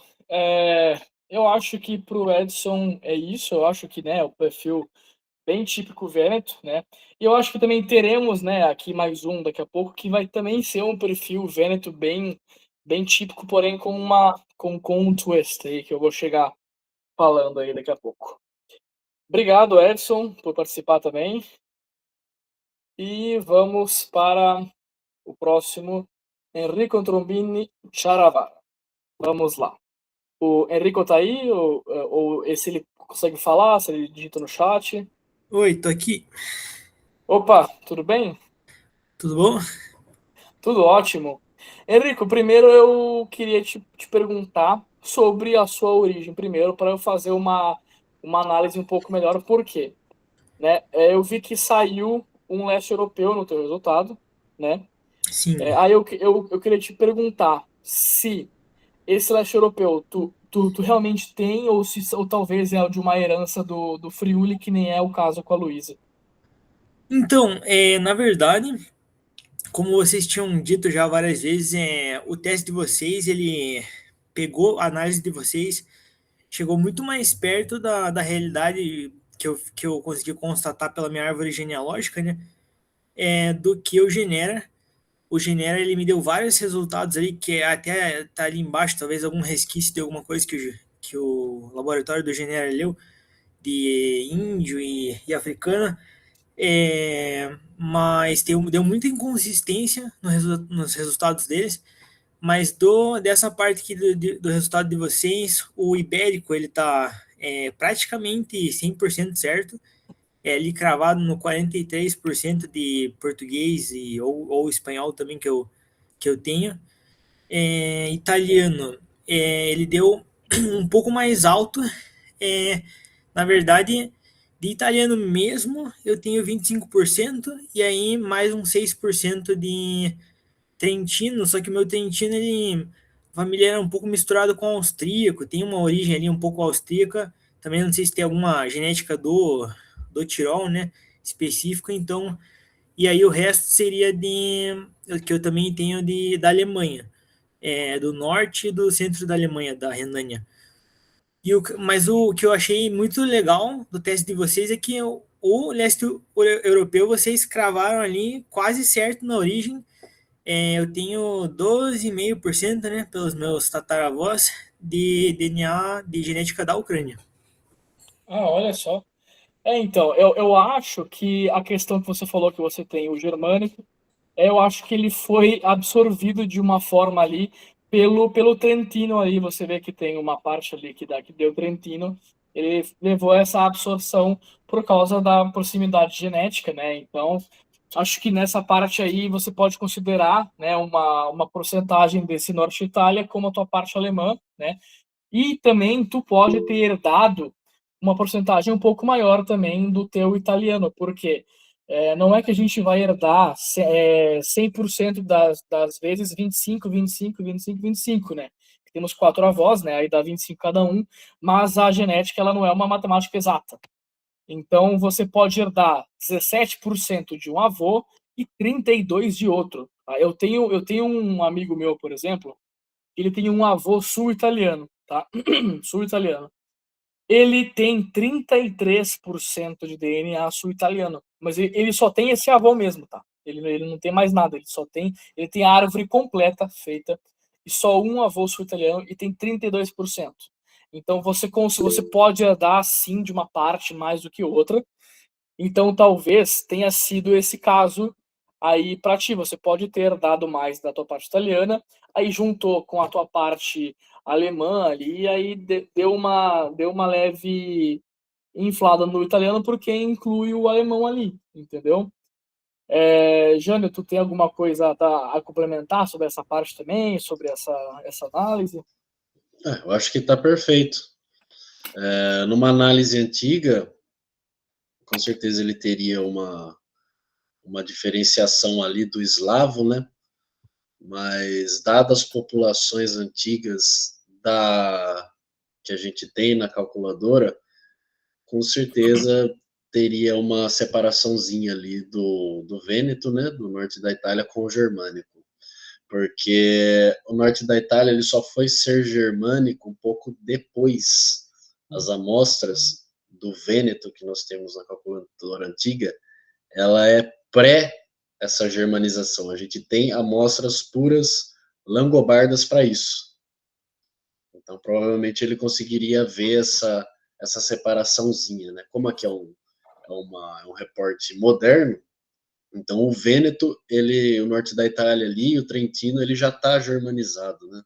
eu acho que pro Edson é isso, eu acho que, né, o perfil bem típico Vêneto, né? E eu acho que também teremos, né, aqui mais um daqui a pouco, que vai também ser um perfil Vêneto bem típico, porém com um twist aí, que eu vou chegar falando aí daqui a pouco. Obrigado, Edson, por participar também. E vamos para o próximo, Enrico Trombini Charavara. Vamos lá. O Enrico tá aí, ou se ele consegue falar, se ele digita no chat. Oi, tô aqui. Opa, tudo bem? Tudo bom? Tudo ótimo. Henrico, primeiro eu queria te perguntar sobre a sua origem, primeiro, para eu fazer uma análise um pouco melhor. Por quê? Né? Eu vi que saiu um leste europeu no teu resultado, né? Sim. Aí eu queria te perguntar se esse leste europeu tu realmente tem, ou talvez é de uma herança do Friuli, que nem é o caso com a Luísa. Então, na verdade, como vocês tinham dito já várias vezes, o teste de vocês, ele pegou a análise de vocês, chegou muito mais perto da realidade que eu consegui constatar pela minha árvore genealógica, né? Do que o Genera. O Genera, ele me deu vários resultados ali, que até tá ali embaixo, talvez algum resquício de alguma coisa que o laboratório do Genera leu, de índio e africana. Mas deu muita inconsistência nos resultados deles. Mas dessa parte aqui do resultado de vocês, o ibérico ele está praticamente 100% certo. Ali cravado no 43% de português ou espanhol também que eu tenho. Italiano, ele deu um pouco mais alto. Na verdade, de italiano mesmo, eu tenho 25%, e aí mais uns 6% de trentino, só que o meu trentino, a família era um pouco misturado com austríaco, tem uma origem ali um pouco austríaca, também não sei se tem alguma genética do Tirol, né, específica, então, e aí o resto seria que eu também tenho da Alemanha, do norte e do centro da Alemanha, da Renânia. Mas o que eu achei muito legal do teste de vocês é que o leste europeu vocês cravaram ali quase certo na origem. Eu tenho 12,5%, né, pelos meus tataravós, de DNA de genética da Ucrânia. Ah, olha só. Então, eu acho que a questão que você falou que você tem o germânico, eu acho que ele foi absorvido de uma forma ali pelo Trentino ali. Você vê que tem uma parte ali que deu Trentino. Ele levou essa absorção por causa da proximidade genética, né? Então, acho que nessa parte aí você pode considerar, né, uma porcentagem desse Norte Itália como a tua parte alemã, né? E também tu pode ter herdado uma porcentagem um pouco maior também do teu italiano, porque não é que a gente vai herdar 100% das vezes 25, 25, 25, 25, né? Temos 4 avós, né? Aí dá 25 cada um, mas a genética ela não é uma matemática exata. Então você pode herdar 17% de um avô e 32% de outro. Tá? Eu tenho um amigo meu, por exemplo, ele tem um avô sul-italiano, tá? Sul-italiano. Ele tem 33% de DNA sul-italiano, mas ele só tem esse avô mesmo, tá? Ele não tem mais nada, ele tem a árvore completa feita e só um avô sul-italiano e tem 32%. Então você pode herdar sim de uma parte mais do que outra. Então talvez tenha sido esse caso aí para ti. Você pode ter dado mais da tua parte italiana, aí juntou com a tua parte alemã ali, e aí deu uma leve inflada no italiano, porque inclui o alemão ali, entendeu? Jânio, tu tem alguma coisa a complementar sobre essa parte também, sobre essa análise? Eu acho que está perfeito. Numa análise antiga, com certeza ele teria uma diferenciação ali do eslavo, né? Mas dadas as populações antigas que a gente tem na calculadora, com certeza teria uma separaçãozinha ali do Vêneto, né, do norte da Itália, com o germânico. Porque o norte da Itália ele só foi ser germânico um pouco depois. As amostras do Vêneto que nós temos na calculadora antiga, ela é pré essa germanização. A gente tem amostras puras langobardas para isso. Então, provavelmente ele conseguiria ver essa separaçãozinha, né? Como aqui é um reporte moderno, então o Vêneto, o norte da Itália ali, o Trentino, ele já está germanizado, né?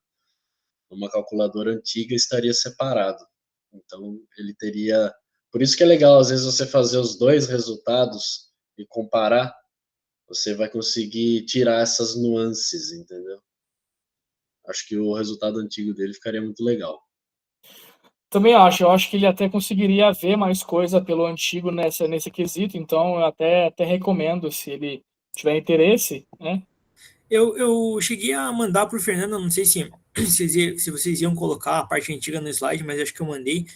Uma calculadora antiga estaria separado. Então ele teria. Por isso que é legal, às vezes, você fazer os dois resultados e comparar, você vai conseguir tirar essas nuances, entendeu? Acho que o resultado antigo dele ficaria muito legal. Também eu acho que ele até conseguiria ver mais coisa pelo antigo nesse quesito, então eu até recomendo, se ele tiver interesse, né? Eu cheguei a mandar para o Fernando, não sei se vocês iam colocar a parte antiga no slide, mas acho que eu mandei,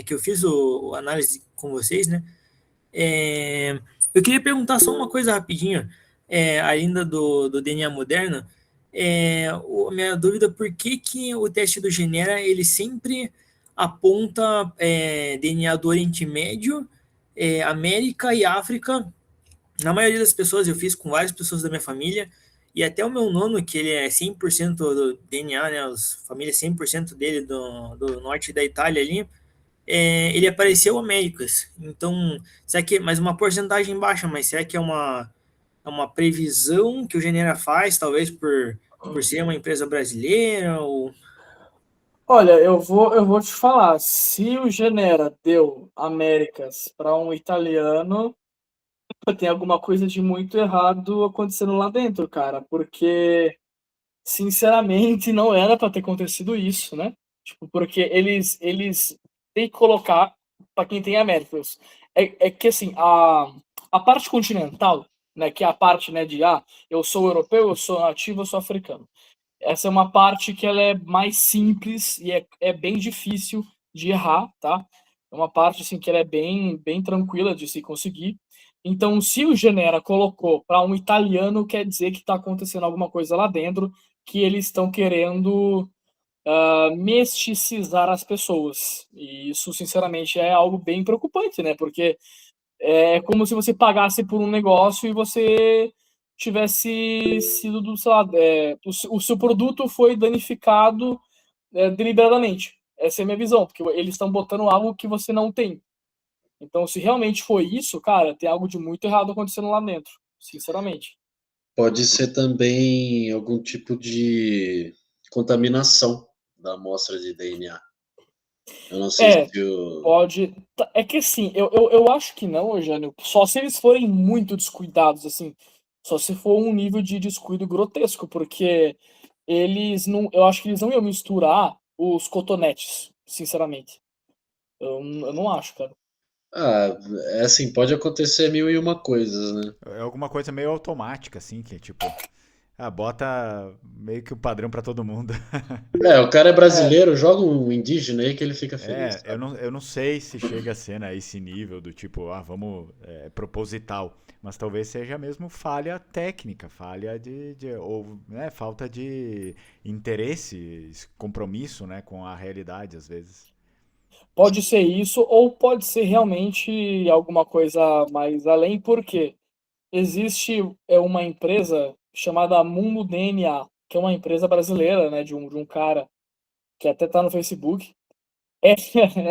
que eu fiz o análise com vocês, né? Eu queria perguntar só uma coisa rapidinho, ainda do DNA moderno. A minha dúvida, por que o teste do Genera, ele sempre aponta DNA do Oriente Médio, América e África? Na maioria das pessoas, eu fiz com várias pessoas da minha família, e até o meu nono, que ele é 100% do DNA, né, as famílias 100% dele do norte da Itália ali, ele apareceu Américas. Então, será que, mas uma porcentagem baixa, mas será que é uma previsão que o Genera faz, talvez por ser uma empresa brasileira? Ou... Olha, eu vou te falar, se o Genera deu Américas para um italiano, tem alguma coisa de muito errado acontecendo lá dentro, cara, porque, sinceramente, não era para ter acontecido isso, né? Tipo, porque eles têm que colocar, para quem tem Américas, é que assim, a parte continental, né, que é a parte, né, de, eu sou europeu, eu sou nativo, eu sou africano. Essa é uma parte que ela é mais simples e é bem difícil de errar, tá? É uma parte assim que ela é bem tranquila de se conseguir. Então, se o Genera colocou para um italiano, quer dizer que está acontecendo alguma coisa lá dentro, que eles estão querendo mesticizar as pessoas. E isso, sinceramente, é algo bem preocupante, né? Porque é como se você pagasse por um negócio e você tivesse sido, sei lá, o seu produto foi danificado deliberadamente. Essa é a minha visão, porque eles estão botando algo que você não tem. Então, se realmente foi isso, cara, tem algo de muito errado acontecendo lá dentro, sinceramente. Pode ser também algum tipo de contaminação da amostra de DNA. Eu não sei É, se o. pode. É que assim, eu acho que não, Eugênio. Só se eles forem muito descuidados, assim. Só se for um nível de descuido grotesco, porque eles não. Eu acho que eles não iam misturar os cotonetes, sinceramente. Eu não acho, cara. Ah, é assim, pode acontecer mil e uma coisas, né? É alguma coisa meio automática, assim, que tipo, bota meio que o padrão pra todo mundo. O cara é É, brasileiro, joga um indígena aí que ele fica feliz, Eu sabe? não sei se chega a ser a esse nível do tipo, vamos, proposital. Mas talvez seja mesmo falha técnica, falha ou né, falta de interesse, compromisso, né, com a realidade, às vezes. pode ser isso, ou pode ser realmente alguma coisa mais além, porque existe uma empresa chamada Mundo DNA, que é uma empresa brasileira, né, de um cara que até tá no Facebook. É,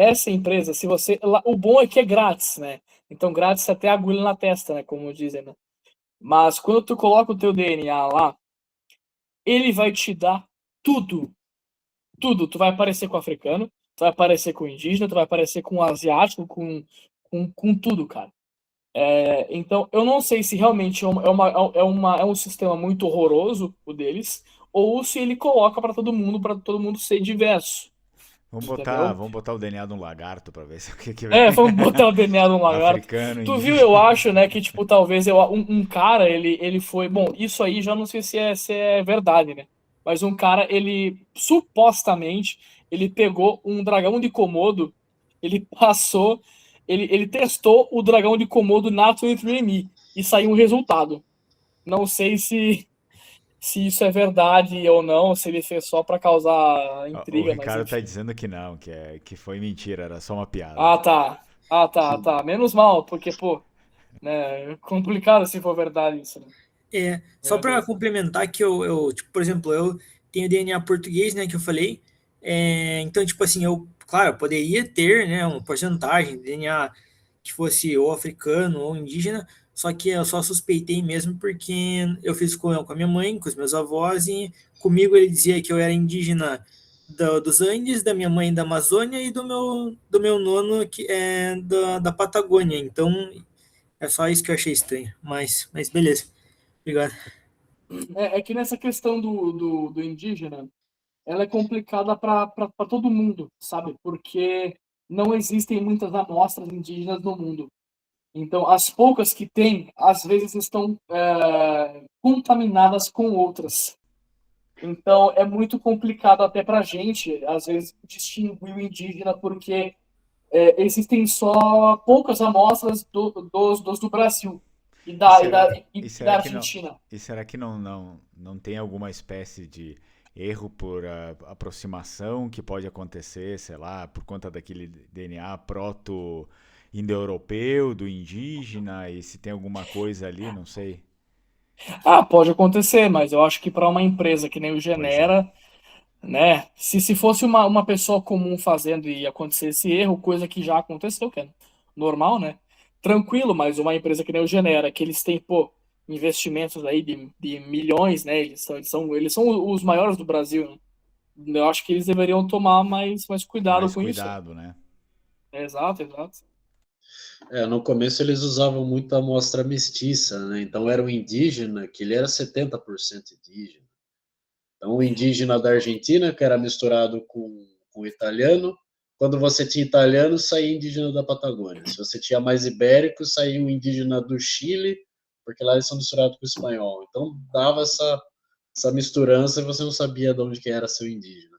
essa empresa, se você. O bom é que é grátis, né? Então, grátis até agulha na testa, né? Como dizem, né? Mas quando tu coloca o teu DNA lá, ele vai te dar tudo. Tudo. Tu vai aparecer com o africano, tu vai aparecer com o indígena, tu vai aparecer com o asiático, com tudo, cara. Então, eu não sei se realmente é um sistema muito horroroso, o deles, ou se ele coloca para todo mundo ser diverso, entendeu? Vamos botar o DNA de um lagarto pra ver se o que que vem. Vamos botar o DNA num lagarto. Africano, Tu viu, indígena. eu acho, né, que, tipo, talvez um cara, ele foi. Bom, isso aí já não sei se é verdade, né? Mas um cara, ele supostamente, ele pegou um dragão de Komodo, ele passou, ele testou o dragão de Komodo na 23andMe e saiu um resultado. Não sei se isso é verdade ou não, se ele fez só pra causar O intriga, mas Ricardo tá enfim. dizendo que não, que foi mentira, era só uma piada. Ah, tá. Ah, tá, tá. Menos mal, porque, pô, né, é complicado se for verdade isso, né? Só Meu para Deus. complementar que tipo, por exemplo, eu tenho DNA português, né, que eu falei. Então, tipo assim, claro, eu poderia ter, né, uma porcentagem de DNA que fosse ou africano ou indígena, só que eu só suspeitei mesmo porque eu fiz com a minha mãe, com os meus avós, e comigo ele dizia que eu era indígena dos Andes, da minha mãe da Amazônia e do meu nono que é da Patagônia. Então, é só isso que eu achei estranho. Mas beleza. Obrigado. É que nessa questão do indígena, ela é complicada para todo mundo, sabe? Porque não existem muitas amostras indígenas no mundo. Então, as poucas que tem, às vezes estão contaminadas com outras. Então, é muito complicado até para a gente, às vezes, distinguir o indígena, porque existem só poucas amostras dos do Brasil e E da, e será, da, e e da será que não, Argentina. e será que não tem alguma espécie de erro por aproximação que pode acontecer, sei lá, por conta daquele DNA proto-indo-europeu, do indígena, e se tem alguma coisa ali, não sei. Pode acontecer, mas eu acho que para uma empresa que nem o Pois é. Genera, né? Se fosse uma pessoa comum fazendo e acontecer esse erro, coisa que já aconteceu, que é normal, né? Tranquilo, mas uma empresa que nem o Genera, que eles têm, pô, investimentos aí de milhões, né? Eles são os maiores do Brasil, né? Eu acho que eles deveriam tomar mais cuidado Mais com isso, né? cuidado, né? Exato, exato. No começo eles usavam muito a amostra mestiça, né? Então era um indígena que ele era 70% indígena. Então o indígena da Argentina, que era misturado com o italiano, quando você tinha italiano, saía indígena da Patagônia. Se você tinha mais ibérico, saía um indígena do Chile, porque lá eles são misturados com o espanhol. Então dava essa misturança e você não sabia de onde que era seu indígena.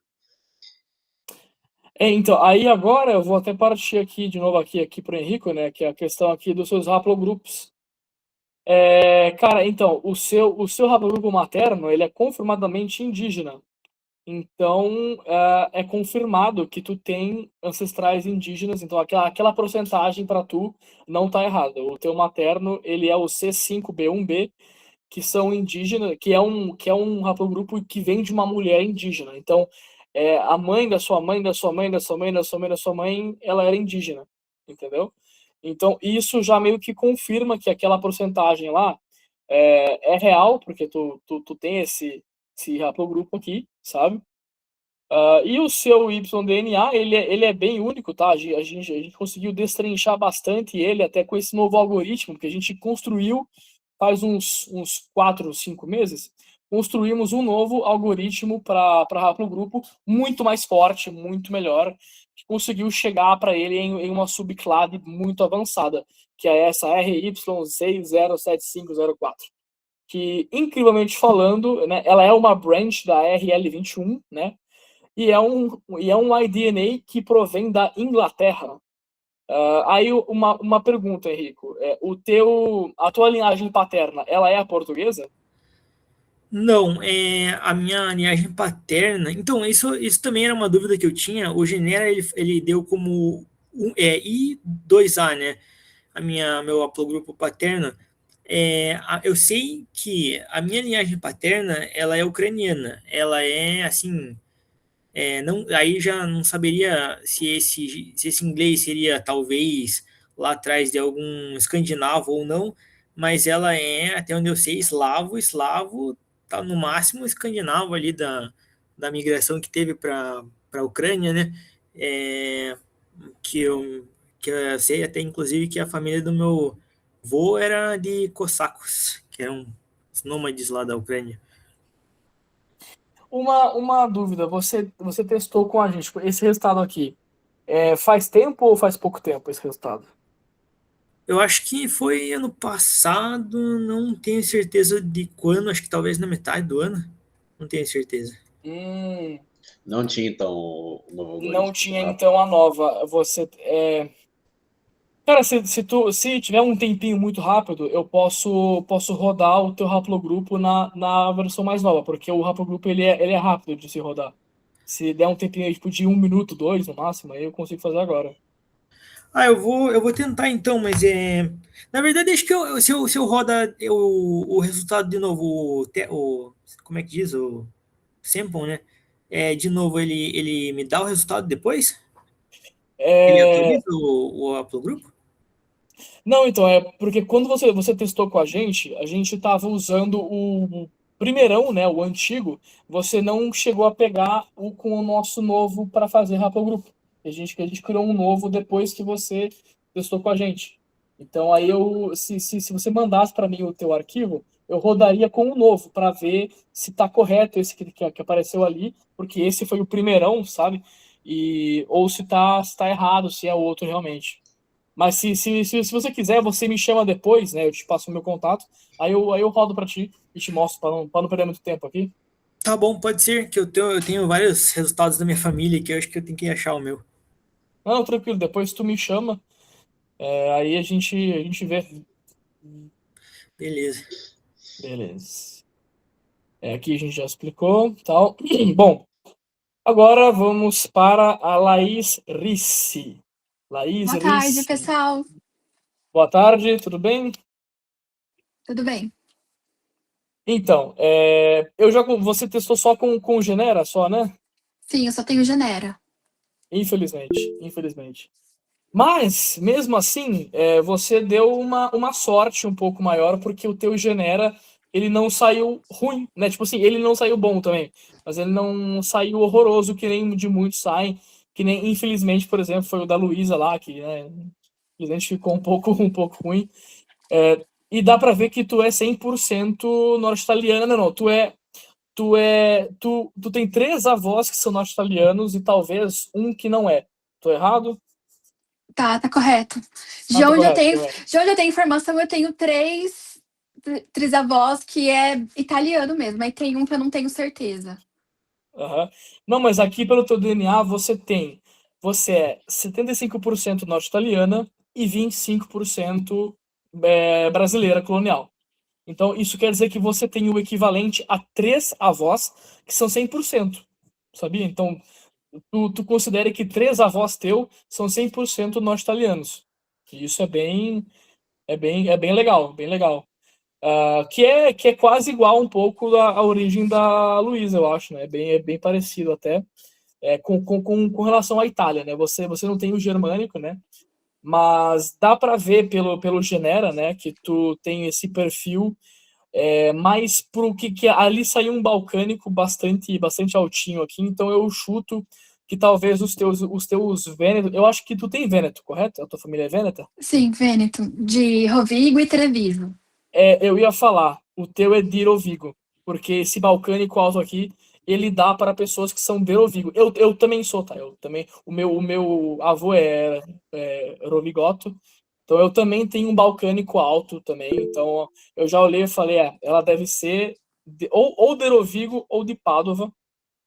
Então, aí agora eu vou até partir aqui de novo aqui para o Henrico, né, que é a questão aqui dos seus haplogrupos. Cara, então, o seu haplogrupo materno, ele é confirmadamente indígena. Então, é confirmado que tu tem ancestrais indígenas, então aquela porcentagem para tu não tá errada. O teu materno, ele é o C5B1B, que são indígenas, que é um haplogrupo que vem de uma mulher indígena. Então, a mãe da sua mãe, da sua mãe, da sua mãe, da sua mãe, da sua mãe, ela era indígena, entendeu? Então, isso já meio que confirma que aquela porcentagem lá é real, porque tu tem esse haplogrupo aqui, sabe? E o seu YDNA, ele é bem único, tá? A gente conseguiu destrinchar bastante ele até com esse novo algoritmo que a gente construiu faz uns 4, 5 meses. Construímos um novo algoritmo para haplogrupo muito mais forte, muito melhor, que conseguiu chegar para ele em uma subclade muito avançada, que é essa RY607504. Que, incrivelmente falando, né, ela é uma branch da RL21, né? E é um iDNA que provém da Inglaterra. Aí uma pergunta, Henrico. A tua linhagem paterna, ela é a portuguesa? Não, a minha linhagem paterna. Então, isso também era uma dúvida que eu tinha. O Genera ele deu como I2A, né? Meu haplogrupo paterno. Eu sei que a minha linhagem paterna ela é ucraniana. Ela é assim. Não, aí já não saberia se esse inglês seria talvez lá atrás de algum escandinavo ou não, mas ela é, até onde eu sei, eslavo tá no máximo escandinavo ali da migração que teve para a Ucrânia, né? Que eu sei até inclusive que a família do meu vô era de cossacos, que eram os nômades lá da Ucrânia. Uma dúvida, você testou com a gente esse resultado aqui. Faz tempo ou faz pouco tempo esse resultado? Eu acho que foi ano passado, não tenho certeza de quando, acho que talvez na metade do ano, não tenho certeza. Não tinha, então, o novo algoritmo. Não tinha, então, a nova. Cara, se tiver um tempinho muito rápido, eu posso rodar o teu haplogrupo na versão mais nova, porque o haplogrupo ele é rápido de se rodar. Se der um tempinho tipo, de 1 minuto, 2 no máximo, aí eu consigo fazer agora. Eu vou tentar então, mas na verdade, acho que se eu roda o resultado de novo, como é que diz? O sample, né? De novo, ele me dá o resultado depois? Ele atualiza o haplogrupo? Não, então, porque quando você testou com a gente estava usando o primeirão, né, o antigo, você não chegou a pegar com o nosso novo para fazer haplogrupo. A gente criou um novo depois que você testou com a gente. Então, aí se você mandasse para mim o teu arquivo, eu rodaria com o novo para ver se está correto esse que apareceu ali, porque esse foi o primeirão, sabe? Ou se tá errado, se é o outro realmente. Mas se você quiser, você me chama depois, né? Eu te passo o meu contato, aí eu rodo para ti e te mostro para não perder muito tempo aqui. Tá bom, pode ser que eu tenho vários resultados da minha família que eu acho que eu tenho que achar o meu. Não, tranquilo, depois tu me chama, aí a gente vê. Beleza. Beleza. Aqui a gente já explicou, tal. Bom, agora vamos para a Laís Ricci. Laís Boa tarde, Ricci. pessoal. Boa tarde, tudo bem? Tudo bem? Então, você testou só com o Genera, só, né? Sim, eu só tenho Genera. Infelizmente. Mas, mesmo assim, você deu uma sorte um pouco maior, porque o teu Genera, ele não saiu ruim, né? Tipo assim, ele não saiu bom também, mas ele não saiu horroroso, que nem de muitos saem, que nem, infelizmente, por exemplo, foi o da Luísa lá, que, né, infelizmente ficou um pouco ruim. E dá para ver que tu é 100% norte-italiana, não. Tu tem 3 avós que são norte-italianos e talvez um que não é. Tô errado? Tá correto. De Tá onde eu correto, tenho, correto. de onde eu tenho informação, eu tenho 3 trisavós que é italiano mesmo, aí tem um que eu não tenho certeza. Aham. Não, mas aqui pelo teu DNA você é 75% norte-italiana e 25% brasileira colonial. Então isso quer dizer que você tem o equivalente a 3 avós que são 100%, sabia? Então tu considere que 3 avós teu são 100% norte-italianos. E isso é bem legal, bem legal. Que é quase igual um pouco a origem da Luísa, eu acho, né? É bem parecido até com relação à Itália, né? Você não tem o germânico, né? Mas dá para ver pelo Genera, né? Que tu tem esse perfil mais pro que ali saiu um balcânico bastante altinho aqui, então eu chuto que talvez os teus Vêneto, eu acho que tu tem Vêneto, correto? A tua família é Vêneta? Sim, Vêneto, de Rovigo e Treviso. Eu ia falar, o teu é de Rovigo, porque esse balcânico alto aqui, ele dá para pessoas que são de Rovigo. Eu também sou, tá? Eu também, o meu avô é Rovigoto, então eu também tenho um balcânico alto também, então eu já olhei e falei, ela deve ser ou de Rovigo ou de Padova,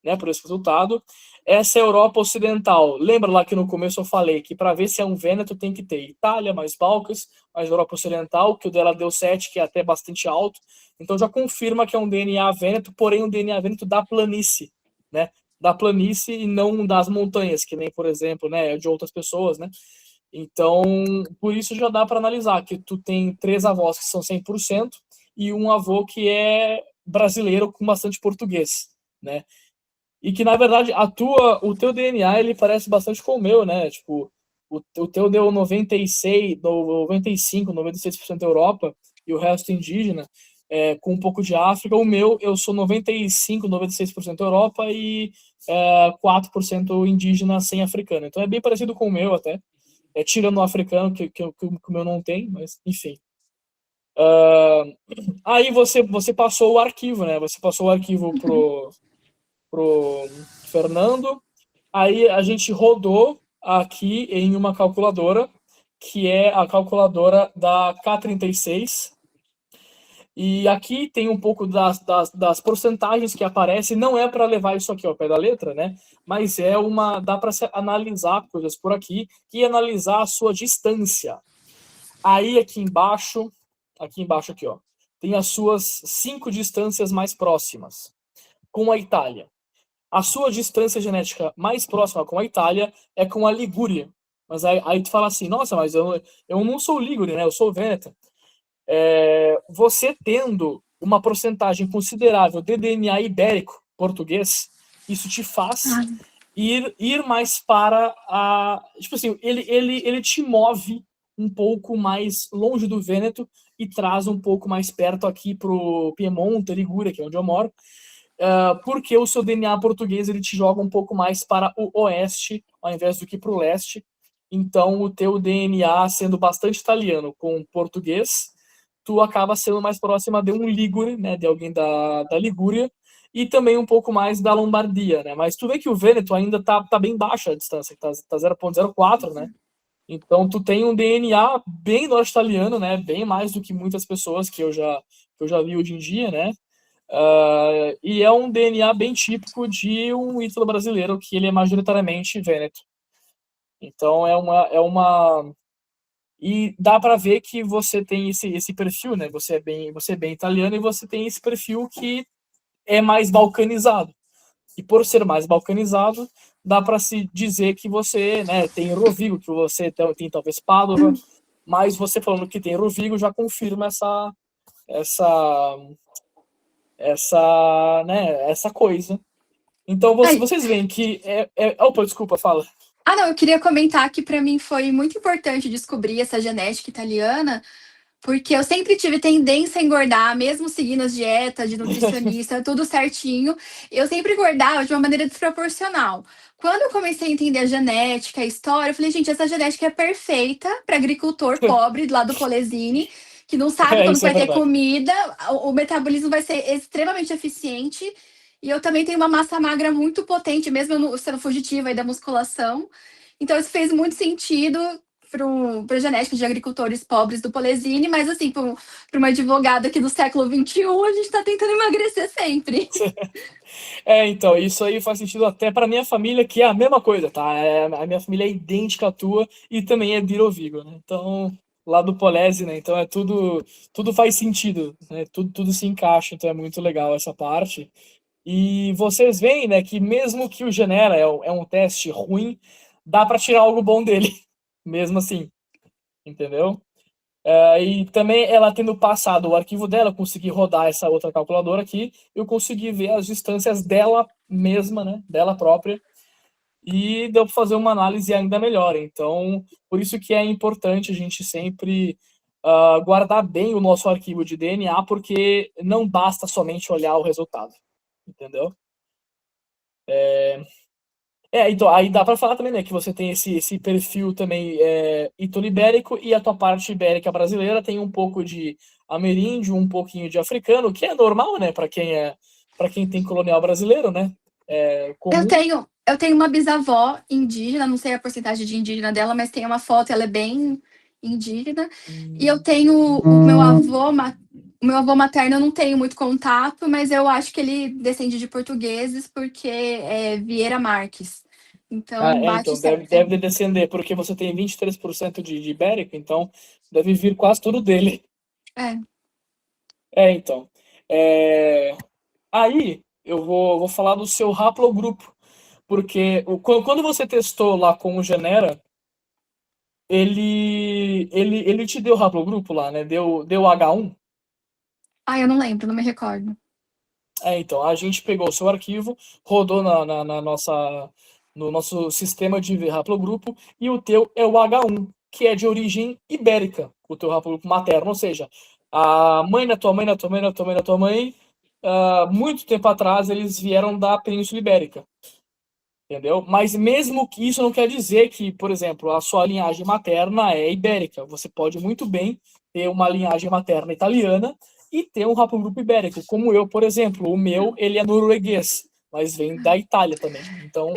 né, por esse resultado. Essa é a Europa Ocidental. Lembra lá que no começo eu falei que para ver se é um Vêneto tem que ter Itália, mais Balcãs, mais Europa Ocidental, que o dela deu 7, que é até bastante alto. Então já confirma que é um DNA Vêneto, porém um DNA Vêneto da planície, né? Da planície e não das montanhas, que nem, por exemplo, né, de outras pessoas, né? Então, por isso já dá para analisar que tu tem 3 avós que são 100% e um avô que é brasileiro com bastante português, né? E que, na verdade, o teu DNA, ele parece bastante com o meu, né? Tipo, o teu deu 96, 95, 96% Europa e o resto indígena, com um pouco de África. O meu, eu sou 95, 96% Europa e 4% indígena sem africano. Então é bem parecido com o meu até. Tirando o africano, que o meu não tem, mas enfim. Aí você passou o arquivo, né? Você passou o arquivo pro Fernando. Aí a gente rodou aqui em uma calculadora, que é a calculadora da K36. E aqui tem um pouco das porcentagens que aparecem. Não é para levar isso aqui ao pé da letra, né? Mas dá para analisar coisas por aqui e analisar a sua distância. Aí aqui embaixo aqui, ó, tem as suas 5 distâncias mais próximas com a Itália. A sua distância genética mais próxima com a Itália é com a Ligúria. Mas aí tu fala assim, nossa, mas eu não sou Ligure, né? Eu sou Vêneta. Você tendo uma porcentagem considerável de DNA ibérico português, isso te faz ir mais para a... Tipo assim, ele te move um pouco mais longe do Vêneto e traz um pouco mais perto aqui pro Piemonte, Ligúria, que é onde eu moro, porque o seu DNA português ele te joga um pouco mais para o oeste, ao invés do que para o leste. Então, o teu DNA sendo bastante italiano com português, tu acaba sendo mais próxima de um Ligure, né, de alguém da Ligúria, e também um pouco mais da Lombardia, né? Mas tu vê que o Vêneto ainda tá bem baixa a distância, tá 0,04, né? Então, tu tem um DNA bem norte-italiano, né? Bem mais do que muitas pessoas que eu já vi hoje em dia, né? E é um DNA bem típico de um ítalo brasileiro, que ele é majoritariamente Vêneto. Então, e dá para ver que você tem esse perfil, né? Você é bem italiano e você tem esse perfil que é mais balcanizado. E por ser mais balcanizado, dá para se dizer que você, né, tem Rovigo, que você tem talvez Padova, mas você falando que tem Rovigo já confirma essa coisa. Então vocês veem que opa, desculpa, fala. Não, eu queria comentar que para mim foi muito importante descobrir essa genética italiana, porque eu sempre tive tendência a engordar, mesmo seguindo as dietas de nutricionista, tudo certinho. Eu sempre engordava de uma maneira desproporcional. quando eu comecei a entender a genética, a história, eu falei, gente, essa genética é perfeita para agricultor pobre lá do Polesine, que não sabe quando Isso é vai ter verdade. comida, o metabolismo vai ser extremamente eficiente. E eu também tenho uma massa magra muito potente, mesmo eu sendo fugitiva aí da musculação. Então, isso fez muito sentido para a genética de agricultores pobres do Polesine, mas assim, para uma advogada aqui do século XXI, a gente está tentando emagrecer sempre. Então, isso aí faz sentido até para minha família, que é a mesma coisa, tá? A minha família é idêntica à tua e também é Virovigo, né? Então, lá do Polese, né? Então tudo faz sentido, né? Tudo se encaixa, então é muito legal essa parte. E vocês veem, né, que mesmo que o Genera é um teste ruim, dá para tirar algo bom dele, mesmo assim, entendeu? E também ela tendo passado o arquivo dela, eu consegui rodar essa outra calculadora aqui, eu consegui ver as distâncias dela mesma, né, dela própria, e deu para fazer uma análise ainda melhor. Então, por isso que é importante a gente sempre guardar bem o nosso arquivo de DNA, porque não basta somente olhar o resultado, entendeu? Então, aí dá para falar também, né, que você tem esse perfil também ito-ibérico, e a tua parte ibérica brasileira tem um pouco de ameríndio, um pouquinho de africano, que é normal, né, para quem tem colonial brasileiro, né? É comum. Eu tenho uma bisavó indígena, não sei a porcentagem de indígena dela, mas tem uma foto, ela é bem indígena. E eu tenho o meu avô materno, eu não tenho muito contato, mas eu acho que ele descende de portugueses, porque é Vieira Marques. Então, bate Então certo. deve descender, porque você tem 23% de ibérico, então deve vir quase tudo dele. Então. Aí eu vou falar do seu haplogrupo, porque quando você testou lá com o Genera, ele te deu haplogrupo lá, né? Deu H1. Eu não lembro, não me recordo. Então, a gente pegou o seu arquivo, rodou no nosso sistema de haplogrupo, e o teu é o H1, que é de origem ibérica, o teu haplogrupo materno, ou seja, a mãe da tua mãe, da tua mãe, da tua mãe, da tua mãe, muito tempo atrás, eles vieram da Península Ibérica, entendeu? Mas mesmo que isso não quer dizer que, por exemplo, a sua linhagem materna é ibérica. Você pode muito bem ter uma linhagem materna italiana e ter um haplogrupo ibérico, como eu, por exemplo. O meu, ele é norueguês, mas vem da Itália também. Então,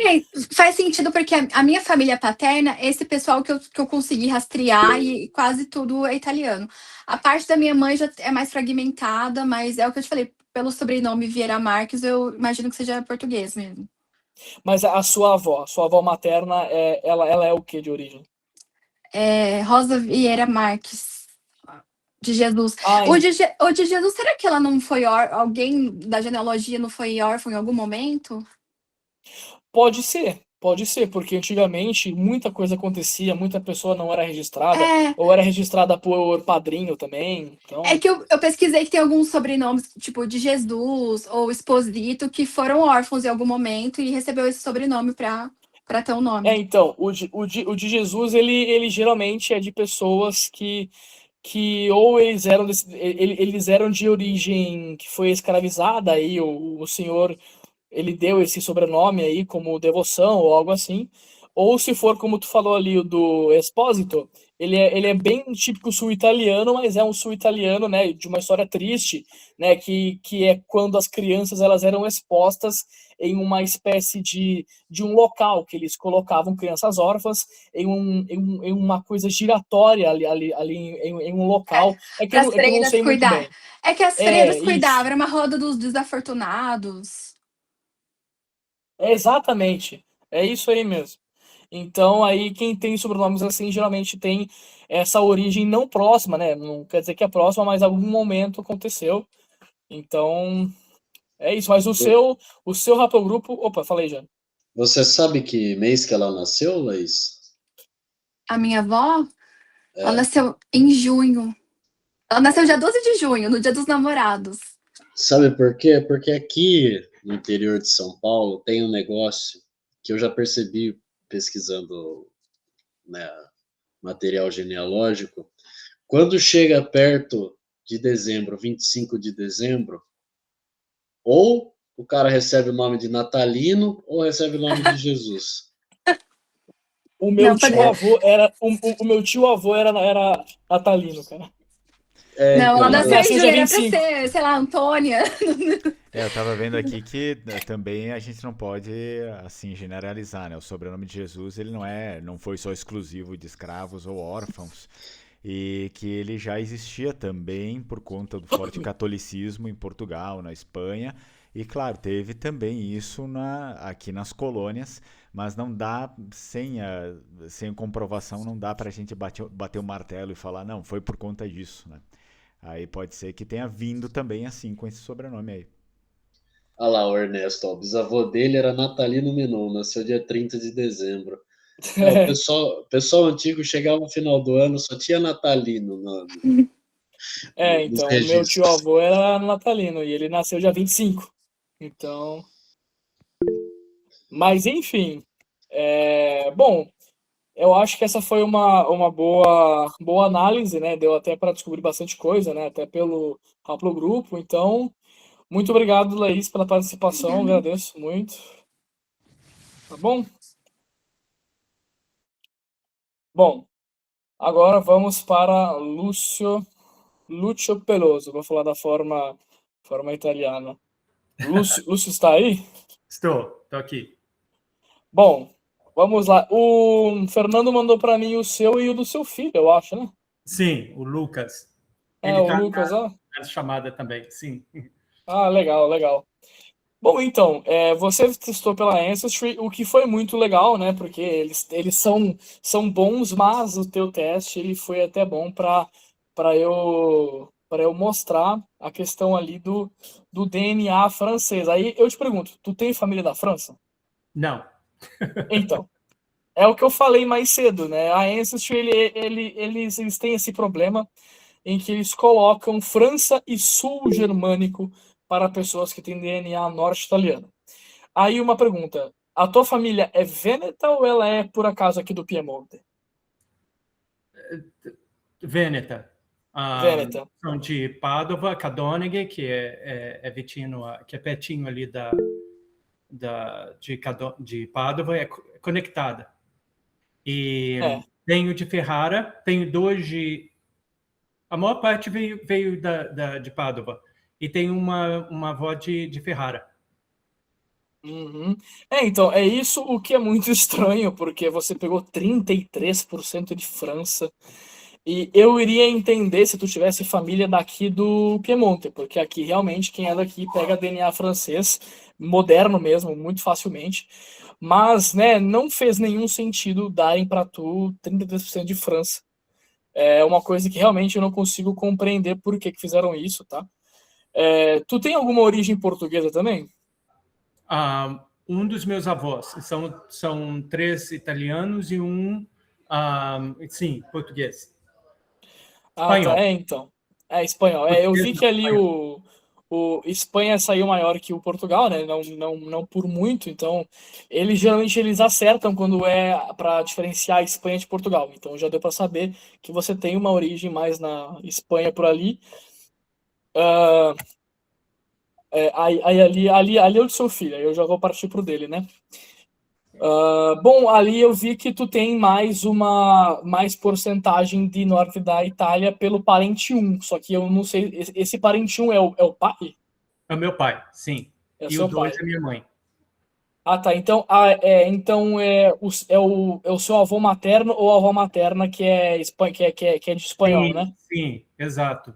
faz sentido, porque a minha família paterna, esse pessoal que eu consegui rastrear, e quase tudo é italiano. A parte da minha mãe já é mais fragmentada, mas é o que eu te falei, pelo sobrenome Vieira Marques, eu imagino que seja português mesmo. mas a sua avó materna, ela é o que de origem? Rosa Vieira Marques, de Jesus. O de Jesus, será que ela não foi alguém da genealogia não foi órfão em algum momento? Pode ser, porque antigamente muita coisa acontecia, muita pessoa não era registrada, ou era registrada por padrinho também. Então... É que eu pesquisei que tem alguns sobrenomes, tipo de Jesus ou Esposito, que foram órfãos em algum momento e recebeu esse sobrenome para ter um nome. Então, o de Jesus, ele geralmente é de pessoas que ou eles eram de origem que foi escravizada, aí o senhor ele deu esse sobrenome aí como devoção ou algo assim, ou se for como tu falou ali, o do Espósito, ele é bem típico sul-italiano, mas é um sul-italiano, né, de uma história triste, né, que é quando as crianças elas eram expostas em uma espécie de um local que eles colocavam crianças órfãs em uma coisa giratória ali em um local. Que eu não sei muito bem. É que as freiras cuidavam, era uma roda dos desafortunados. Exatamente, é isso aí mesmo. Então, aí quem tem sobrenomes assim geralmente tem essa origem não próxima, né? Não quer dizer que é próxima, mas algum momento aconteceu. Então, é isso. Mas o seu haplogrupo... Opa, falei já. Você sabe que mês que ela nasceu, Laís? A minha avó? Ela nasceu em junho. Ela nasceu dia 12 de junho, no Dia dos Namorados. Sabe por quê? Porque aqui no interior de São Paulo tem um negócio que eu já percebi pesquisando, né, material genealógico. Quando chega perto de dezembro, 25 de dezembro, ou o cara recebe o nome de Natalino ou recebe o nome de Jesus? O meu Não, tio avô era o meu tio avô era natalino, cara. Não, Então, lá da Nasceu Júlia dia era pra 25. ser, sei lá, Antônia. Eu tava vendo aqui que também a gente não pode assim generalizar, né? O sobrenome de Jesus, ele não foi só exclusivo de escravos ou órfãos, e que ele já existia também por conta do forte catolicismo em Portugal, na Espanha, e claro, teve também isso aqui nas colônias, mas não dá, sem comprovação, não dá pra gente bater o martelo e falar, não, foi por conta disso, né? Aí pode ser que tenha vindo também assim, com esse sobrenome aí. olha lá o Ernesto, ó, o bisavô dele era Natalino Menon, nasceu dia 30 de dezembro. O pessoal antigo chegava no final do ano, só tinha Natalino nos Então, o meu tio registros. avô era natalino e ele nasceu dia 25. Então, mas enfim, bom, eu acho que essa foi uma boa análise, né? Deu até para descobrir bastante coisa, né? Até pelo haplogrupo. Então, muito obrigado, Laís, pela participação. Agradeço muito. Tá bom? Bom, agora vamos para Lúcio Peloso. Vou falar da forma italiana. Lúcio está aí? Estou aqui. Bom, vamos lá. O Fernando mandou para mim o seu e o do seu filho, eu acho, né? Sim, o Lucas. É, Ele o está Lucas, ó. na chamada também, sim. Ah, legal, legal. Bom, então, você testou pela Ancestry, o que foi muito legal, né? Porque eles são bons, mas o teu teste ele foi até bom para eu mostrar a questão ali do DNA francês. Aí eu te pergunto, tu tem família da França? Não. Então, é o que eu falei mais cedo, né? A Ancestry, eles têm esse problema em que eles colocam França e Sul germânico para pessoas que têm DNA norte-italiano. Aí uma pergunta, a tua família é vêneta ou ela é por acaso aqui do Piemonte? Vêneta. Vêneta. São de Padova, Cadoneghe, que é vitinho, que é pertinho ali de Padova, é conectada. E tenho de Ferrara, tenho dois de... A maior parte veio de Padova. E tem uma avó de Ferrara. Uhum. Então, é isso o que é muito estranho, porque você pegou 33% de França. E eu iria entender se tu tivesse família daqui do Piemonte, porque aqui realmente quem é daqui pega DNA francês, moderno mesmo, muito facilmente. Mas, né, não fez nenhum sentido darem para tu 33% de França. É uma coisa que realmente eu não consigo compreender por que fizeram isso, tá? Tu tem alguma origem portuguesa também? Um dos meus avós. São 3 italianos e sim, português. Espanhol. Espanhol. Então. Espanhol. Eu vi que ali o Espanha saiu maior que o Portugal, né? Não por muito. Então, geralmente eles acertam quando é para diferenciar a Espanha de Portugal. Então, já deu para saber que você tem uma origem mais na Espanha por ali. Ali é o seu filho. Aí eu já vou partir pro dele, né? Bom, ali eu vi que tu tem mais porcentagem de norte da Itália pelo parente 1, só que eu não sei, esse parente 1 é o pai? É o meu pai, sim. É o E seu o 2 pai. é minha mãe. Tá, então, o seu avô materno ou avó materna que é de espanhol, né? Sim, exato.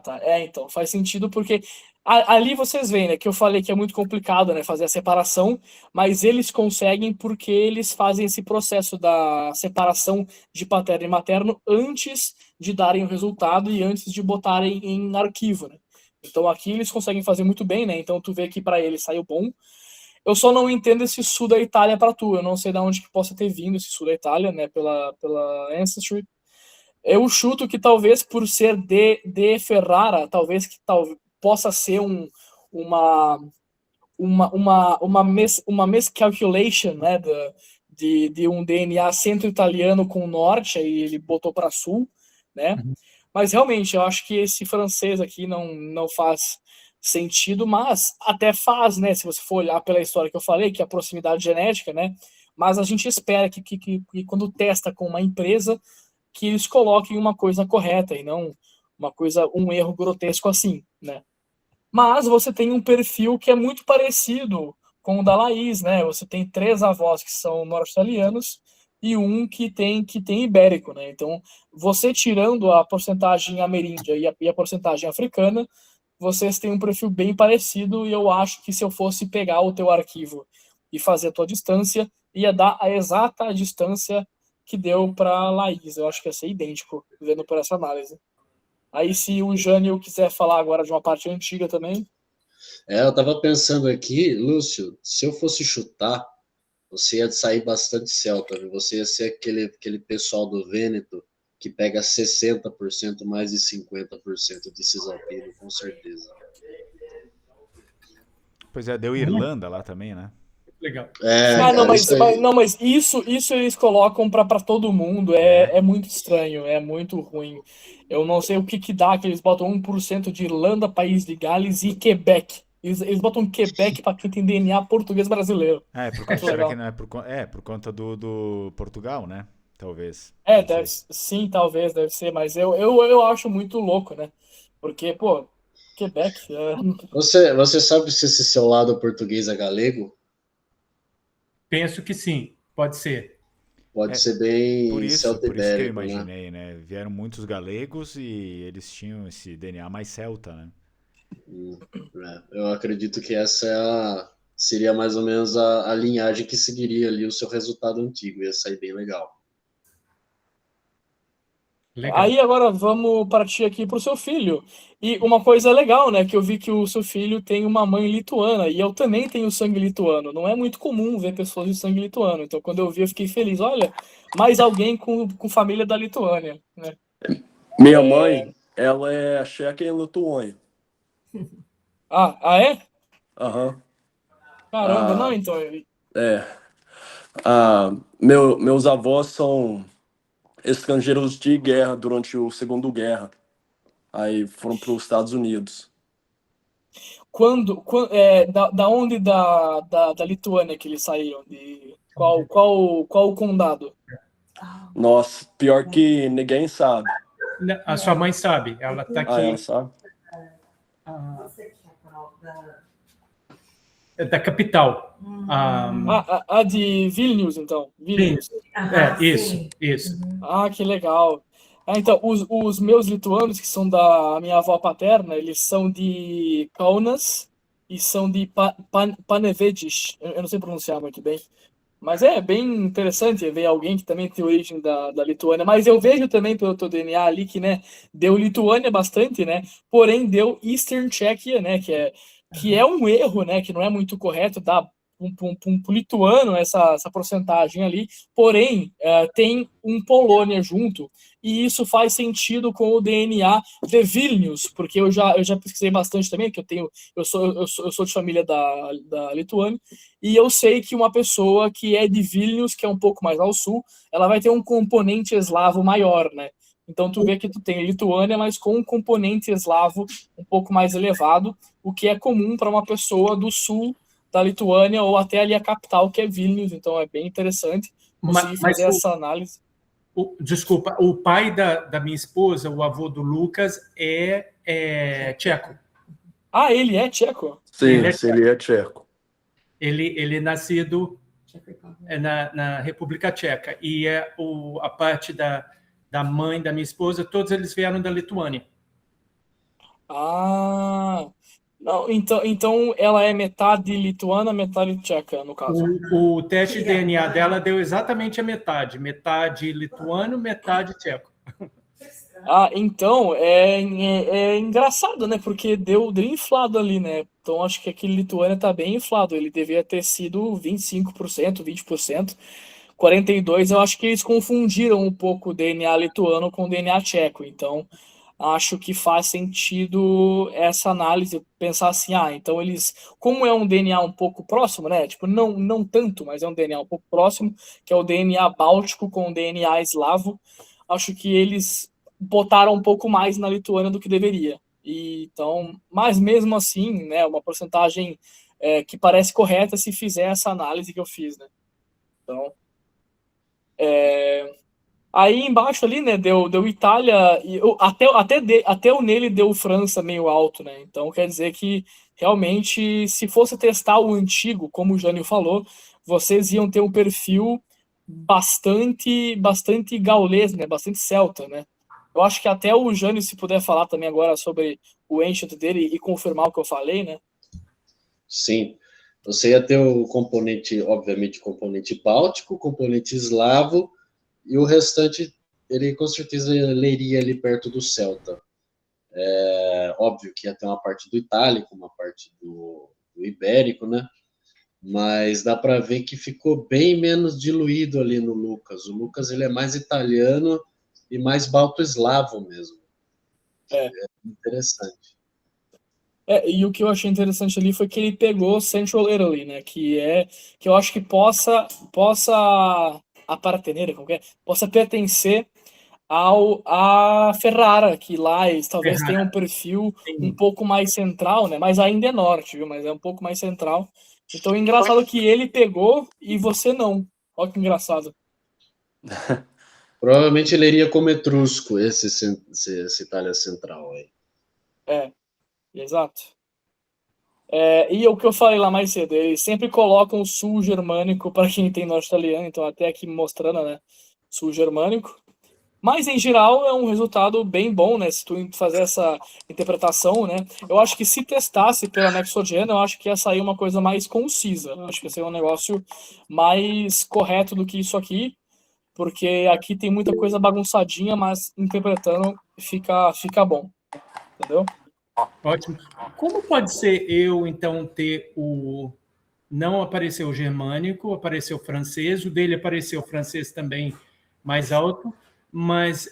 Tá. Então, faz sentido porque ali vocês veem, né, que eu falei que é muito complicado, né, fazer a separação, mas eles conseguem porque eles fazem esse processo da separação de paterno e materno antes de darem o resultado e antes de botarem em arquivo, né? Então aqui eles conseguem fazer muito bem, né? Então tu vê que para eles saiu bom. Eu só não entendo esse sul da Itália para tu. Eu não sei de onde que possa ter vindo esse sul da Itália, né, pela Ancestry. Eu chuto que talvez por ser de Ferrara, talvez que possa ser uma miscalculation, né, de um DNA centro-italiano com norte, aí ele botou para sul, né? Mas realmente eu acho que esse francês aqui não faz sentido, mas até faz, né? Se você for olhar pela história que eu falei, que é a proximidade genética, né? Mas a gente espera que quando testa com uma empresa, que eles coloquem uma coisa correta e não um erro grotesco assim, né? Mas você tem um perfil que é muito parecido com o da Laís, né? Você tem 3 avós que são norte-italianos e um que tem ibérico, né? Então, você tirando a porcentagem ameríndia e a porcentagem africana, vocês têm um perfil bem parecido e eu acho que se eu fosse pegar o teu arquivo e fazer a tua distância, ia dar a exata distância que deu para Laís. Eu acho que ia ser idêntico, vendo por essa análise. Aí, se o Jânio quiser falar agora de uma parte antiga também. Eu estava pensando aqui, Lúcio, se eu fosse chutar, você ia sair bastante celta, viu? Você ia ser aquele pessoal do Vêneto que pega 60%, mais de 50% de Cisalpino, com certeza. Pois é, deu Irlanda lá também, né? Legal. Mas isso eles colocam para todo mundo, é muito estranho, é muito ruim. Eu não sei o que dá, que eles botam 1% de Irlanda, País de Gales e Quebec. Eles botam Quebec para quem tem DNA português brasileiro. Será que não é por conta do Portugal, né? Talvez. Sim, talvez, deve ser, mas eu acho muito louco, né? Porque, pô, Quebec... Você sabe se esse seu lado português é galego? Penso que sim, pode ser. Pode ser bem por isso que eu né? imaginei, né? Vieram muitos galegos e eles tinham esse DNA mais celta, né? Eu acredito que essa seria mais ou menos a linhagem que seguiria ali o seu resultado antigo. Ia sair bem legal. Aí agora vamos partir aqui para o seu filho. E uma coisa legal, né? Que eu vi que o seu filho tem uma mãe lituana e eu também tenho sangue lituano. Não é muito comum ver pessoas de sangue lituano. Então, quando eu vi, eu fiquei feliz. Olha, mais alguém com família da Lituânia, né? Minha mãe, ela é checa em Lituânia. Ah, é? Aham. Caramba, não, então. Meus avós são estrangeiros de guerra durante o Segundo Guerra. Aí foram para os Estados Unidos. Da onde da Lituânia que eles saíram? Qual o condado? Nossa, pior que ninguém sabe. A sua mãe sabe, ela está aqui. Ela sabe? É da capital. De Vilnius, então. Vilnius. Isso. Ah, que legal. Então, os meus lituanos, que são da minha avó paterna, eles são de Kaunas e são de Panevėžys. Eu não sei pronunciar muito bem. Mas é bem interessante ver alguém que também tem origem da Lituânia. Mas eu vejo também pelo teu DNA ali que, né, deu Lituânia bastante, né? Porém, deu Eastern Czechia, né? Que é um erro, né? Que não é muito correto dar um lituano essa porcentagem ali. Porém, tem um Polônia junto. E isso faz sentido com o DNA de Vilnius, porque eu já pesquisei bastante também, que eu sou de família da Lituânia, e eu sei que uma pessoa que é de Vilnius, que é um pouco mais ao sul, ela vai ter um componente eslavo maior, né? Então tu vê que tu tem Lituânia, mas com um componente eslavo um pouco mais elevado, o que é comum para uma pessoa do sul da Lituânia ou até ali a capital, que é Vilnius. Então é bem interessante conseguir fazer essa análise. Desculpa, o pai da minha esposa, o avô do Lucas, é tcheco. Ah, ele é tcheco? Sim, ele é tcheco. Ele é nascido na República Tcheca. E a parte da mãe da minha esposa, todos eles vieram da Lituânia. Não, então ela é metade lituana, metade tcheca, no caso. O teste de DNA dela deu exatamente a metade. Metade lituano, metade tcheco. Então é engraçado, né? Porque deu inflado ali, né? Então acho que aquele Lituânia tá bem inflado. Ele devia ter sido 25%, 20%. 42%, eu acho que eles confundiram um pouco o DNA lituano com o DNA tcheco. Então acho que faz sentido essa análise, pensar assim, então eles, como é um DNA um pouco próximo, né, tipo, não tanto, mas é um DNA um pouco próximo, que é o DNA báltico com o DNA eslavo, acho que eles botaram um pouco mais na Lituânia do que deveria. E, então, mas mesmo assim, né, uma porcentagem que parece correta se fizer essa análise que eu fiz, né? Então, aí embaixo ali, né, deu Itália, e até o nele deu França meio alto, né? Então quer dizer que realmente, se fosse testar o antigo, como o Jânio falou, vocês iam ter um perfil bastante gaulês, né? Bastante celta, né? Eu acho que até o Jânio, se puder falar também agora sobre o ancient dele e confirmar o que eu falei, né? Sim. Você ia ter o componente, obviamente, o componente báltico, o componente eslavo, e o restante, ele com certeza leria ali perto do celta. Óbvio que ia ter uma parte do itálico, uma parte do ibérico, né? Mas dá para ver que ficou bem menos diluído ali no Lucas. O Lucas, ele é mais italiano e mais balto-eslavo mesmo. É. Interessante. E o que eu achei interessante ali foi que ele pegou Central Italy, né? Que eu acho que possa aparecer, como que é? Possa pertencer a Ferrara, que lá eles talvez tenham um perfil um pouco mais central, né? Mas ainda é norte, viu? Mas é um pouco mais central. Então, engraçado que ele pegou e você não. Olha que engraçado. Provavelmente ele iria como etrusco, esse Itália Central aí. Exato. E o que eu falei lá mais cedo, eles sempre colocam o sul germânico para quem tem norte italiano, então até aqui mostrando, né? Sul germânico. Mas, em geral, é um resultado bem bom, né? Se tu fazer essa interpretação, né? Eu acho que se testasse pela Nexogen, eu acho que ia sair uma coisa mais concisa. Eu acho que ia ser um negócio mais correto do que isso aqui, porque aqui tem muita coisa bagunçadinha, mas interpretando fica bom. Entendeu? Ótimo. Como pode ser eu, então, ter o... Não apareceu o germânico, apareceu o francês, o dele apareceu o francês também mais alto, mas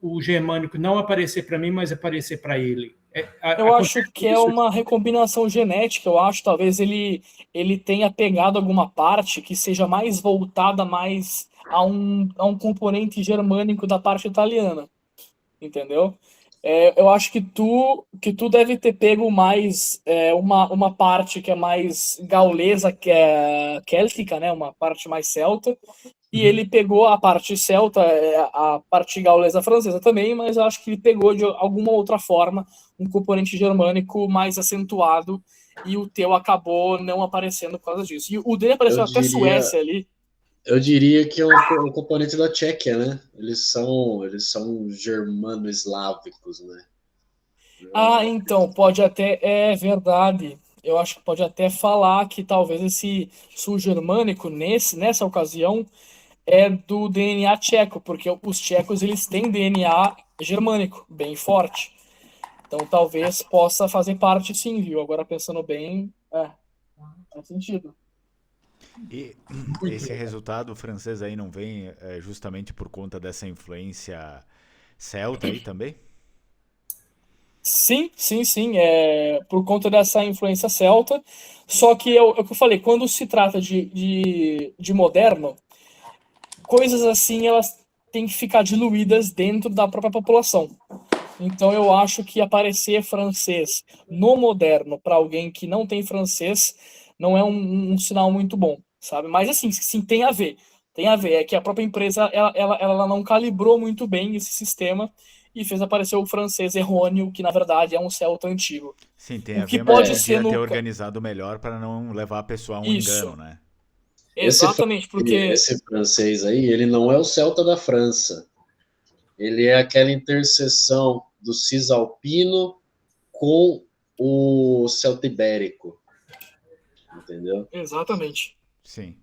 o germânico não aparecer para mim, mas aparecer para ele. Eu acho que é uma recombinação genética, eu acho, talvez ele tenha pegado alguma parte que seja mais voltada mais a um componente germânico da parte italiana, entendeu? Eu acho que tu deve ter pego mais uma parte que é mais gaulesa, que é céltica, né? Uma parte mais celta, e ele pegou a parte celta, a parte gaulesa francesa também, mas eu acho que ele pegou de alguma outra forma um componente germânico mais acentuado, e o teu acabou não aparecendo por causa disso. E o dele apareceu até Suécia ali. Eu diria que é um componente da Tchequia, né? Eles são germano-eslávicos, né? Então, pode até, é verdade. Eu acho que pode até falar que talvez esse sul germânico, nessa ocasião, é do DNA tcheco, porque os tchecos eles têm DNA germânico, bem forte. Então talvez possa fazer parte sim, viu? Agora pensando bem, faz sentido. E esse resultado francês aí não vem justamente por conta dessa influência celta aí também? Sim, por conta dessa influência celta. Só que é o que eu falei, quando se trata de moderno, coisas assim elas têm que ficar diluídas dentro da própria população. Então eu acho que aparecer francês no moderno para alguém que não tem francês não é um sinal muito bom, sabe? Mas assim, sim, tem a ver. Tem a ver. É que a própria empresa ela não calibrou muito bem esse sistema e fez aparecer o francês errôneo, que na verdade é um celta antigo. Sim, tem a O que ver, mas pode podia ser ter organizado melhor para não levar a pessoa a um Isso. engano, né? Exatamente, porque Esse francês aí, ele não é o celta da França. Ele é aquela interseção do cisalpino com o celta ibérico. Entendeu? Exatamente. Sim.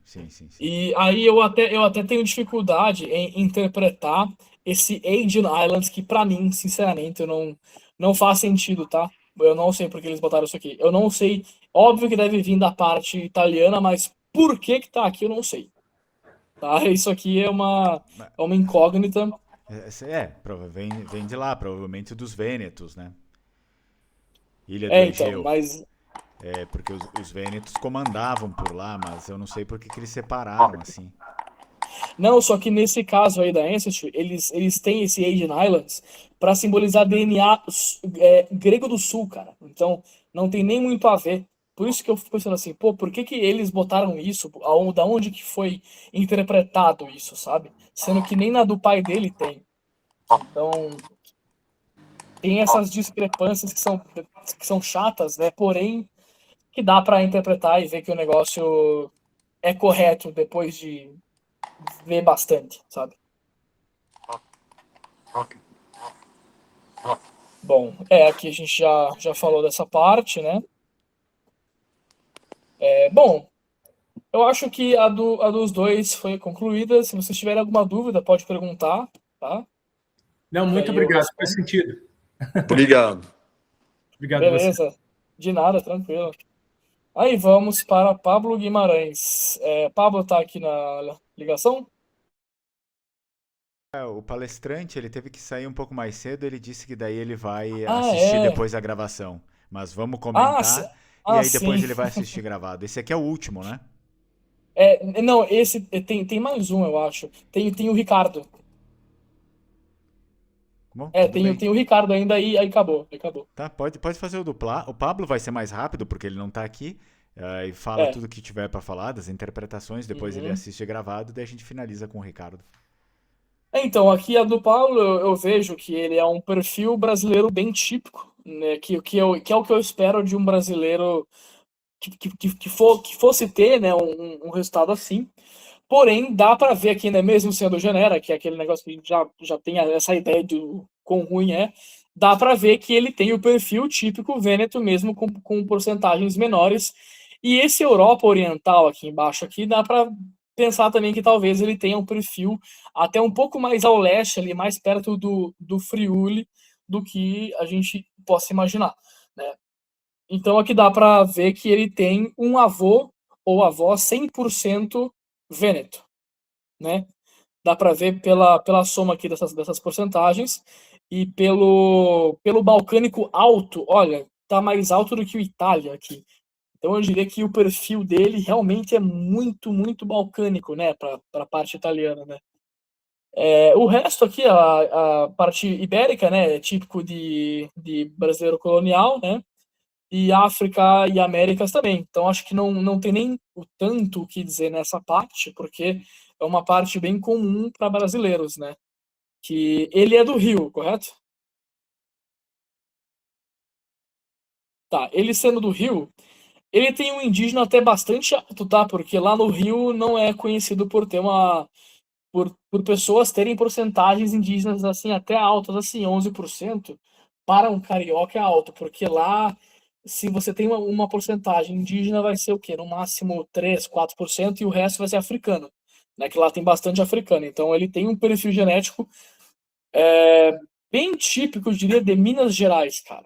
E aí eu até tenho dificuldade em interpretar esse Aegean Islands, que pra mim, sinceramente, não faz sentido, tá? Eu não sei por que eles botaram isso aqui. Eu não sei. Óbvio que deve vir da parte italiana, mas por que tá aqui eu não sei. Tá? Isso aqui é uma incógnita. Vem de lá, provavelmente dos Vênetos, né? Ilha do Egeu. Então, mas... porque os Vênetos comandavam por lá, mas eu não sei por que eles separaram assim. Não, só que nesse caso aí da Ancestry, eles têm esse Asian Islands para simbolizar DNA grego do sul, cara. Então, não tem nem muito a ver. Por isso que eu fico pensando assim, pô, por que que eles botaram isso? Da onde que foi interpretado isso, sabe? Sendo que nem na do pai dele tem. Então, tem essas discrepâncias que são chatas, né? Porém, que dá para interpretar e ver que o negócio é correto depois de ver bastante, sabe? Bom, aqui a gente já falou dessa parte, né? Bom, eu acho que a dos dois foi concluída. Se vocês tiverem alguma dúvida, pode perguntar, tá? Não, muito obrigado, faz sentido. Obrigado. Obrigado Beleza, você. de nada, tranquilo. Aí vamos para Pablo Guimarães. Pablo tá aqui na ligação? O palestrante, ele teve que sair um pouco mais cedo, ele disse que daí ele vai assistir É. depois a gravação. Mas vamos comentar e aí depois sim. ele vai assistir gravado. Esse aqui é o último, né? Não, esse tem mais um, eu acho. Tem o Ricardo. Bom, tudo bem. Tem o Ricardo ainda e aí acabou. Tá, pode fazer o dupla. O Pablo vai ser mais rápido porque ele não tá aqui. E fala tudo que tiver pra falar, das interpretações, depois ele assiste gravado, daí a gente finaliza com o Ricardo. Então, aqui a do Paulo, eu vejo que ele é um perfil brasileiro bem típico, né? Que é o que eu espero de um brasileiro que fosse ter, né, um resultado assim. Porém, dá para ver aqui, né, mesmo sendo Genera, que é aquele negócio que já tem essa ideia do quão ruim dá para ver que ele tem o perfil típico Vêneto mesmo com porcentagens menores. E esse Europa Oriental aqui embaixo aqui dá para pensar também que talvez ele tenha um perfil até um pouco mais ao leste, ali mais perto do Friuli, do que a gente possa imaginar, né? Então aqui dá para ver que ele tem um avô ou avó 100% Vêneto, né? Dá para ver pela soma aqui dessas porcentagens e pelo balcânico alto, olha, tá mais alto do que o Itália aqui. Então eu diria que o perfil dele realmente é muito, muito balcânico, né, para a parte italiana, né? O resto aqui, a parte ibérica, né, é típico de brasileiro colonial, né? E África e Américas também. Então acho que não tem nem o tanto o que dizer nessa parte, porque é uma parte bem comum para brasileiros, né? Que ele é do Rio, correto? Tá, ele sendo do Rio, ele tem um indígena até bastante alto, tá? Porque lá no Rio não é conhecido por ter por pessoas terem porcentagens indígenas assim até altas, assim, 11%. Para um carioca é alto, porque lá, se você tem uma porcentagem indígena, vai ser o quê? No máximo 3, 4%, e o resto vai ser africano, né? Que lá tem bastante africano. Então ele tem um perfil genético bem típico, eu diria, de Minas Gerais, cara.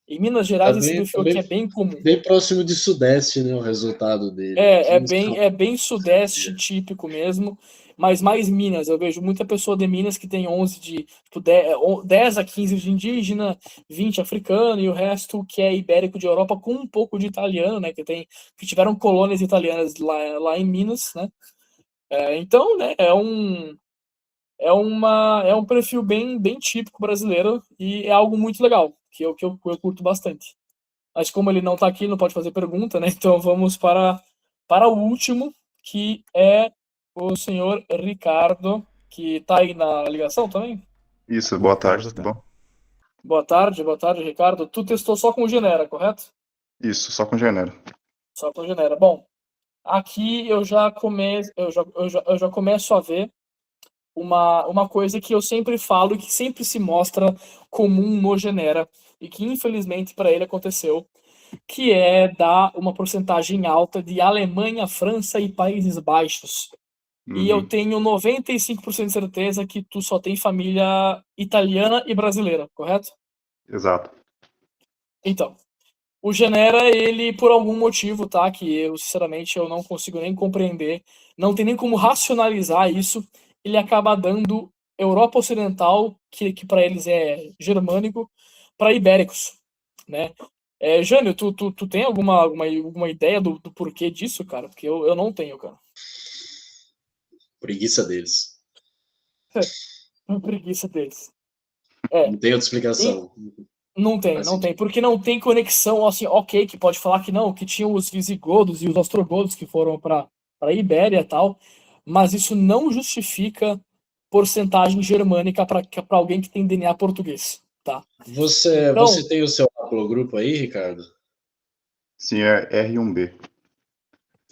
Em Minas Gerais esse perfil aqui é bem comum. Bem próximo de Sudeste, né, o resultado dele. É bem Sudeste típico mesmo, mas mais Minas. Eu vejo muita pessoa de Minas que tem 10 a 15 de indígena, 20 africano e o resto que é ibérico de Europa com um pouco de italiano, né, que tiveram colônias italianas lá em Minas, né? Então, né, é um perfil bem típico brasileiro e é algo muito legal, que eu curto bastante. Mas como ele não está aqui, não pode fazer pergunta, né? Então vamos para o último, que é o senhor Ricardo, que está aí na ligação também. Isso, boa tarde, tudo bom? Boa tarde, Ricardo. Tu testou só com o Genera, correto? Isso, só com Genera. Só com o Genera. Bom, aqui eu já começo a ver uma coisa que eu sempre falo e que sempre se mostra comum no Genera e que infelizmente para ele aconteceu, que é dar uma porcentagem alta de Alemanha, França e Países Baixos. E eu tenho 95% de certeza que tu só tem família italiana e brasileira, correto? Exato. Então, o Genera, ele, por algum motivo, tá, que eu, sinceramente, eu não consigo nem compreender, não tem nem como racionalizar isso, ele acaba dando Europa Ocidental, que para eles é germânico, para ibéricos, né? Jânio, tu tem alguma ideia do porquê disso, cara? Porque eu não tenho, cara. Preguiça deles. Uma preguiça deles. É. Não tem outra explicação. Não tem, porque não tem conexão, assim, ok, que pode falar que não, que tinham os visigodos e os ostrogodos que foram para a Ibéria e tal, mas isso não justifica porcentagem germânica para alguém que tem DNA português, tá? Você tem o seu haplogrupo aí, Ricardo? Sim, é R1b.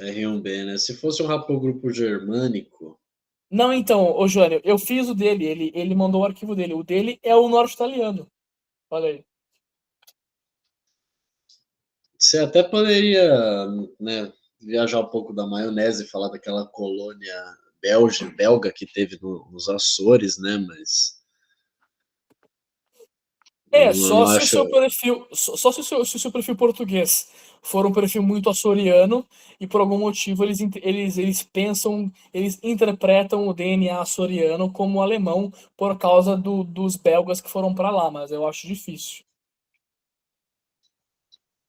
R1b, né? Se fosse um haplogrupo germânico... Não, então, ô Jânio, eu fiz o dele, ele mandou o arquivo dele. O dele é o norte-italiano. Olha aí. Você até poderia, né, viajar um pouco da maionese e falar daquela colônia belga que teve nos Açores, né? Mas Só se o seu perfil, se o seu perfil português for um perfil muito açoriano e por algum motivo eles interpretam o DNA açoriano como alemão por causa dos belgas que foram para lá, mas eu acho difícil.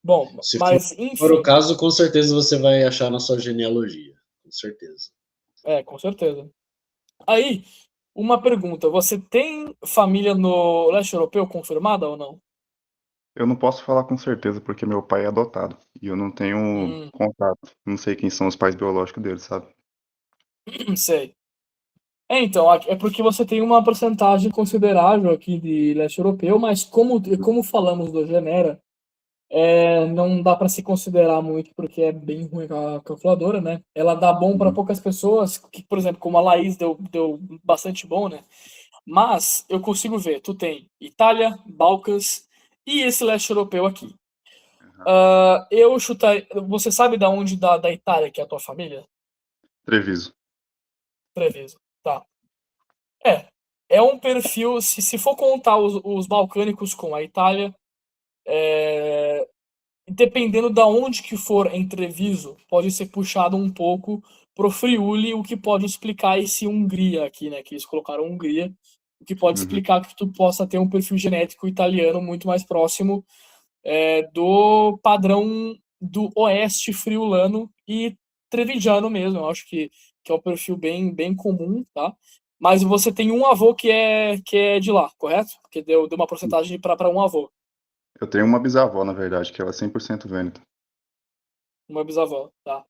Bom, se mas enfim. for o caso, com certeza você vai achar na sua genealogia, com certeza. Com certeza. Aí, uma pergunta, você tem família no leste europeu confirmada ou não? Eu não posso falar com certeza porque meu pai é adotado e eu não tenho contato. Não sei quem são os pais biológicos dele, sabe? Sei. Então, é porque você tem uma porcentagem considerável aqui de leste europeu, mas como falamos do Genera, não dá para se considerar muito porque é bem ruim a calculadora, né? Ela dá bom para poucas pessoas, que, por exemplo, como a Laís deu bastante bom, né? Mas eu consigo ver, tu tem Itália, Balcãs e esse leste europeu aqui. Eu chutaria. Você sabe da onde da Itália que é a tua família? Treviso. Treviso, tá. É um perfil, se for contar os balcânicos com a Itália, dependendo da onde que for em Treviso, pode ser puxado um pouco pro Friuli, o que pode explicar esse Hungria aqui, né? Que eles colocaram Hungria, o que pode explicar que tu possa ter um perfil genético italiano muito mais próximo do padrão do oeste friulano e trevigiano mesmo. Eu acho que é um perfil bem comum, tá? Mas você tem um avô que é de lá, correto? Porque deu uma porcentagem para um avô. Eu tenho uma bisavó, na verdade, que ela é 100% vêneta. Uma bisavó, tá.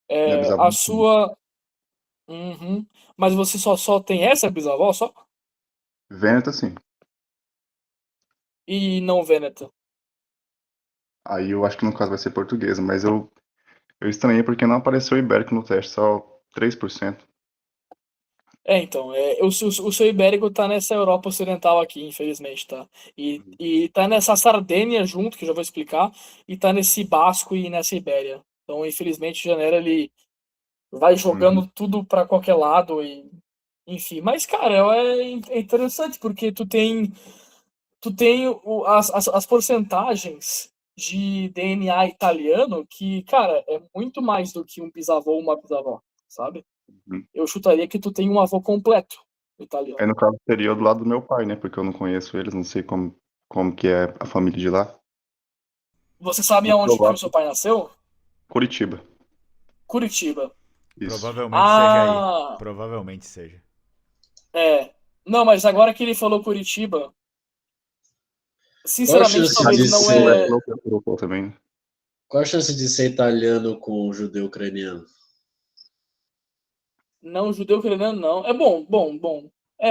Minha bisavó A sua... Mas você só tem essa bisavó, só? Vêneta, sim. E não vêneta? Aí eu acho que no caso vai ser portuguesa, mas eu estranhei porque não apareceu ibérico no teste, só 3%. Então, o seu ibérico tá nessa Europa Ocidental aqui, infelizmente, tá? E tá nessa Sardenha junto, que eu já vou explicar, e tá nesse Basco e nessa Ibéria. Então, infelizmente, Janeiro, ele vai jogando tudo para qualquer lado, e enfim. Mas, cara, é interessante, porque tu tem as porcentagens de DNA italiano que, cara, é muito mais do que um bisavô ou uma bisavó, sabe? Eu chutaria que tu tem um avô completo italiano. Aí no caso seria do lado do meu pai, né? Porque eu não conheço eles, não sei como que é a família de lá. Você sabe aonde que o seu pai nasceu? Curitiba. Curitiba. Isso. Provavelmente seja aí. Provavelmente seja. Não, mas agora que ele falou Curitiba, sinceramente, talvez não é... Qual a chance de ser italiano com judeu ucraniano? Não, judeu ucraniano não. É bom.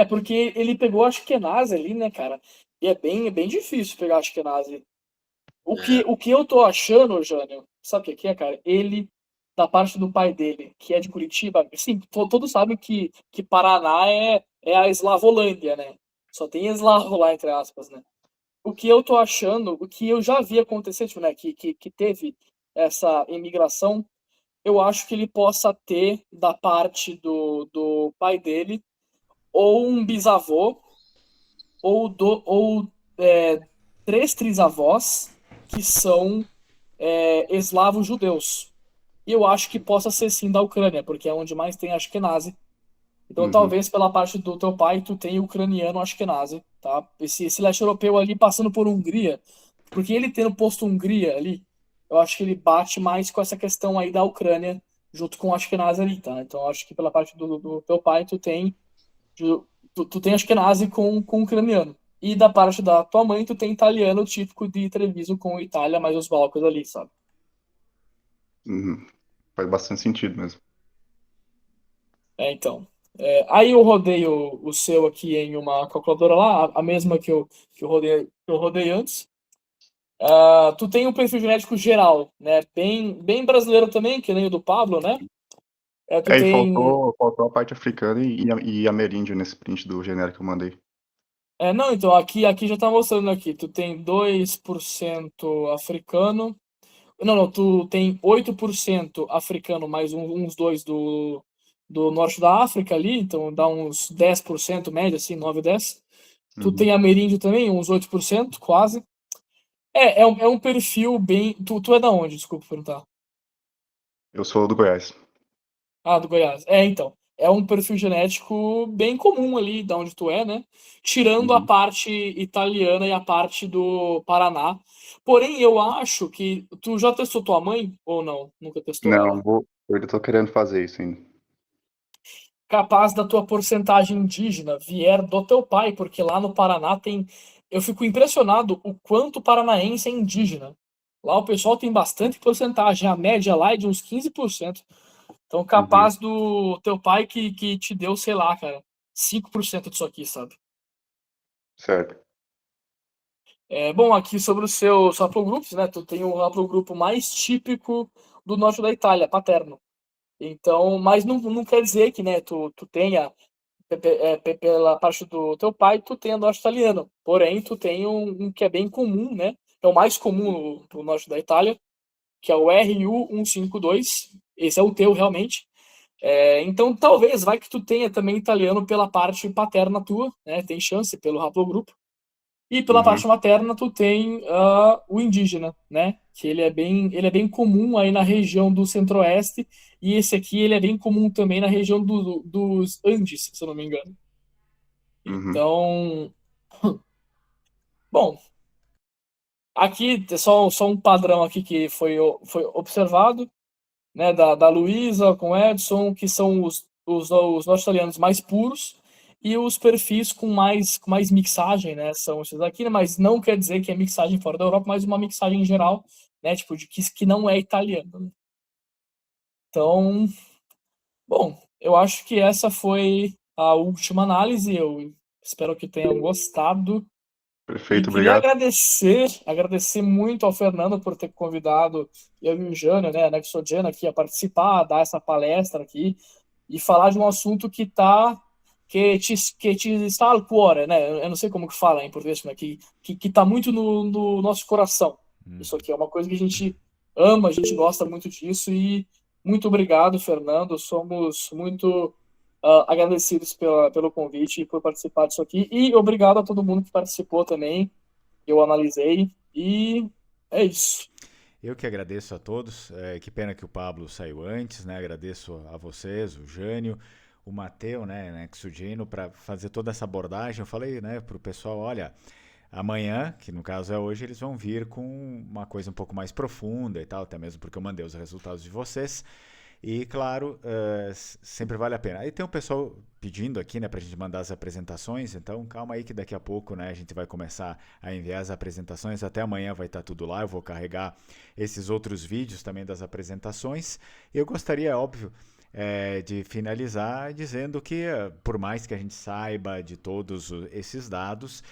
Porque ele pegou a Ashkenazi ali, né, cara? E é bem difícil pegar a Ashkenazi. O que eu tô achando, Jânio, sabe o que é, cara? Ele, da parte do pai dele, que é de Curitiba, sim, todos sabem que Paraná é a Eslavolândia, né? Só tem eslavo lá, entre aspas, né? O que eu tô achando, o que eu já vi acontecer, tipo, né, que teve essa imigração, eu acho que ele possa ter, da parte do pai dele, ou um bisavô, ou 3 trisavós que são eslavos judeus. E eu acho que possa ser sim da Ucrânia, porque é onde mais tem Ashkenazi. Então talvez pela parte do teu pai tu tenha ucraniano Ashkenazi, tá? Esse leste europeu ali passando por Hungria, porque ele tendo posto Hungria ali, eu acho que ele bate mais com essa questão aí da Ucrânia, junto com o Ashkenazi ali, tá? Então acho que pela parte do teu pai tu tem Ashkenazi com ucraniano. E da parte da tua mãe tu tem italiano típico de Treviso com Itália, mais os Balcãs ali, sabe? Faz bastante sentido mesmo. Então. Aí eu rodei o seu aqui em uma calculadora lá, a mesma que eu rodei antes. Tu tem um perfil genético geral, né? Bem brasileiro também, que nem o do Pablo, né? Tu E tem. faltou a parte africana e ameríndio nesse print do genérico que eu mandei. Não, então aqui já tá mostrando aqui. Tu tem 2% africano. Não, tu tem 8% africano, mais uns 2 do norte da África ali, então dá uns 10%, média, assim, 9, 10. Tu tem ameríndio também, uns 8%, quase. É um perfil bem. Tu é da onde? Desculpa perguntar. Eu sou do Goiás. Do Goiás. Então. É um perfil genético bem comum ali, da onde tu é, né? Tirando a parte italiana e a parte do Paraná. Porém, eu acho que. Tu já testou tua mãe ou não? Nunca testou ela? Não, eu tô querendo fazer isso ainda. Capaz da tua porcentagem indígena vier do teu pai, porque lá no Paraná tem. Eu fico impressionado o quanto paranaense é indígena. Lá o pessoal tem bastante porcentagem, a média lá é de uns 15%. Então, capaz do teu pai que te deu, sei lá, cara, 5% disso aqui, sabe? Certo. Bom, aqui sobre os seus haplogrupos, né? Tu tem o haplogrupo mais típico do norte da Itália, paterno. Então, mas não quer dizer que, né, tu tenha, pela parte do teu pai, tu tenha norte italiano. Porém, tu tem um que é bem comum, né? É o mais comum no norte da Itália, que é o RU152. Esse é o teu, realmente. Então, talvez, vai que tu tenha também italiano pela parte paterna tua, né? Tem chance pelo haplogrupo. E pela parte materna, tu tem o indígena, né? Que ele é bem comum aí na região do centro-oeste. E esse aqui, ele é bem comum também na região dos Andes, se eu não me engano. Então, bom, aqui é só um padrão aqui que foi observado, né? Da Luísa com Edson, que são os norte-italianos mais puros. E os perfis com mais mixagem, né, são esses aqui, né, mas não quer dizer que é mixagem fora da Europa, mas uma mixagem em geral, né, tipo, que não é italiano. Então, bom, eu acho que essa foi a última análise, eu espero que tenham gostado. Perfeito, E queria obrigado. agradecer muito ao Fernando por ter convidado eu e o Jânio, né, a Nexogena, aqui a participar, a dar essa palestra aqui, e falar de um assunto que te está al cuore, né? Eu não sei como que fala em português, mas que está muito no nosso coração. Isso aqui é uma coisa que a gente ama, a gente gosta muito disso, e muito obrigado, Fernando. Somos muito agradecidos pelo convite e por participar disso aqui. E obrigado a todo mundo que participou também. Eu analisei e é isso. Eu que agradeço a todos. Que pena que o Pablo saiu antes, né? Agradeço a vocês, o Jânio, o Mateu, né, Nexogeno, para fazer toda essa abordagem. Eu falei, né, para o pessoal, olha, amanhã, que no caso é hoje, eles vão vir com uma coisa um pouco mais profunda e tal, até mesmo porque eu mandei os resultados de vocês. E, claro, sempre vale a pena. Aí tem um pessoal pedindo aqui, né, pra gente mandar as apresentações, então calma aí que daqui a pouco, né, a gente vai começar a enviar as apresentações, até amanhã vai estar tudo lá, eu vou carregar esses outros vídeos também das apresentações. E eu gostaria, óbvio, de finalizar dizendo que, por mais que a gente saiba de todos esses dados,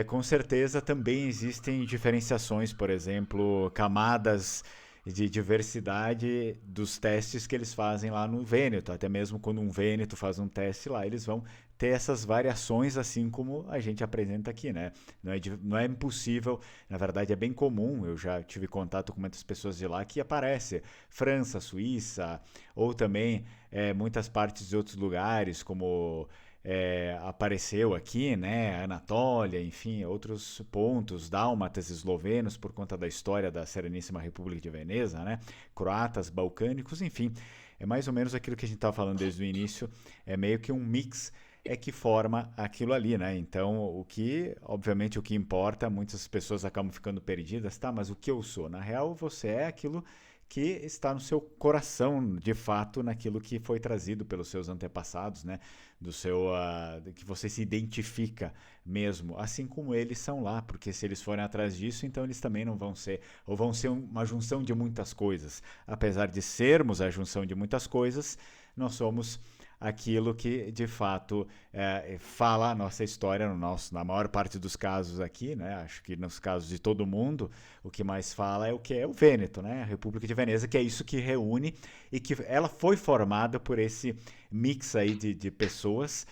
com certeza também existem diferenciações, por exemplo, camadas de diversidade dos testes que eles fazem lá no Vêneto. Até mesmo quando um Vêneto faz um teste lá, eles vão ter essas variações, assim como a gente apresenta aqui, né? Não é impossível, na verdade é bem comum, eu já tive contato com muitas pessoas de lá, que aparece França, Suíça, ou também muitas partes de outros lugares, como apareceu aqui, né, Anatólia, enfim, outros pontos, dálmatas eslovenos, por conta da história da Sereníssima República de Veneza, né, croatas, balcânicos, enfim, é mais ou menos aquilo que a gente estava falando desde o início, é meio que um mix que forma aquilo ali, né, então obviamente o que importa, muitas pessoas acabam ficando perdidas, tá, mas o que eu sou? Na real, você é aquilo que está no seu coração, de fato, naquilo que foi trazido pelos seus antepassados, né? Do seu, que você se identifica mesmo, assim como eles são lá, porque se eles forem atrás disso, então eles também não vão ser, ou vão ser uma junção de muitas coisas. Apesar de sermos a junção de muitas coisas, nós somos aquilo que de fato fala a nossa história na maior parte dos casos aqui, né? Acho que nos casos de todo mundo, o que mais fala é o que é o Vêneto, né? A República de Veneza, que é isso que reúne e que ela foi formada por esse mix aí de pessoas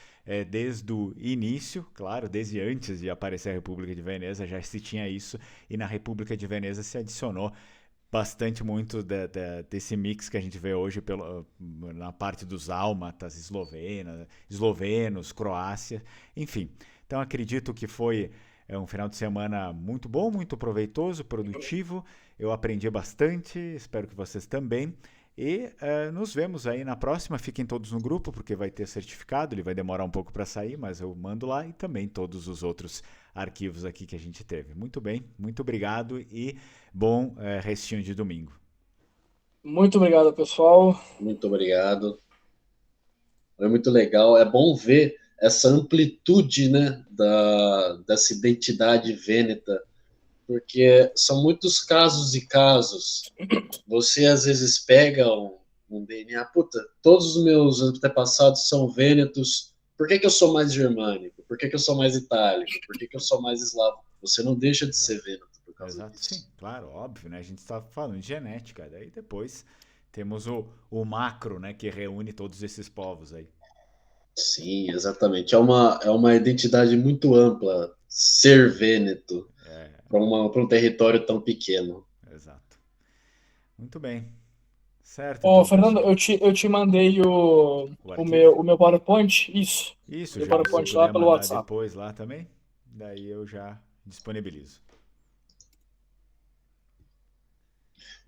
desde o início, claro, desde antes de aparecer a República de Veneza já se tinha isso, e na República de Veneza se adicionou bastante muito desse mix que a gente vê hoje na parte dos dálmatas, eslovenos, Croácia, enfim. Então acredito que foi um final de semana muito bom, muito proveitoso, produtivo. Eu aprendi bastante, espero que vocês também. E nos vemos aí na próxima. Fiquem todos no grupo, porque vai ter certificado, ele vai demorar um pouco para sair, mas eu mando lá, e também todos os outros arquivos aqui que a gente teve. Muito bem, muito obrigado e bom restinho de domingo. Muito obrigado, pessoal. Muito obrigado. Foi muito legal. É bom ver essa amplitude, né, dessa identidade vêneta, porque são muitos casos e casos. Você às vezes pega um DNA, puta, todos os meus antepassados são vênetos, por que eu sou mais germânico? Por que eu sou mais itálico? Por que eu sou mais eslavo? Você não deixa de ser vêneto por causa Exato, disso. sim, claro, óbvio, né? A gente está falando de genética, daí depois temos o macro, né, que reúne todos esses povos aí. Sim, exatamente. É uma identidade muito ampla ser vêneto para um território tão pequeno. Exato. Muito bem. Certo. Ô, Então, Fernando, pessoal. eu te mandei o meu PowerPoint. Isso. Isso, meu já, se PowerPoint puder lá pelo mandar WhatsApp. depois lá também, daí eu já disponibilizo.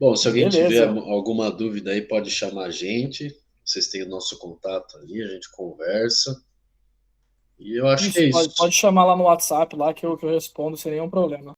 Bom, se alguém tiver Beleza. alguma dúvida aí, pode chamar a gente. Vocês têm o nosso contato ali, a gente conversa. E eu acho que é Isso, isso. pode chamar lá no WhatsApp lá que eu respondo sem nenhum problema.